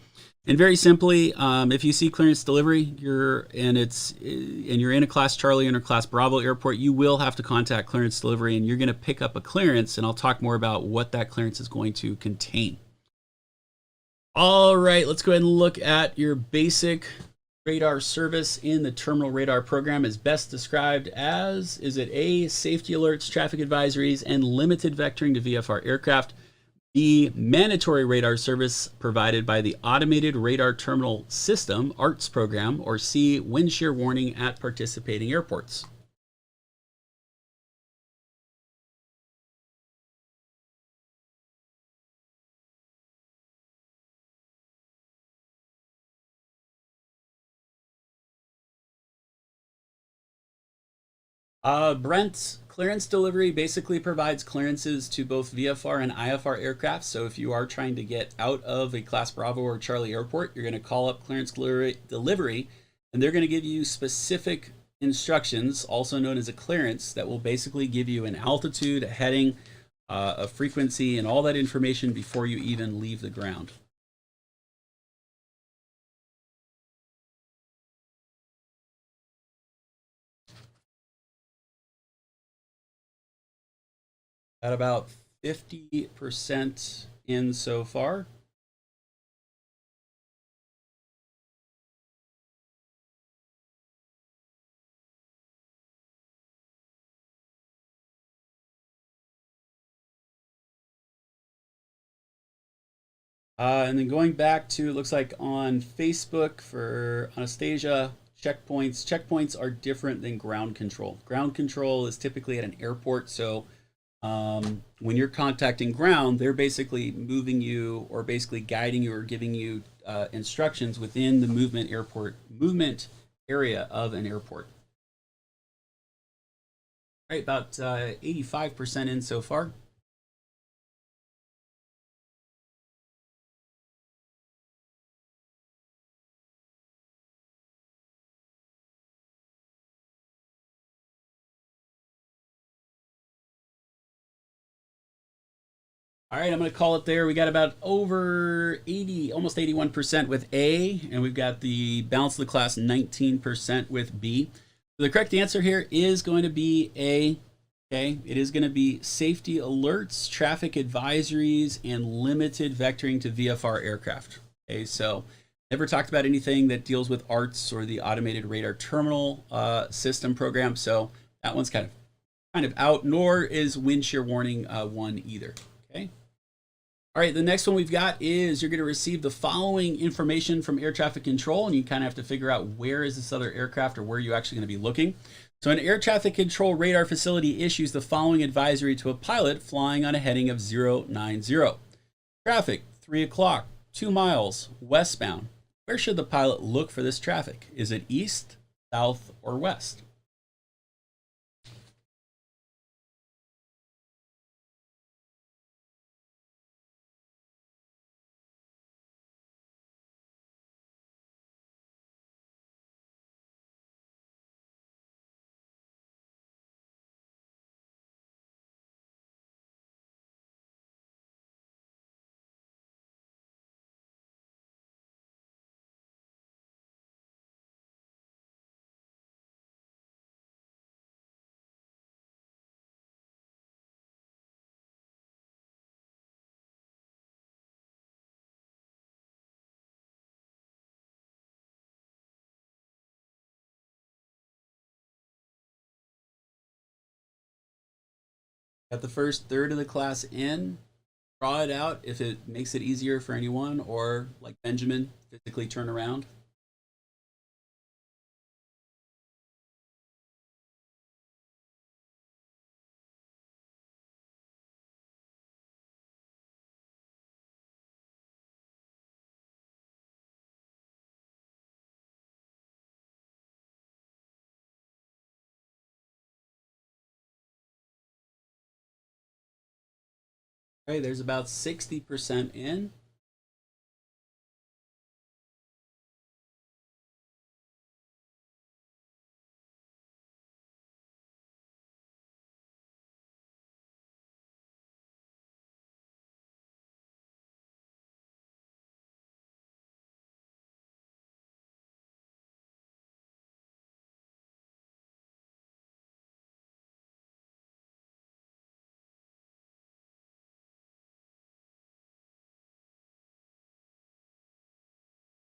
And very simply, if you see clearance delivery, you're in a Class Charlie or Class Bravo airport, you will have to contact clearance delivery, and you're going to pick up a clearance, and I'll talk more about what that clearance is going to contain. All right, let's go ahead and look at your basic radar service in the terminal radar program. Is best described as, is it A, safety alerts, traffic advisories, and limited vectoring to VFR aircraft, B, mandatory radar service provided by the Automated Radar Terminal System, ARTS program, or C, wind shear warning at participating airports? Brent, clearance delivery basically provides clearances to both VFR and IFR aircraft. So if you are trying to get out of a Class Bravo or Charlie airport, you're going to call up clearance delivery, and they're going to give you specific instructions, also known as a clearance, that will basically give you an altitude, a heading, a frequency, and all that information before you even leave the ground. At about 50% in so far. And then going back to, it looks like on Facebook for Anastasia, checkpoints. Checkpoints are different than ground control. Ground control is typically at an airport. So when you're contacting ground, they're basically moving you or basically guiding you or giving you instructions within the movement area of an airport. All right, about 85% in so far. All right, I'm going to call it there. We got about over 80, almost 81% with A, and we've got the balance of the class 19% with B. So the correct answer here is going to be A. Okay, it is going to be safety alerts, traffic advisories, and limited vectoring to VFR aircraft. Okay, so never talked about anything that deals with ARTS or the Automated Radar Terminal System program. So that one's kind of out. Nor is wind shear warning one either. Okay. All right, the next one we've got is you're going to receive the following information from air traffic control, and you kind of have to figure out where is this other aircraft or where you're actually going to be looking. So an air traffic control radar facility issues the following advisory to a pilot flying on a heading of 090. Traffic, 3 o'clock, 2 miles, westbound. Where should the pilot look for this traffic? Is it east, south, or west? Got the first third of the class in. Draw it out if it makes it easier for anyone, or like Benjamin, physically turn around. Okay, there's about 60% in.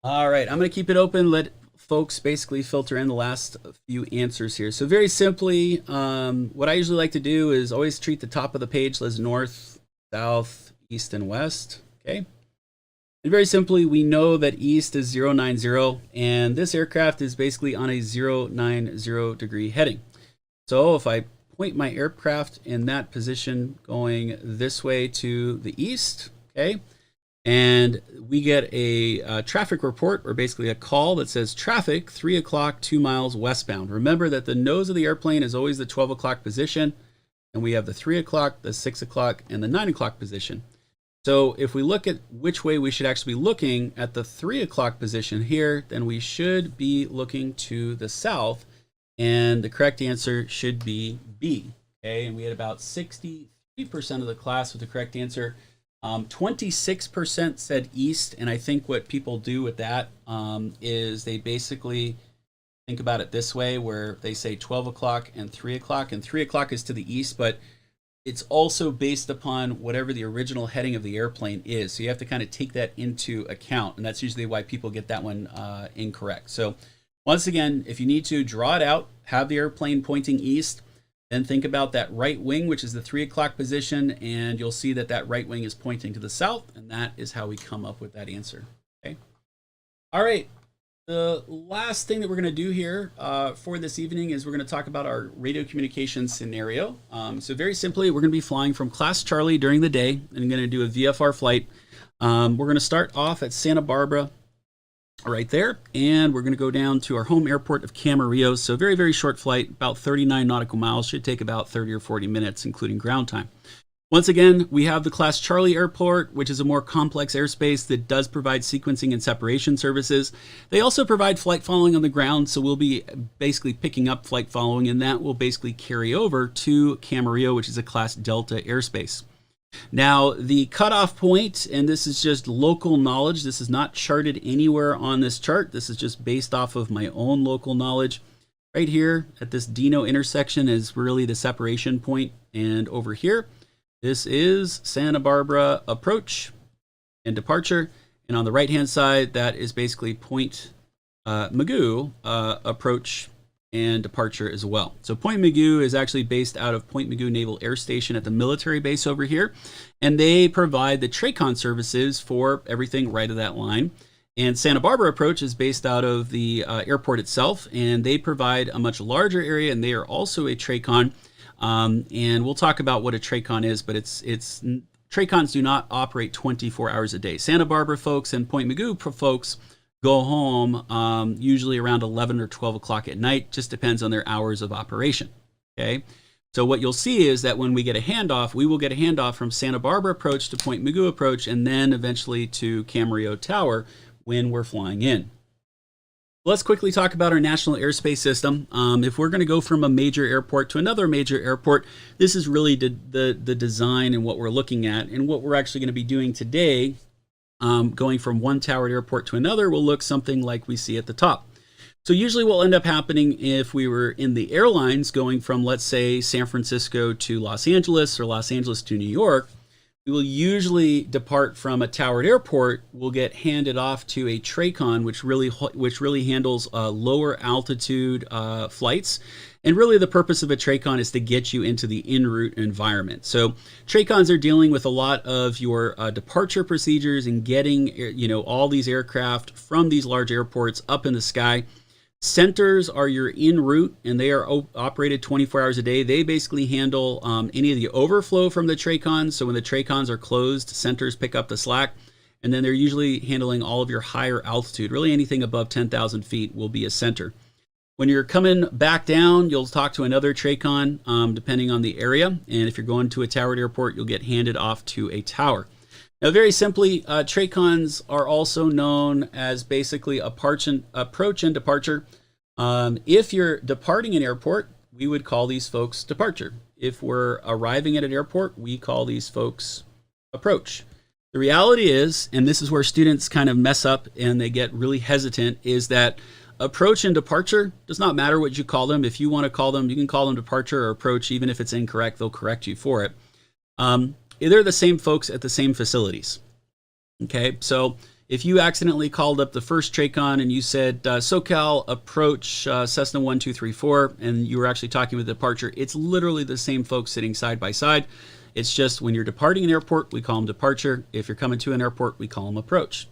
All right, I'm going to keep it open, let folks basically filter in the last few answers here. So very simply, what I usually like to do is always treat the top of the page as north, south, east, and west. Okay. And very simply, we know that east is 090, and this aircraft is basically on a 090 degree heading. So if I point my aircraft in that position going this way to the east, okay, and we get a traffic report, or basically a call that says traffic 3 o'clock 2 miles westbound. Remember that the nose of the airplane is always the 12 o'clock position, and we have the 3 o'clock, the 6 o'clock, and the 9 o'clock position. So if we look at which way we should actually be looking at the 3 o'clock position here, then we should be looking to the south, and the correct answer should be B. Okay, and we had about 63% of the class with the correct answer. 26% said east, and I think what people do with that is they basically think about it this way, where they say 12 o'clock and 3 o'clock, and 3 o'clock is to the east, but it's also based upon whatever the original heading of the airplane is. So you have to kind of take that into account, and that's usually why people get that one incorrect. So once again, if you need to draw it out, have the airplane pointing east, then think about that right wing, which is the 3 o'clock position, and you'll see that that right wing is pointing to the south, and that is how we come up with that answer. Okay. All right. The last thing that we're going to do here for this evening is we're going to talk about our radio communication scenario. So very simply, we're going to be flying from Class Charlie during the day, and I'm going to do a VFR flight. We're going to start off at Santa Barbara right there, and we're going to go down to our home airport of Camarillo. So very, very short flight, about 39 nautical miles, should take about 30 or 40 minutes, including ground time. Once again, we have the Class Charlie Airport, which is a more complex airspace that does provide sequencing and separation services. They also provide flight following on the ground, so we'll be basically picking up flight following, and that will basically carry over to Camarillo, which is a Class Delta airspace. Now, the cutoff point, and this is just local knowledge, this is not charted anywhere on this chart, this is just based off of my own local knowledge. Right here at this Dino intersection is really the separation point, and over here, this is Santa Barbara approach and departure. And on the right-hand side, that is basically Point Mugu approach and departure as well. So Point Mugu is actually based out of Point Mugu Naval Air Station at the military base over here. And they provide the TRACON services for everything right of that line. And Santa Barbara approach is based out of the airport itself. And they provide a much larger area, and they are also a TRACON. And we'll talk about what a TRACON is, but TRACONs do not operate 24 hours a day. Santa Barbara folks and Point Mugu folks go home usually around 11 or 12 o'clock at night. Just depends on their hours of operation. Okay. So what you'll see is that when we get a handoff, we will get a handoff from Santa Barbara approach to Point Mugu approach, and then eventually to Camarillo Tower when we're flying in. Let's quickly talk about our national airspace system. If we're going to go from a major airport to another major airport, this is really the design and what we're looking at. And what we're actually going to be doing today, going from one towered airport to another, will look something like we see at the top. So usually what will end up happening if we were in the airlines going from, let's say, San Francisco to Los Angeles or Los Angeles to New York, we will usually depart from a towered airport. We'll get handed off to a TRACON, which really handles lower altitude flights. And really the purpose of a TRACON is to get you into the en route environment. So TRACONs are dealing with a lot of your departure procedures and getting all these aircraft from these large airports up in the sky. Centers are your en route, and they are operated 24 hours a day. They basically handle any of the overflow from the TRACONs. So when the TRACONs are closed, centers pick up the slack. And then they're usually handling all of your higher altitude. Really anything above 10,000 feet will be a center. When you're coming back down, you'll talk to another TRACON depending on the area. And if you're going to a towered airport, you'll get handed off to a tower. Now, very simply, TRACONs are also known as basically approach and departure. If you're departing an airport, we would call these folks departure. If we're arriving at an airport, we call these folks approach. The reality is, and this is where students kind of mess up and they get really hesitant, is that approach and departure does not matter what you call them. If you want to call them, you can call them departure or approach. Even if it's incorrect, they'll correct you for it. They're the same folks at the same facilities. Okay, so if you accidentally called up the first TRACON and you said SoCal approach Cessna 1234 and you were actually talking with departure, it's literally the same folks sitting side by side. It's just when you're departing an airport, we call them departure. If you're coming to an airport, we call them approach.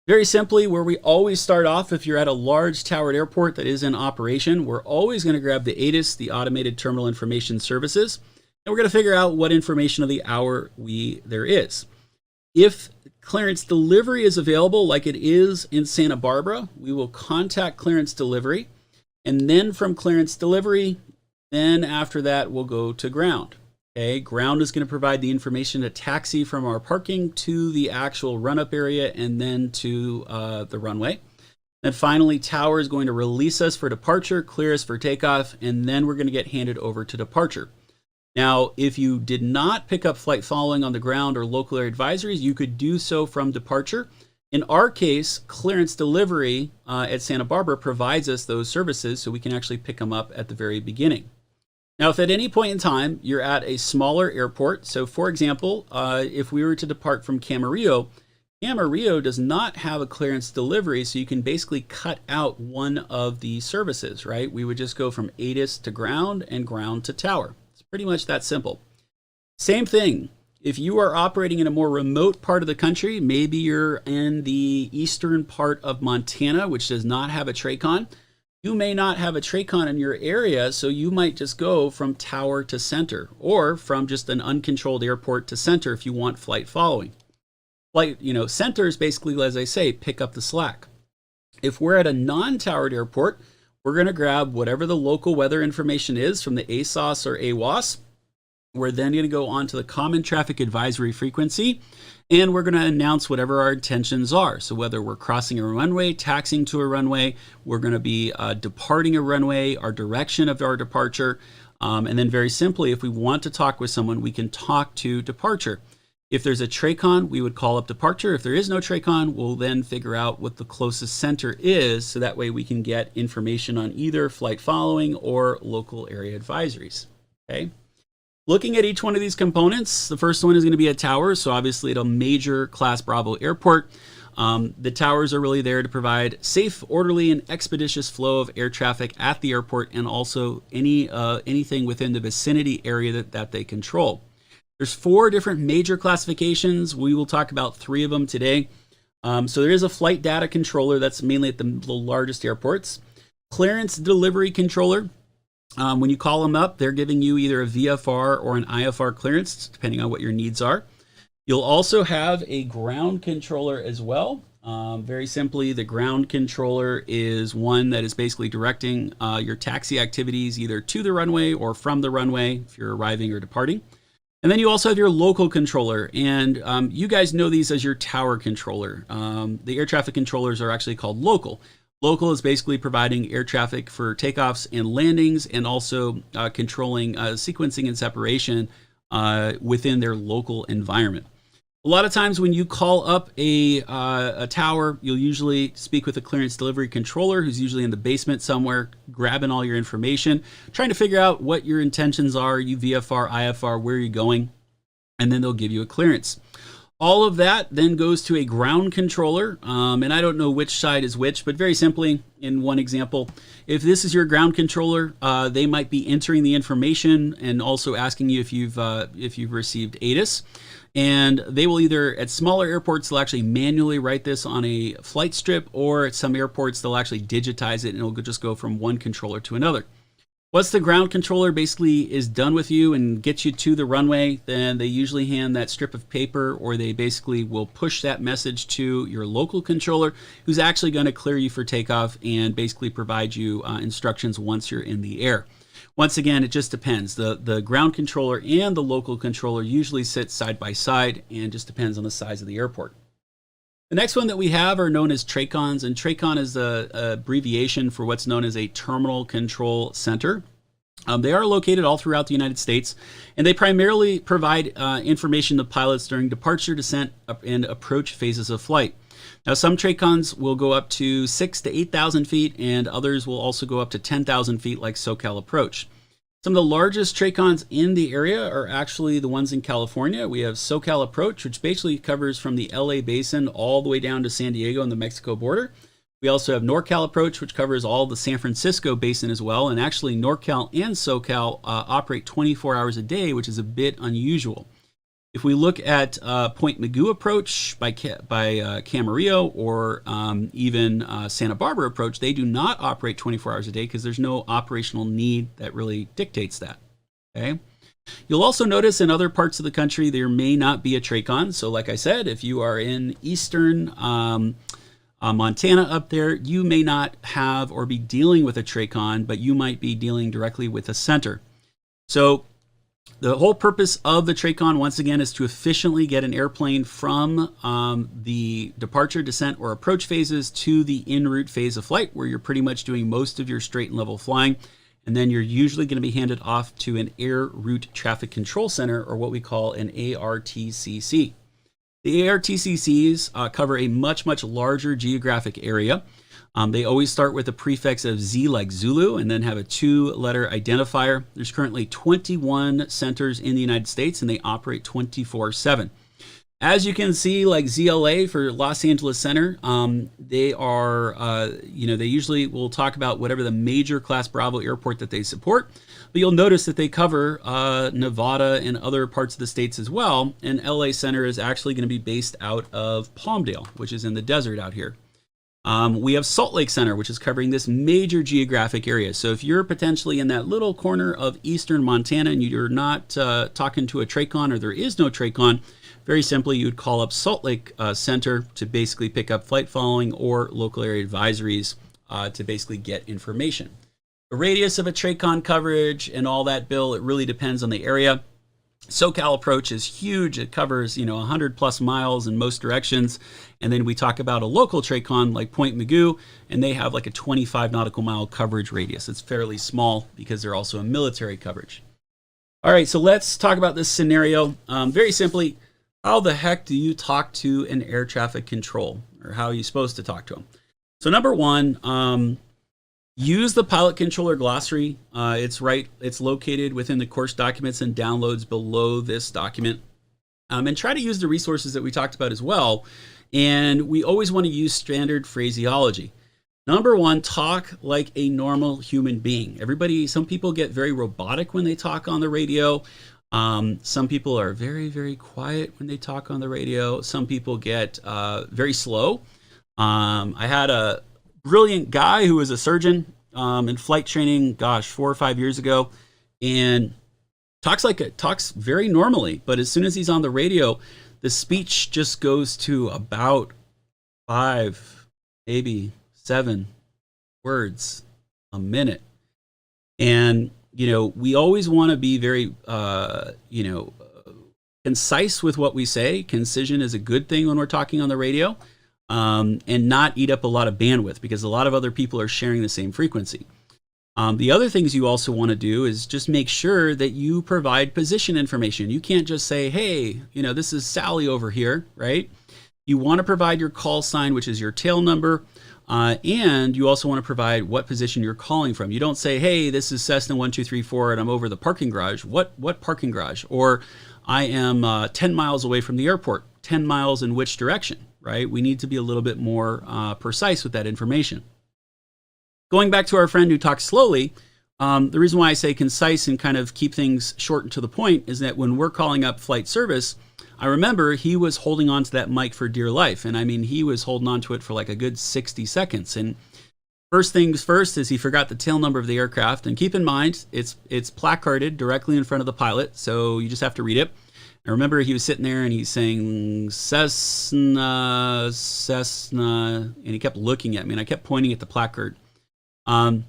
Very simply, where we always start off, if you're at a large towered airport that is in operation, we're always going to grab the ATIS, the Automated Terminal Information Services, and we're going to figure out what information of the hour there is. If clearance delivery is available, like it is in Santa Barbara, we will contact clearance delivery, and then from clearance delivery, then after that, we'll go to ground. Okay, ground is going to provide the information to taxi from our parking to the actual run-up area and then to the runway. And finally, tower is going to release us for departure, clear us for takeoff, and then we're going to get handed over to departure. Now, if you did not pick up flight following on the ground or local area advisories, you could do so from departure. In our case, clearance delivery at Santa Barbara provides us those services so we can actually pick them up at the very beginning. Now, if at any point in time you're at a smaller airport, so for example, if we were to depart from Camarillo, Camarillo does not have a clearance delivery, so you can basically cut out one of the services, right? We would just go from ATIS to ground and ground to tower. It's pretty much that simple. Same thing. If you are operating in a more remote part of the country, maybe you're in the eastern part of Montana, which does not have a TRACON, you may not have a TRACON in your area, so you might just go from tower to center or from just an uncontrolled airport to center if you want flight following. Flight, center is basically, as I say, pick up the slack. If we're at a non-towered airport, we're going to grab whatever the local weather information is from the ASOS or AWOS. We're then going to go on to the Common Traffic Advisory Frequency, and we're going to announce whatever our intentions are. So whether we're crossing a runway, taxiing to a runway, we're going to be departing a runway, our direction of our departure, and then very simply, if we want to talk with someone, we can talk to departure. If there's a TRACON, we would call up departure. If there is no TRACON, we'll then figure out what the closest center is, so that way we can get information on either flight following or local area advisories. Okay. Looking at each one of these components, the first one is going to be a tower, so obviously at a major Class Bravo airport. The towers are really there to provide safe, orderly, and expeditious flow of air traffic at the airport and also anything within the vicinity area that they control. There's 4 different major classifications. We will talk about 3 of them today. So there is a flight data controller that's mainly at the largest airports. Clearance delivery controller. When you call them up, they're giving you either a VFR or an IFR clearance, depending on what your needs are. You'll also have a ground controller as well. Very simply, the ground controller is one that is basically directing your taxi activities either to the runway or from the runway if you're arriving or departing. And then you also have your local controller, and you guys know these as your tower controller. The air traffic controllers are actually called local. Local is basically providing air traffic for takeoffs and landings and also controlling sequencing and separation within their local environment. A lot of times when you call up a tower, you'll usually speak with a clearance delivery controller who's usually in the basement somewhere, grabbing all your information, trying to figure out what your intentions are, you VFR, IFR, where you're going, and then they'll give you a clearance. All of that then goes to a ground controller, and I don't know which side is which, but very simply, in one example, if this is your ground controller, they might be entering the information and also asking you if you've received ATIS, and they will either, at smaller airports, they'll actually manually write this on a flight strip, or at some airports, they'll actually digitize it, and it'll just go from one controller to another. Once the ground controller basically is done with you and gets you to the runway, then they usually hand that strip of paper, or they basically will push that message to your local controller, who's actually going to clear you for takeoff and basically provide you instructions once you're in the air. Once again, it just depends. The ground controller and the local controller usually sit side by side, and just depends on the size of the airport. The next one that we have are known as TRACONs, and TRACON is the abbreviation for what's known as a Terminal Control Center. They are located all throughout the United States, and they primarily provide information to pilots during departure, descent, and approach phases of flight. Now, some TRACONs will go up to 6,000 to 8,000 feet, and others will also go up to 10,000 feet, like SoCal Approach. Some of the largest TRACONs in the area are actually the ones in California. We have SoCal Approach, which basically covers from the LA basin all the way down to San Diego and the Mexico border. We also have NorCal Approach, which covers all the San Francisco basin as well. And actually, NorCal and SoCal operate 24 hours a day, which is a bit unusual. If we look at Point Mugu Approach by Camarillo or even Santa Barbara Approach, they do not operate 24 hours a day because there's no operational need that really dictates that. Okay. You'll also notice in other parts of the country there may not be a TRACON. So like I said, if you are in eastern Montana up there, you may not have or be dealing with a TRACON, but you might be dealing directly with a center. So the whole purpose of the TRACON, once again, is to efficiently get an airplane from the departure, descent, or approach phases to the en route phase of flight, where you're pretty much doing most of your straight and level flying. And then you're usually going to be handed off to an Air Route Traffic Control Center, or what we call an ARTCC. The ARTCCs cover a much, much larger geographic area. They always start with a prefix of Z like Zulu and then have a 2-letter identifier. There's currently 21 centers in the United States and they operate 24/7. As you can see, like ZLA for Los Angeles Center, they are, they usually will talk about whatever the major Class Bravo airport that they support. But you'll notice that they cover Nevada and other parts of the states as well. And LA Center is actually going to be based out of Palmdale, which is in the desert out here. We have Salt Lake Center, which is covering this major geographic area. So if you're potentially in that little corner of eastern Montana and you're not talking to a TRACON or there is no TRACON, very simply you would call up Salt Lake Center to basically pick up flight following or local area advisories to basically get information. The radius of a TRACON coverage and all that, Bill, it really depends on the area. SoCal Approach is huge. It covers, 100 plus miles in most directions. And then we talk about a local TRACON like Point Mugu, and they have like a 25 nautical mile coverage radius. It's fairly small because they're also a military coverage. All right, so let's talk about this scenario. Very simply, how the heck do you talk to an air traffic control, or how are you supposed to talk to them? So number one, use the pilot controller glossary. It's located within the course documents and downloads below this document. And try to use the resources that we talked about as well. And we always want to use standard phraseology. Number one, talk like a normal human being. Some people get very robotic when they talk on the radio. Some people are very, very quiet when they talk on the radio. Some people get very slow. I had a brilliant guy who was a surgeon in flight training, 4 or 5 years ago, and talks very normally. But as soon as he's on the radio, the speech just goes to about 5, maybe 7 words a minute. And we always want to be very, concise with what we say. Concision is a good thing when we're talking on the radio, and not eat up a lot of bandwidth because a lot of other people are sharing the same frequency. The other things you also want to do is just make sure that you provide position information. You can't just say, hey, this is Sally over here, right? You want to provide your call sign, which is your tail number. And you also want to provide what position you're calling from. You don't say, hey, this is Cessna 1234 and I'm over the parking garage. What parking garage? Or I am 10 miles away from the airport. 10 miles in which direction, right? We need to be a little bit more precise with that information. Going back to our friend who talks slowly, the reason why I say concise and kind of keep things short and to the point is that when we're calling up flight service, I remember he was holding on to that mic for dear life. And I mean, he was holding on to it for like a good 60 seconds. And first things first is he forgot the tail number of the aircraft. And keep in mind, it's placarded directly in front of the pilot. So you just have to read it. I remember he was sitting there and he's saying Cessna, and he kept looking at me and I kept pointing at the placard. 7,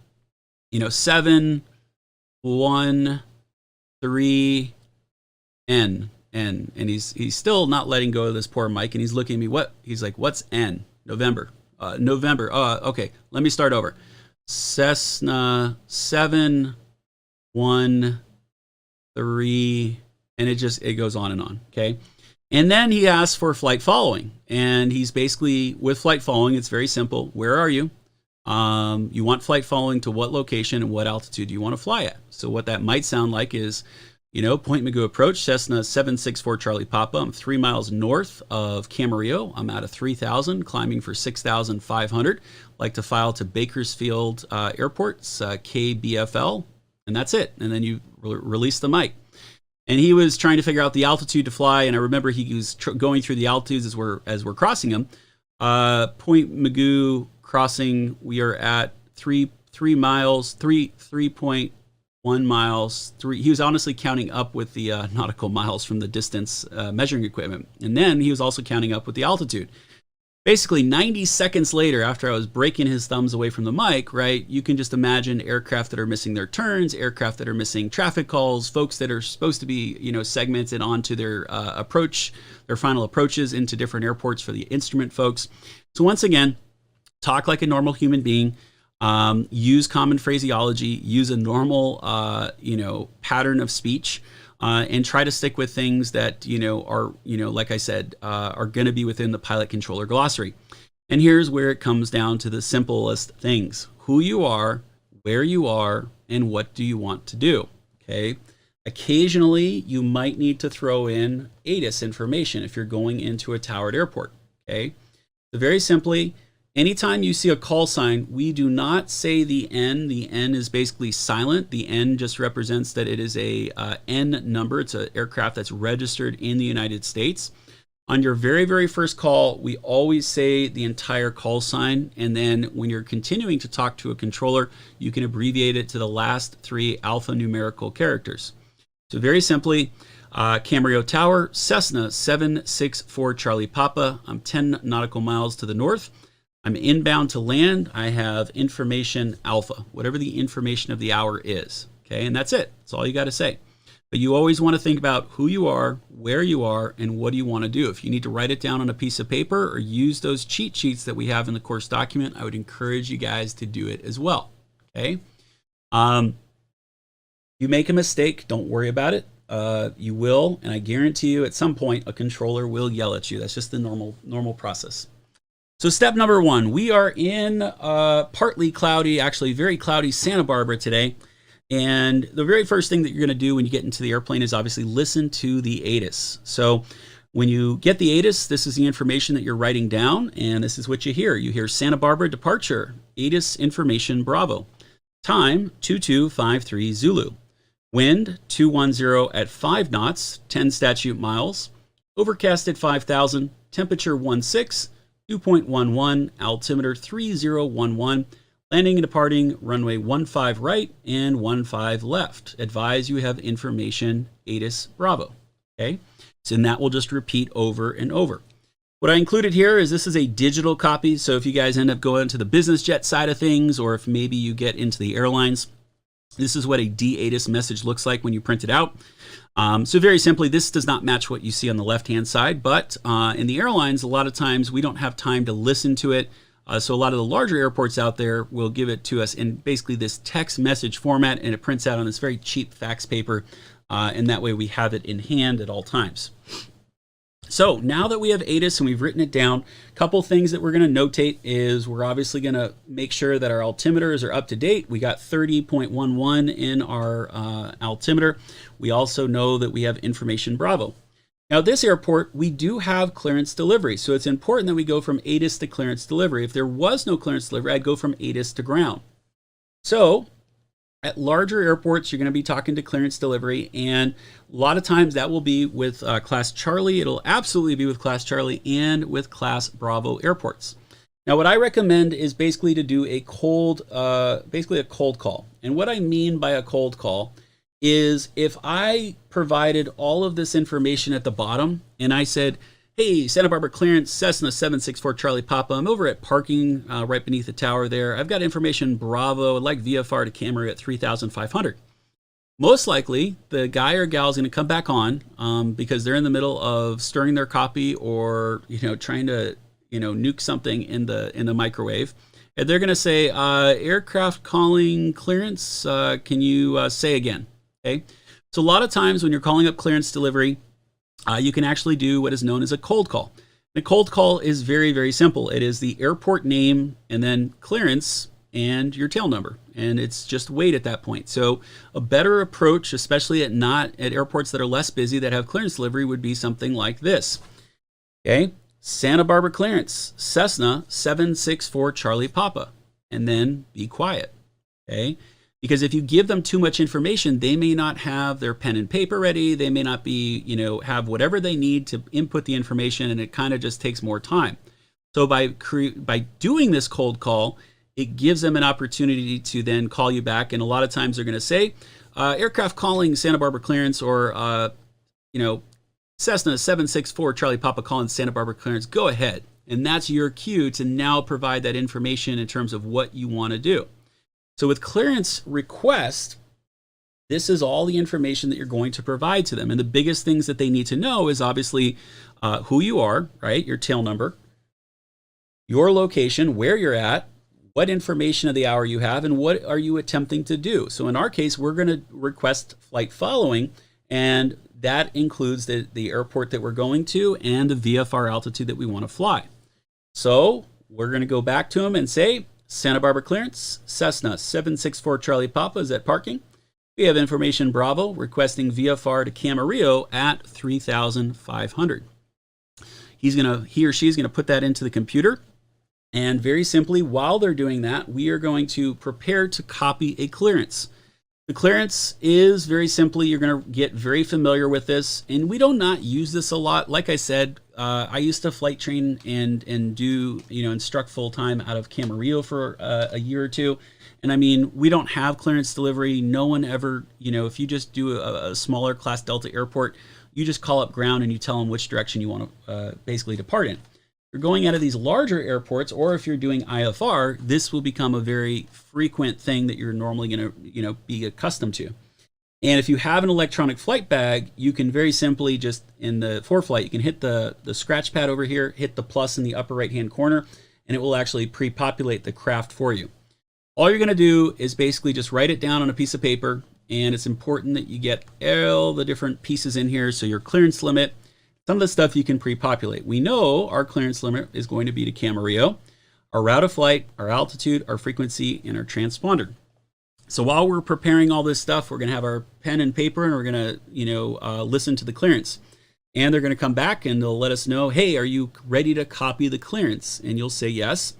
1, 3, N. And he's still not letting go of this poor mic, and he's looking at me. He's like, what's N? November. Okay, let me start over. Cessna 7, 1, 3, and it goes on and on. Okay. And then he asks for flight following, and he's basically with flight following. It's very simple. Where are you? You want flight following to what location and what altitude do you want to fly at? So what that might sound like is, Point Mugu approach, Cessna 764 Charlie Papa. I'm 3 miles north of Camarillo. I'm at a 3,000, climbing for 6,500. Like to file to Bakersfield Airport's KBFL, and that's it. And then you release the mic. And he was trying to figure out the altitude to fly, and I remember he was going through the altitudes as we're crossing them. Point Mugu crossing, we are at 3 miles, 3.1 miles. He was honestly counting up with the nautical miles from the distance measuring equipment, and then he was also counting up with the altitude. Basically, 90 seconds later, after I was breaking his thumbs away from the mic, right, you can just imagine aircraft that are missing their turns, aircraft that are missing traffic calls, folks that are supposed to be, segmented onto their their final approaches into different airports for the instrument folks. So once again, talk like a normal human being, use common phraseology, use a normal, pattern of speech. And try to stick with things that, are, like I said, are going to be within the pilot controller glossary. And here's where it comes down to the simplest things: who you are, where you are, and what do you want to do. Okay. Occasionally, you might need to throw in ATIS information if you're going into a towered airport. Okay. So very simply, anytime you see a call sign, we do not say the N. The N is basically silent. The N just represents that it is a N number. It's an aircraft that's registered in the United States. On your very, very first call, we always say the entire call sign. And then when you're continuing to talk to a controller, you can abbreviate it to the last 3 alphanumerical characters. So very simply, Camarillo Tower, Cessna 764 Charlie Papa. I'm 10 nautical miles to the north. I'm inbound to land. I have information alpha, whatever the information of the hour is. Okay, and that's it. That's all you got to say. But you always want to think about who you are, where you are, and what do you want to do. If you need to write it down on a piece of paper or use those cheat sheets that we have in the course document, I would encourage you guys to do it as well. Okay. You make a mistake, don't worry about it. You will, and I guarantee you at some point a controller will yell at you. That's just the normal process. So step number 1, we are in partly cloudy, actually very cloudy Santa Barbara today. And the very first thing that you're going to do when you get into the airplane is obviously listen to the ATIS. So when you get the ATIS, this is the information that you're writing down, and this is what you hear. You hear Santa Barbara departure, ATIS information Bravo. Time 2253 Zulu. Wind 210 at 5 knots, 10 statute miles. Overcast at 5,000, temperature 16. 2.11, altimeter 3011, landing and departing runway 15 right and 15 left. Advise you have information ATIS Bravo. Okay, so and that will just repeat over and over. What I included here is this is a digital copy, so if you guys end up going to the business jet side of things, or if maybe you get into the airlines, this is what a D-ATIS message looks like when you print it out. So very simply, this does not match what you see on the left-hand side, but in the airlines, a lot of times we don't have time to listen to it. So a lot of the larger airports out there will give it to us in basically this text message format, and it prints out on this very cheap fax paper, and that way we have it in hand at all times. So now that we have ATIS and we've written it down, a couple things that we're going to notate is we're obviously going to make sure that our altimeters are up to date. We got 30.11 in our altimeter. We also know that we have information Bravo. Now, this airport, we do have clearance delivery, so it's important that we go from ATIS to clearance delivery. If there was no clearance delivery, I'd go from ATIS to ground. So at larger airports, you're going to be talking to clearance delivery, and a lot of times that will be with Class Charlie. It'll absolutely be with Class Charlie and with Class Bravo airports. Now, what I recommend is basically to do a cold call. And what I mean by a cold call is if I provided all of this information at the bottom and I said, hey, Santa Barbara clearance, Cessna 764 Charlie Papa. I'm over at parking right beneath the tower there. I've got information Bravo. I'd like VFR to Camarillo at 3,500. Most likely, the guy or gal is going to come back on because they're in the middle of stirring their coffee or trying to nuke something in the microwave. And they're going to say, aircraft calling clearance, can you say again? Okay. So a lot of times when you're calling up clearance delivery, you can actually do what is known as a cold call. The cold call is very, very simple. It is the airport name and then clearance and your tail number, and it's just weight at that point. So a better approach, especially at airports that are less busy that have clearance delivery, would be something like this. Okay, Santa Barbara clearance, Cessna 764 Charlie Papa, and then be quiet. Okay, because if you give them too much information, they may not have their pen and paper ready. They may not be, have whatever they need to input the information, and it kind of just takes more time. So by doing this cold call, it gives them an opportunity to then call you back. And a lot of times they're going to say, aircraft calling Santa Barbara clearance, or, Cessna 764 Charlie Papa calling Santa Barbara clearance, go ahead. And that's your cue to now provide that information in terms of what you want to do. So with clearance request, this is all the information that you're going to provide to them. And the biggest things that they need to know is obviously who you are, right? Your tail number, your location, where you're at, what information of the hour you have, and what are you attempting to do. So in our case, we're going to request flight following, and that includes the airport that we're going to and the VFR altitude that we want to fly. So we're going to go back to them and say, Santa Barbara clearance, Cessna 764 Charlie Papa is at parking. We have information Bravo requesting VFR to Camarillo at 3,500. He or she is going to put that into the computer. And very simply, while they're doing that, we are going to prepare to copy a clearance. The clearance is very simply, you're going to get very familiar with this, and we do not use this a lot. Like I said, I used to flight train and do, instruct full time out of Camarillo for a year or two. And I mean, we don't have clearance delivery. No one ever, if you just do a smaller class Delta airport, you just call up ground and you tell them which direction you want to basically depart in. You're going out of these larger airports, or if you're doing IFR, this will become a very frequent thing that you're normally going to, be accustomed to. And if you have an electronic flight bag, you can very simply just in the ForeFlight, you can hit the scratch pad over here, hit the plus in the upper right-hand corner, and it will actually pre-populate the craft for you. All you're going to do is basically just write it down on a piece of paper, and it's important that you get all the different pieces in here. So your clearance limit, some of the stuff you can pre-populate. We know our clearance limit is going to be to Camarillo, our route of flight, our altitude, our frequency, and our transponder. So while we're preparing all this stuff, we're going to have our pen and paper, and we're going to, listen to the clearance. And they're going to come back and they'll let us know, hey, are you ready to copy the clearance? And you'll say yes.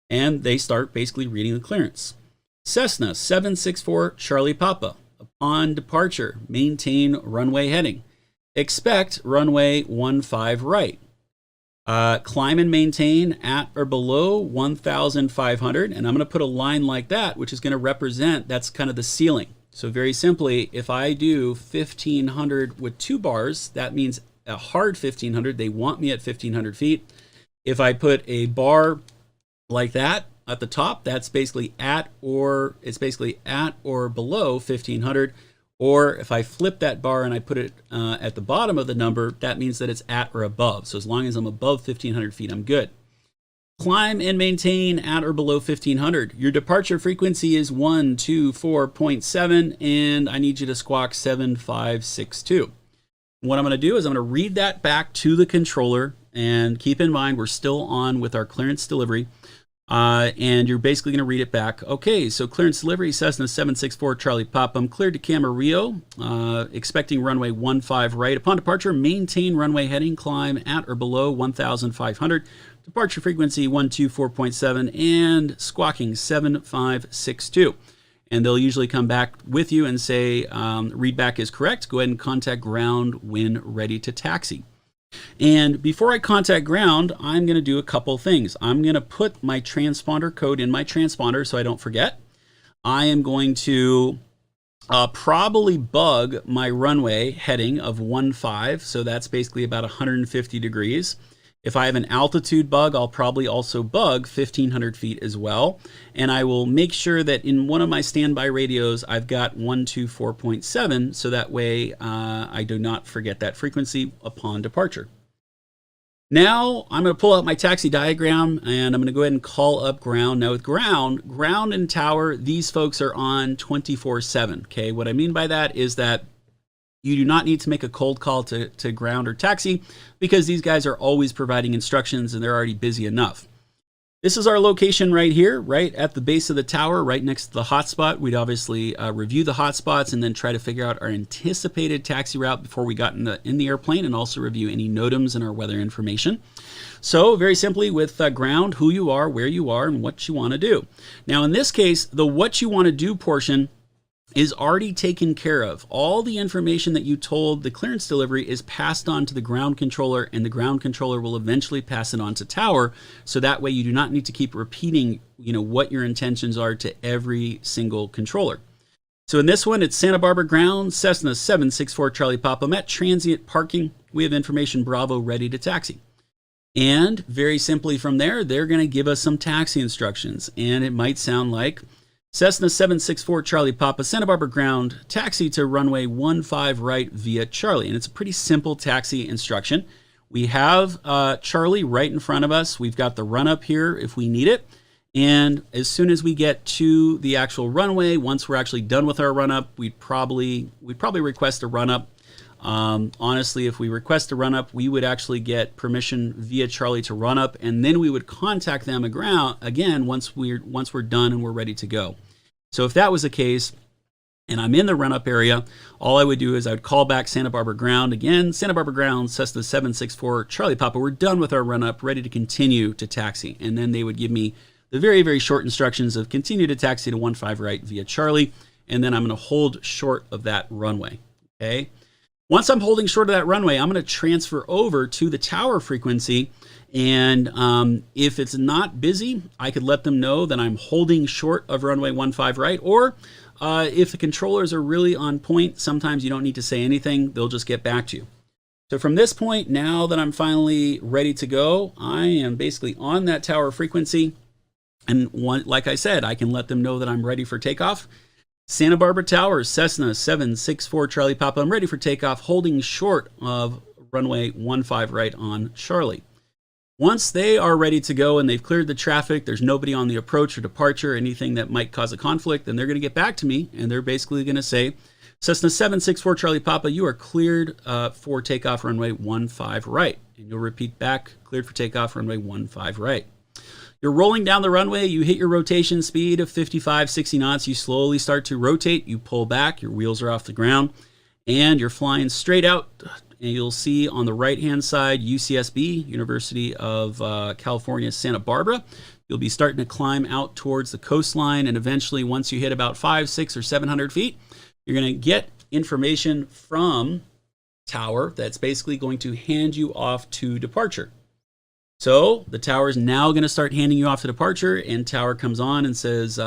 And they start basically reading the clearance. Cessna 764 Charlie Papa. Upon departure, maintain runway heading. Expect runway 15 right. Climb and maintain at or below 1,500. And I'm going to put a line like that, which is going to represent, that's kind of the ceiling. So very simply, if I do 1,500 with 2 bars, that means a hard 1,500. They want me at 1,500 feet. If I put a bar like that at the top, that's basically at or below 1,500. Or if I flip that bar and I put it at the bottom of the number, that means that it's at or above. So as long as I'm above 1,500 feet, I'm good. Climb and maintain at or below 1,500. Your departure frequency is 124.7, and I need you to squawk 7562. What I'm going to do is I'm going to read that back to the controller, and keep in mind we're still on with our clearance delivery. And you're basically going to read it back. Okay, so clearance delivery, Cessna 764 Charlie Papa. I'm cleared to Camarillo, expecting runway 15 right. Upon departure, maintain runway heading, climb at or below 1,500. Departure frequency 124.7 and squawking 7562. And they'll usually come back with you and say, read back is correct. Go ahead and contact ground when ready to taxi. And before I contact ground, I'm going to do a couple things. I'm going to put my transponder code in my transponder so I don't forget. I am going to probably bug my runway heading of 15, so that's basically about 150 degrees. If I have an altitude bug, I'll probably also bug 1,500 feet as well. And I will make sure that in one of my standby radios, I've got 124.7, so that way I do not forget that frequency upon departure. Now I'm going to pull out my taxi diagram, and I'm going to go ahead and call up ground. Now with ground and tower, these folks are on 24/7. Okay, what I mean by that is that you do not need to make a cold call to ground or taxi, because these guys are always providing instructions and they're already busy enough. This is our location right here, right at the base of the tower, right next to the hotspot. We'd obviously review the hotspots and then try to figure out our anticipated taxi route before we got in the airplane, and also review any NOTAMs and our weather information. So very simply with ground, who you are, where you are, and what you want to do. Now in this case, the what you want to do portion is already taken care of. All the information that you told the clearance delivery is passed on to the ground controller, and the ground controller will eventually pass it on to tower. So that way you do not need to keep repeating, what your intentions are to every single controller. So in this one, it's Santa Barbara ground, Cessna 764 Charlie Papa, Met transient parking. We have information Bravo ready to taxi. And very simply from there, they're going to give us some taxi instructions. And it might sound like Cessna 764 Charlie Papa, Santa Barbara ground, taxi to runway 15 right via Charlie. And it's a pretty simple taxi instruction. We have Charlie right in front of us. We've got the run up here if we need it. And as soon as we get to the actual runway, once we're actually done with our run up, we'd probably request a run up. Honestly, if we request a run up, we would actually get permission via Charlie to run up, and then we would contact them again once we're done and we're ready to go. So if that was the case, and I'm in the run up area, all I would do is I would call back Santa Barbara ground again, Santa Barbara ground, Cessna 764 Charlie Papa. We're done with our run up, ready to continue to taxi, and then they would give me the very, very short instructions of continue to taxi to 15 right via Charlie, and then I'm going to hold short of that runway. Okay. Once I'm holding short of that runway, I'm going to transfer over to the tower frequency. And if it's not busy, I could let them know that I'm holding short of runway 15 right. Or if the controllers are really on point, sometimes you don't need to say anything. They'll just get back to you. So from this point, now that I'm finally ready to go, I am basically on that tower frequency. And like I said, I can let them know that I'm ready for takeoff. Santa Barbara Tower, Cessna 764 Charlie Papa. I'm ready for takeoff, holding short of runway 15 right on Charlie. Once they are ready to go and they've cleared the traffic, there's nobody on the approach or departure, anything that might cause a conflict, then they're going to get back to me, and they're basically going to say, Cessna 764 Charlie Papa, you are cleared for takeoff runway 15 right. And you'll repeat back, cleared for takeoff runway 15 right. You're rolling down the runway, you hit your rotation speed of 55, 60 knots, you slowly start to rotate, you pull back, your wheels are off the ground, and you're flying straight out. And you'll see on the right-hand side, UCSB, University of California, Santa Barbara. You'll be starting to climb out towards the coastline, and eventually, once you hit about 500, 600, or 700 feet, you're going to get information from tower that's basically going to hand you off to departure. So the tower is now going to start handing you off to departure, and tower comes on and says,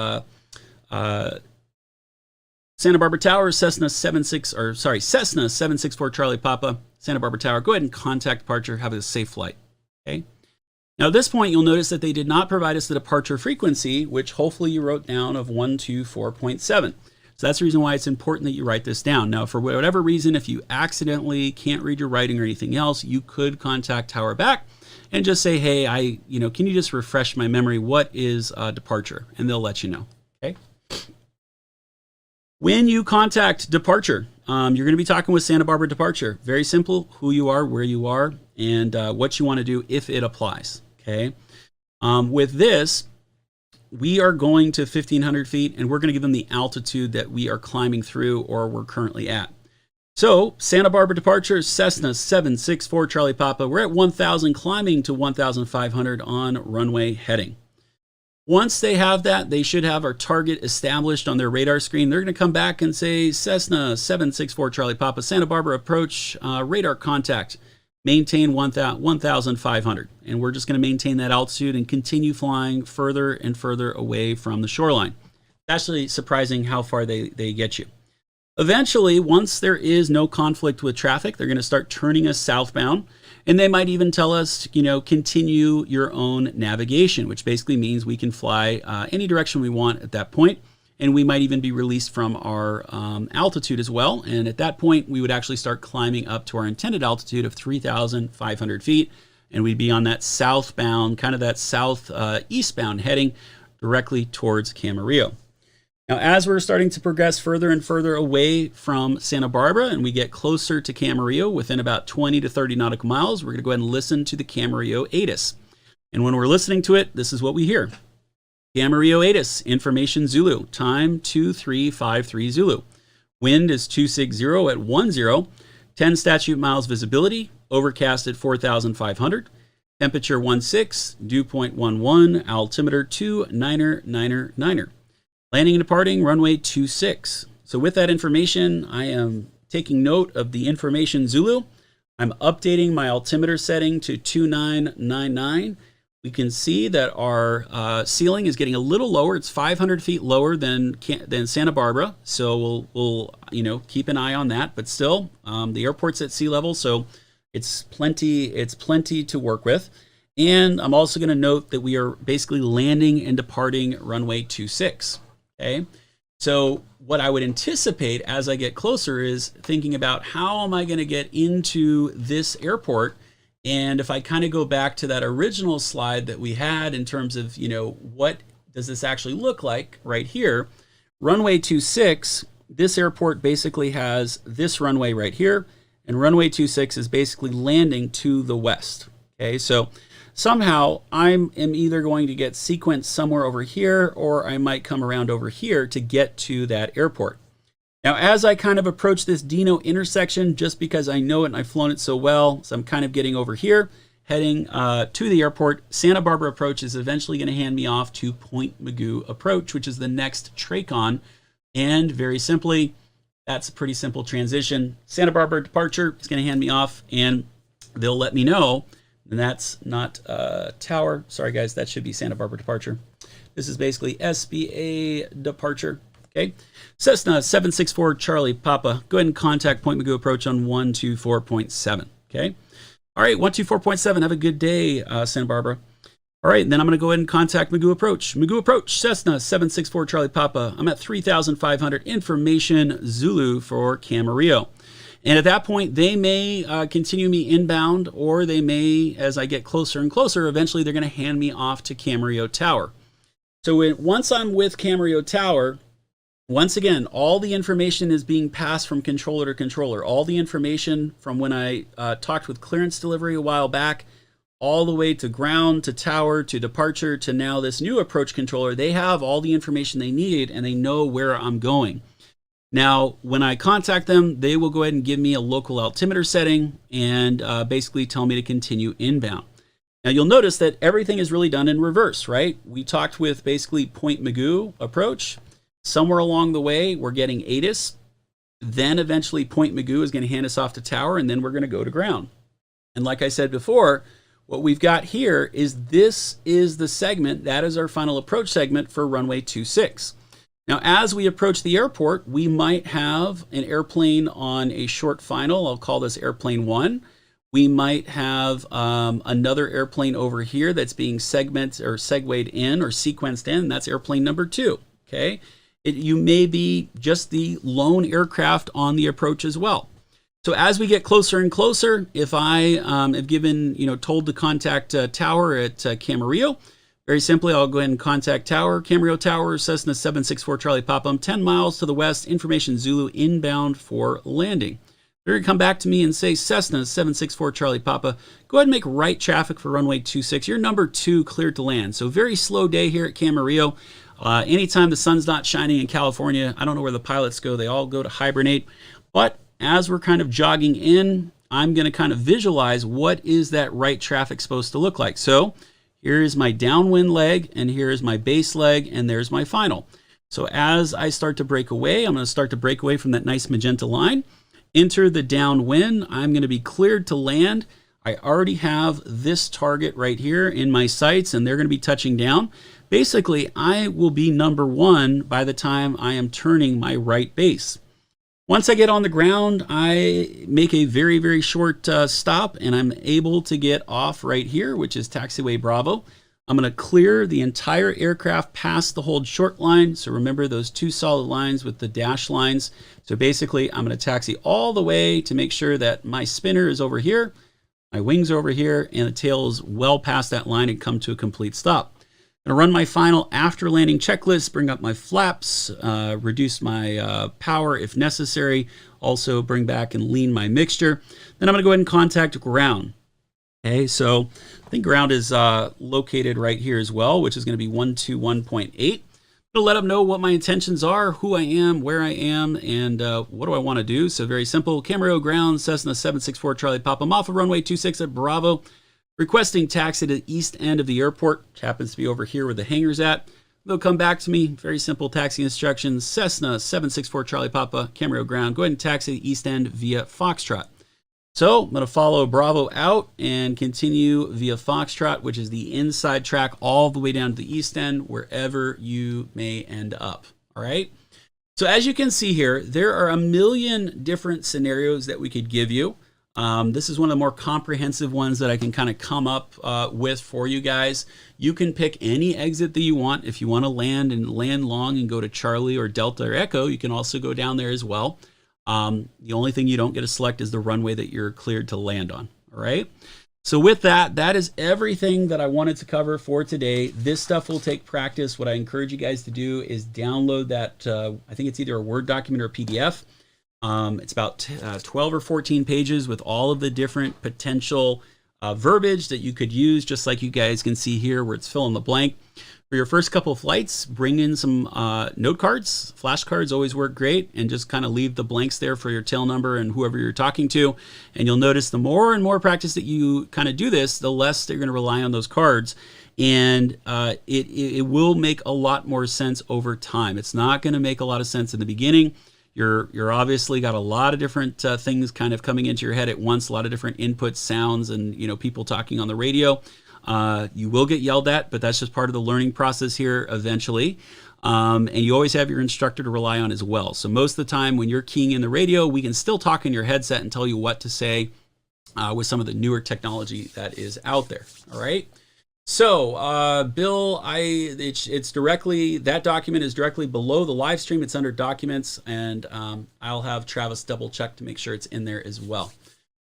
Santa Barbara Tower, Cessna 764 Charlie Papa, Santa Barbara Tower. Go ahead and contact departure. Have a safe flight. Okay. Now at this point, you'll notice that they did not provide us the departure frequency, which hopefully you wrote down of 124.7. So that's the reason why it's important that you write this down. Now, for whatever reason, if you accidentally can't read your writing or anything else, you could contact tower back and just say, hey, can you just refresh my memory? What is departure? And they'll let you know. Okay. When you contact departure, you're going to be talking with Santa Barbara Departure. Very simple, who you are, where you are, and what you want to do if it applies. Okay. With this, we are going to 1,500 feet, and we're going to give them the altitude that we are climbing through or we're currently at. So, Santa Barbara Departure, Cessna 764 Charlie Papa. We're at 1,000, climbing to 1,500 on runway heading. Once they have that, they should have our target established on their radar screen. They're going to come back and say, Cessna 764 Charlie Papa, Santa Barbara approach, radar contact, maintain 1,500. And we're just going to maintain that altitude and continue flying further and further away from the shoreline. It's actually surprising how far they get you. Eventually, once there is no conflict with traffic, they're going to start turning us southbound. And they might even tell us, continue your own navigation, which basically means we can fly any direction we want at that point. And we might even be released from our altitude as well. And at that point, we would actually start climbing up to our intended altitude of 3,500 feet. And we'd be on that southbound, kind of that southeastbound heading directly towards Camarillo. Now, as we're starting to progress further and further away from Santa Barbara and we get closer to Camarillo within about 20 to 30 nautical miles, we're going to go ahead and listen to the Camarillo ATIS. And when we're listening to it, this is what we hear. Camarillo ATIS, information Zulu, time 2353 Zulu. Wind is 260 at 10, 10 statute miles visibility, overcast at 4,500, temperature 16, dew point 11, altimeter 2999. Landing and departing, runway 26. So with that information, I am taking note of the information Zulu. I'm updating my altimeter setting to 2999. We can see that our ceiling is getting a little lower. It's 500 feet lower than Santa Barbara. So we'll keep an eye on that. But still, the airport's at sea level, so it's plenty to work with. And I'm also going to note that we are basically landing and departing runway 26. Okay. So what I would anticipate as I get closer is thinking about how am I going to get into this airport. And if I kind of go back to that original slide that we had in terms of, what does this actually look like right here? Runway 26, this airport basically has this runway right here, and runway 26 is basically landing to the west. Okay, so somehow I am either going to get sequenced somewhere over here, or I might come around over here to get to that airport. Now, as I kind of approach this Dino intersection, just because I know it and I've flown it so well, so I'm kind of getting over here, heading to the airport. Santa Barbara approach is eventually going to hand me off to Point Mugu approach, which is the next TRACON. And very simply, that's a pretty simple transition. Santa Barbara departure is going to hand me off, and they'll let me know. And that's not Tower. Sorry, guys, that should be Santa Barbara departure. This is basically SBA departure. Okay, Cessna 764 Charlie Papa. Go ahead and contact Point Mugu approach on 124.7. Okay, all right, 124.7. Have a good day, Santa Barbara. All right, then I'm going to go ahead and contact Mugu approach. Mugu approach, Cessna 764 Charlie Papa. I'm at 3,500. Information Zulu for Camarillo. And at that point, they may continue me inbound, or they may, as I get closer and closer, eventually they're going to hand me off to Camarillo Tower. So once I'm with Camarillo Tower, once again, all the information is being passed from controller to controller. All the information from when I talked with clearance delivery a while back, all the way to ground, to tower, to departure, to now this new approach controller, they have all the information they need and they know where I'm going. Now, when I contact them, they will go ahead and give me a local altimeter setting and basically tell me to continue inbound. Now, you'll notice that everything is really done in reverse, right? We talked with basically Point Mugu approach. Somewhere along the way, we're getting ATIS. Then eventually Point Mugu is going to hand us off to tower, and then we're going to go to ground. And like I said before, what we've got here is this is the segment, that is our final approach segment for runway 26. Now, as we approach the airport, we might have an airplane on a short final. I'll call this airplane 1. We might have another airplane over here that's being segmented or segued in or sequenced in. And that's airplane number 2. Okay. You may be just the lone aircraft on the approach as well. So as we get closer and closer, if I have given, told to contact Tower at Camarillo, very simply, I'll go ahead and contact Tower, Camarillo Tower, Cessna 764 Charlie Papa. I'm 10 miles to the west, information Zulu inbound for landing. They're going to come back to me and say, Cessna 764 Charlie Papa, go ahead and make right traffic for runway 26. You're number 2 cleared to land. So very slow day here at Camarillo. Anytime the sun's not shining in California, I don't know where the pilots go. They all go to hibernate. But as we're kind of jogging in, I'm going to kind of visualize what is that right traffic supposed to look like. So here is my downwind leg, and here is my base leg, and there's my final. So as I start to break away, I'm going to start to break away from that nice magenta line, enter the downwind. I'm going to be cleared to land. I already have this target right here in my sights, and they're going to be touching down. Basically, I will be number 1 by the time I am turning my right base. Once I get on the ground, I make a very, very short stop, and I'm able to get off right here, which is taxiway Bravo. I'm going to clear the entire aircraft past the hold short line. So remember those 2 solid lines with the dash lines. So basically, I'm going to taxi all the way to make sure that my spinner is over here, my wings are over here, and the tail is well past that line and come to a complete stop. I'm going to run my final after landing checklist, bring up my flaps, reduce my power if necessary, also bring back and lean my mixture. Then I'm going to go ahead and contact ground. Okay, so I think ground is located right here as well, which is going to be 121.8. To let them know what my intentions are, who I am, where I am, and what do I want to do. So very simple. Camarillo ground, Cessna 764 Charlie Papa, off of runway 26 at Bravo. Requesting taxi to the east end of the airport, which happens to be over here where the hangar's at. They'll come back to me. Very simple taxi instructions. Cessna 764 Charlie Papa, Camarillo ground. Go ahead and taxi the east end via Foxtrot. So I'm going to follow Bravo out and continue via Foxtrot, which is the inside track all the way down to the east end, wherever you may end up. All right. So as you can see here, there are a million different scenarios that we could give you. This is one of the more comprehensive ones that I can kind of come up with for you guys. You can pick any exit that you want. If you want to land and land long and go to Charlie or Delta or Echo, you can also go down there as well. The only thing you don't get to select is the runway that you're cleared to land on. All right. So with that, that is everything that I wanted to cover for today. This stuff will take practice. What I encourage you guys to do is download that. I think it's either a Word document or a PDF. It's about 12 or 14 pages with all of the different potential verbiage that you could use, just like you guys can see here where it's fill in the blank. For your first couple of flights, bring in some note cards. Flashcards always work great, and just kind of leave the blanks there for your tail number and whoever you're talking to. And you'll notice the more and more practice that you kind of do this, the less they're going to rely on those cards. And it will make a lot more sense over time. It's not going to make a lot of sense in the beginning. You're obviously got a lot of different things kind of coming into your head at once, a lot of different inputs, sounds, and people talking on the radio. You will get yelled at, but that's just part of the learning process here eventually. And you always have your instructor to rely on as well. So most of the time when you're keying in the radio, we can still talk in your headset and tell you what to say with some of the newer technology that is out there. All right. So, Bill, it's directly, that document is directly below the live stream. It's under documents, and I'll have Travis double check to make sure it's in there as well.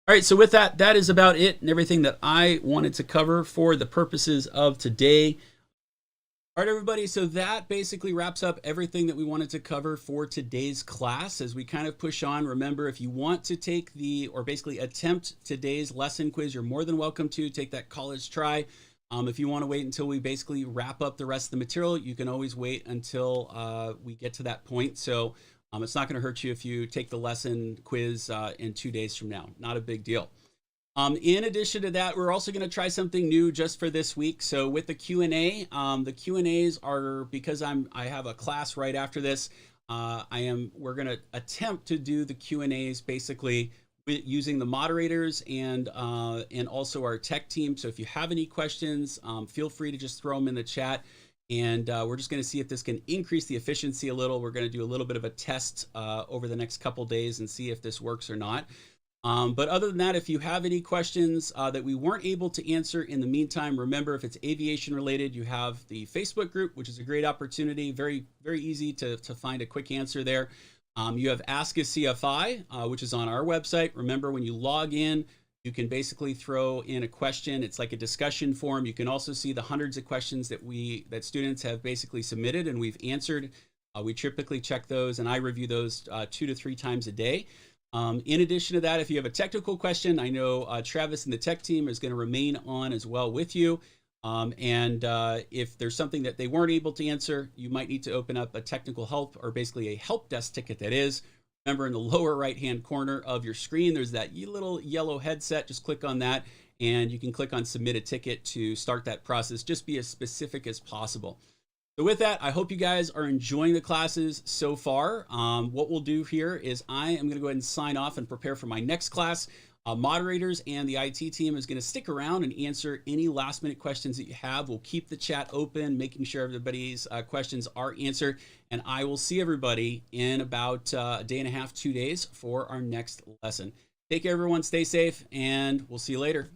All right, so with that, that is about it and everything that I wanted to cover for the purposes of today. All right, everybody, so that basically wraps up everything that we wanted to cover for today's class. As we kind of push on, remember, if you want to take or basically attempt today's lesson quiz, you're more than welcome to take that college try. If you want to wait until we basically wrap up the rest of the material, you can always wait until we get to that point. So it's not going to hurt you if you take the lesson quiz in 2 days from now. Not a big deal. In addition to that, we're also going to try something new just for this week. So with the Q&A, the Q&As are, because I have a class right after this, we're going to attempt to do the Q&As basically using the moderators and also our tech team. So if you have any questions, feel free to just throw them in the chat. And we're just going to see if this can increase the efficiency a little. We're going to do a little bit of a test over the next couple days and see if this works or not. But other than that, if you have any questions that we weren't able to answer in the meantime, remember, if it's aviation related, you have the Facebook group, which is a great opportunity. Very, very easy to find a quick answer there. You have Ask a CFI, which is on our website. Remember, when you log in, you can basically throw in a question. It's like a discussion forum. You can also see the hundreds of questions that students have basically submitted and we've answered. We typically check those, and I review those 2 to 3 times a day. In addition to that, if you have a technical question, I know Travis and the tech team is going to remain on as well with you. If there's something that they weren't able to answer, you might need to open up a technical help, or basically a help desk ticket that is. Remember, in the lower right-hand corner of your screen, there's that little yellow headset. Just click on that, and you can click on Submit a Ticket to start that process. Just be as specific as possible. So with that, I hope you guys are enjoying the classes so far. What we'll do here is I am going to go ahead and sign off and prepare for my next class. Moderators and the IT team is going to stick around and answer any last-minute questions that you have. We'll keep the chat open, making sure everybody's questions are answered. And I will see everybody in about a day and a half, 2 days for our next lesson. Take care, everyone. Stay safe, and we'll see you later.